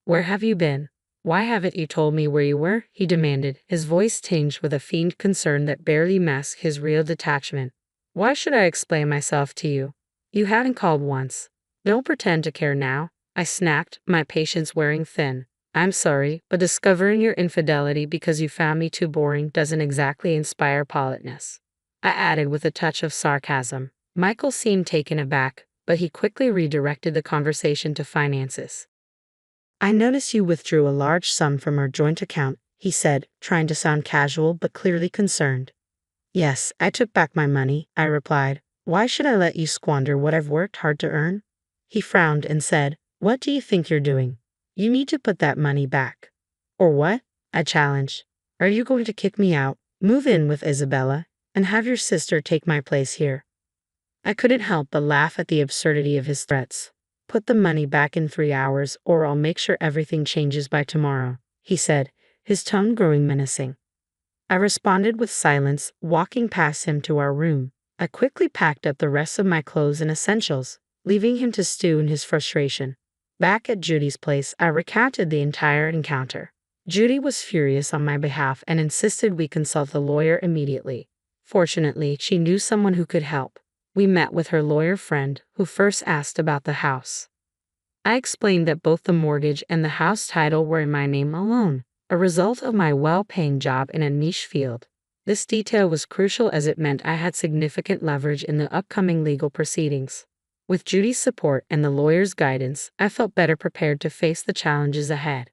"Where have you been? Why haven't you told me where you were?" he demanded, his voice tinged with a faint concern that barely masked his real detachment. "Why should I explain myself to you? You hadn't called once. Don't pretend to care now," I snapped, my patience wearing thin. "I'm sorry, but discovering your infidelity because you found me too boring doesn't exactly inspire politeness," I added with a touch of sarcasm. Michael seemed taken aback, but he quickly redirected the conversation to finances. "I noticed you withdrew a large sum from our joint account," he said, trying to sound casual but clearly concerned. "Yes, I took back my money," I replied. "Why should I let you squander what I've worked hard to earn?" He frowned and said, "What do you think you're doing? You need to put that money back." "Or what?" I challenged. "Are you going to kick me out, move in with Isabella, and have your sister take my place here?" I couldn't help but laugh at the absurdity of his threats. "Put the money back in 3 hours, or I'll make sure everything changes by tomorrow," he said, his tone growing menacing. I responded with silence, walking past him to our room. I quickly packed up the rest of my clothes and essentials, leaving him to stew in his frustration. Back at Judy's place, I recounted the entire encounter. Judy was furious on my behalf and insisted we consult a lawyer immediately. Fortunately, she knew someone who could help. We met with her lawyer friend, who first asked about the house. I explained that both the mortgage and the house title were in my name alone, a result of my well-paying job in a niche field. This detail was crucial as it meant I had significant leverage in the upcoming legal proceedings. With Judy's support and the lawyer's guidance, I felt better prepared to face the challenges ahead.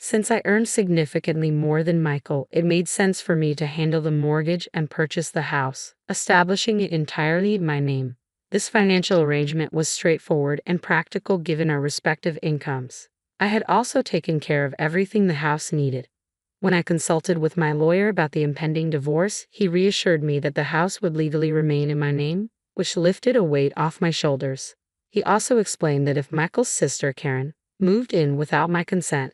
Since I earned significantly more than Michael, it made sense for me to handle the mortgage and purchase the house, establishing it entirely in my name. This financial arrangement was straightforward and practical given our respective incomes. I had also taken care of everything the house needed. When I consulted with my lawyer about the impending divorce, he reassured me that the house would legally remain in my name, which lifted a weight off my shoulders. He also explained that if Michael's sister, Karen, moved in without my consent.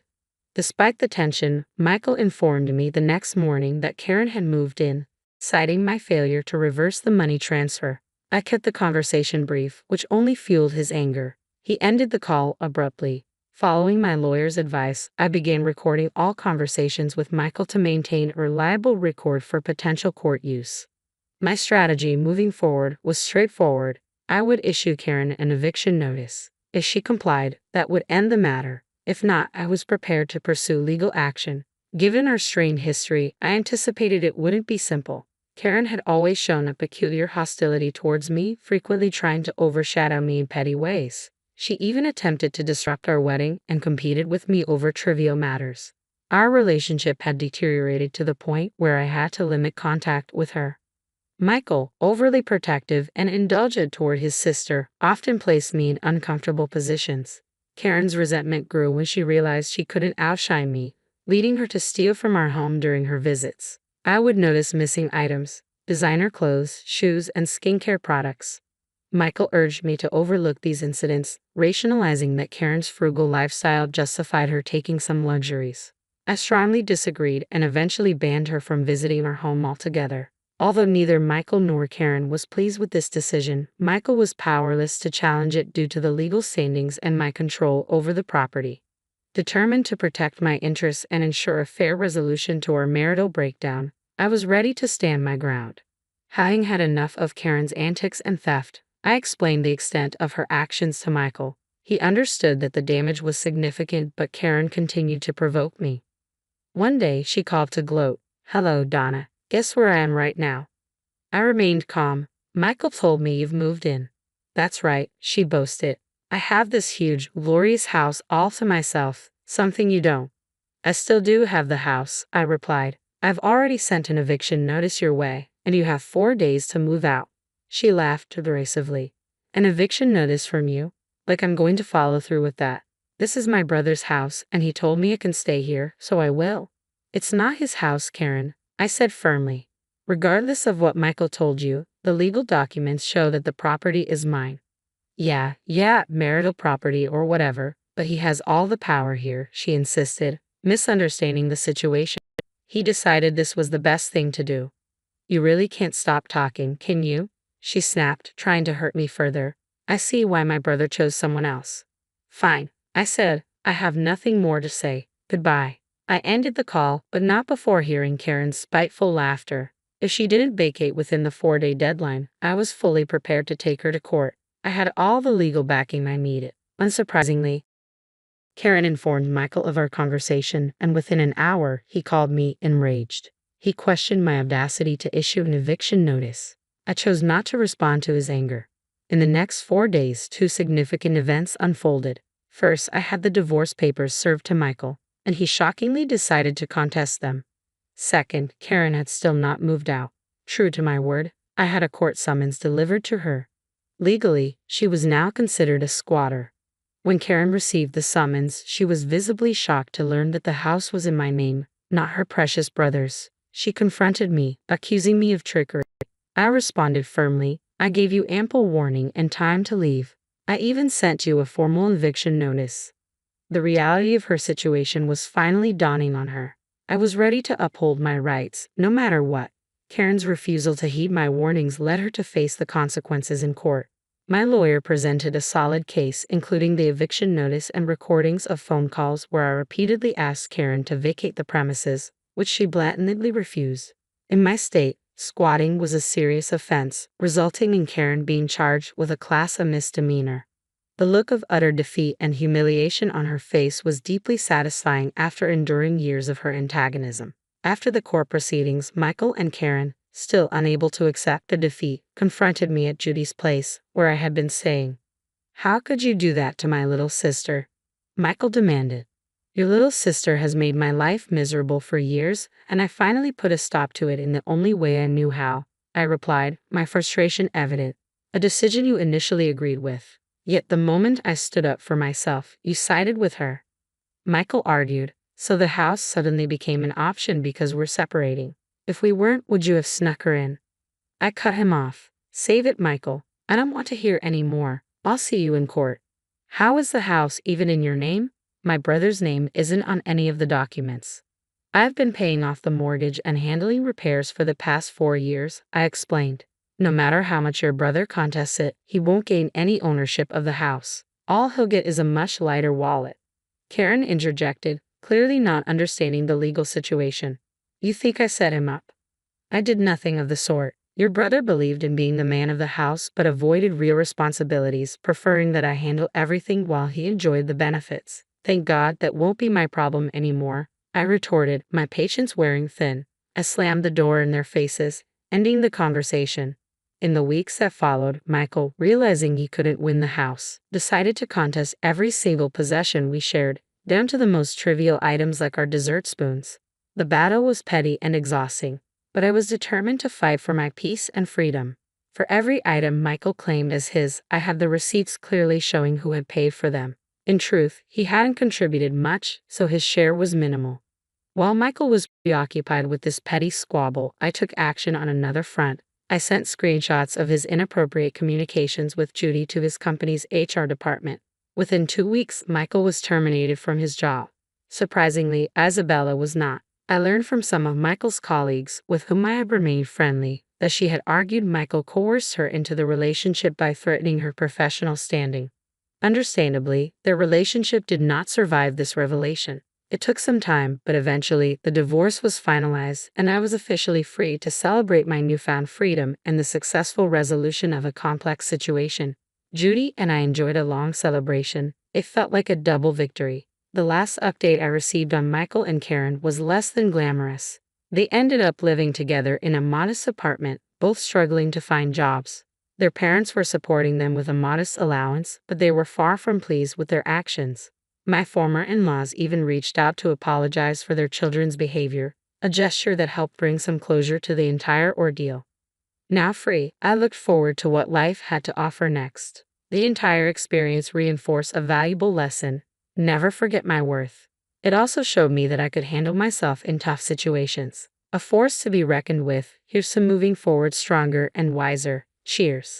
Despite the tension, Michael informed me the next morning that Karen had moved in, citing my failure to reverse the money transfer. I kept the conversation brief, which only fueled his anger. He ended the call abruptly. Following my lawyer's advice, I began recording all conversations with Michael to maintain a reliable record for potential court use. My strategy moving forward was straightforward. I would issue Karen an eviction notice. If she complied, that would end the matter. If not, I was prepared to pursue legal action. Given our strained history, I anticipated it wouldn't be simple. Karen had always shown a peculiar hostility towards me, frequently trying to overshadow me in petty ways. She even attempted to disrupt our wedding and competed with me over trivial matters. Our relationship had deteriorated to the point where I had to limit contact with her. Michael, overly protective and indulgent toward his sister, often placed me in uncomfortable positions. Karen's resentment grew when she realized she couldn't outshine me, leading her to steal from our home during her visits. I would notice missing items, designer clothes, shoes, and skincare products. Michael urged me to overlook these incidents, rationalizing that Karen's frugal lifestyle justified her taking some luxuries. I strongly disagreed and eventually banned her from visiting our home altogether. Although neither Michael nor Karen was pleased with this decision, Michael was powerless to challenge it due to the legal standings and my control over the property. Determined to protect my interests and ensure a fair resolution to our marital breakdown, I was ready to stand my ground. Having had enough of Karen's antics and theft, I explained the extent of her actions to Michael. He understood that the damage was significant, but Karen continued to provoke me. One day, she called to gloat. "Hello, Donna. Guess where I am right now?" I remained calm. "Michael told me you've moved in." "That's right," she boasted. "I have this huge, glorious house all to myself, something you don't." "I still do have the house," I replied. "I've already sent an eviction notice your way, and you have 4 days to move out." She laughed derisively. "An eviction notice from you? Like I'm going to follow through with that. This is my brother's house, and he told me I can stay here, so I will." "It's not his house, Karen," I said firmly. "Regardless of what Michael told you, the legal documents show that the property is mine." Yeah, marital property or whatever, but he has all the power here," she insisted, misunderstanding the situation. "He decided this was the best thing to do." "You really can't stop talking, can you?" she snapped, trying to hurt me further. "I see why my brother chose someone else." "Fine," I said. "I have nothing more to say. Goodbye." I ended the call, but not before hearing Karen's spiteful laughter. If she didn't vacate within the 4-day deadline, I was fully prepared to take her to court. I had all the legal backing I needed. Unsurprisingly, Karen informed Michael of our conversation, and within an hour, he called me enraged. He questioned my audacity to issue an eviction notice. I chose not to respond to his anger. In the next 4 days, 2 significant events unfolded. First, I had the divorce papers served to Michael, and he shockingly decided to contest them. Second, Karen had still not moved out. True to my word, I had a court summons delivered to her. Legally, she was now considered a squatter. When Karen received the summons, she was visibly shocked to learn that the house was in my name, not her precious brother's. She confronted me, accusing me of trickery. I responded firmly. "I gave you ample warning and time to leave. I even sent you a formal eviction notice." The reality of her situation was finally dawning on her. I was ready to uphold my rights, no matter what. Karen's refusal to heed my warnings led her to face the consequences in court. My lawyer presented a solid case, including the eviction notice and recordings of phone calls where I repeatedly asked Karen to vacate the premises, which she blatantly refused. In my state, squatting was a serious offense, resulting in Karen being charged with a Class A misdemeanor. The look of utter defeat and humiliation on her face was deeply satisfying after enduring years of her antagonism. After the court proceedings, Michael and Karen, still unable to accept the defeat, confronted me at Judy's place, where I had been staying. "How could you do that to my little sister?" Michael demanded. Your little sister has made my life miserable for years, and I finally put a stop to it in the only way I knew how, I replied, my frustration evident. A decision you initially agreed with. Yet the moment I stood up for myself, you sided with her. Michael argued, so the house suddenly became an option because we're separating. If we weren't, would you have snuck her in? I cut him off. Save it, Michael. I don't want to hear any more. I'll see you in court. How is the house even in your name? My brother's name isn't on any of the documents. I've been paying off the mortgage and handling repairs for the past 4 years, I explained. No matter how much your brother contests it, he won't gain any ownership of the house. All he'll get is a much lighter wallet. Karen interjected, clearly not understanding the legal situation. You think I set him up? I did nothing of the sort. Your brother believed in being the man of the house but avoided real responsibilities, preferring that I handle everything while he enjoyed the benefits. Thank God that won't be my problem anymore, I retorted, my patience wearing thin. I slammed the door in their faces, ending the conversation. In the weeks that followed, Michael, realizing he couldn't win the house, decided to contest every single possession we shared, down to the most trivial items like our dessert spoons. The battle was petty and exhausting, but I was determined to fight for my peace and freedom. For every item Michael claimed as his, I had the receipts clearly showing who had paid for them. In truth, he hadn't contributed much, so his share was minimal. While Michael was preoccupied with this petty squabble, I took action on another front. I sent screenshots of his inappropriate communications with Judy to his company's HR department. Within 2 weeks, Michael was terminated from his job. Surprisingly, Isabella was not. I learned from some of Michael's colleagues, with whom I had remained friendly, that she had argued Michael coerced her into the relationship by threatening her professional standing. Understandably, their relationship did not survive this revelation. It took some time, but eventually, the divorce was finalized, and I was officially free to celebrate my newfound freedom and the successful resolution of a complex situation. Judy and I enjoyed a long celebration. It felt like a double victory. The last update I received on Michael and Karen was less than glamorous. They ended up living together in a modest apartment, both struggling to find jobs. Their parents were supporting them with a modest allowance, but they were far from pleased with their actions. My former in-laws even reached out to apologize for their children's behavior, a gesture that helped bring some closure to the entire ordeal. Now free, I looked forward to what life had to offer next. The entire experience reinforced a valuable lesson: never forget my worth. It also showed me that I could handle myself in tough situations. A force to be reckoned with. Here's to moving forward stronger and wiser. Cheers.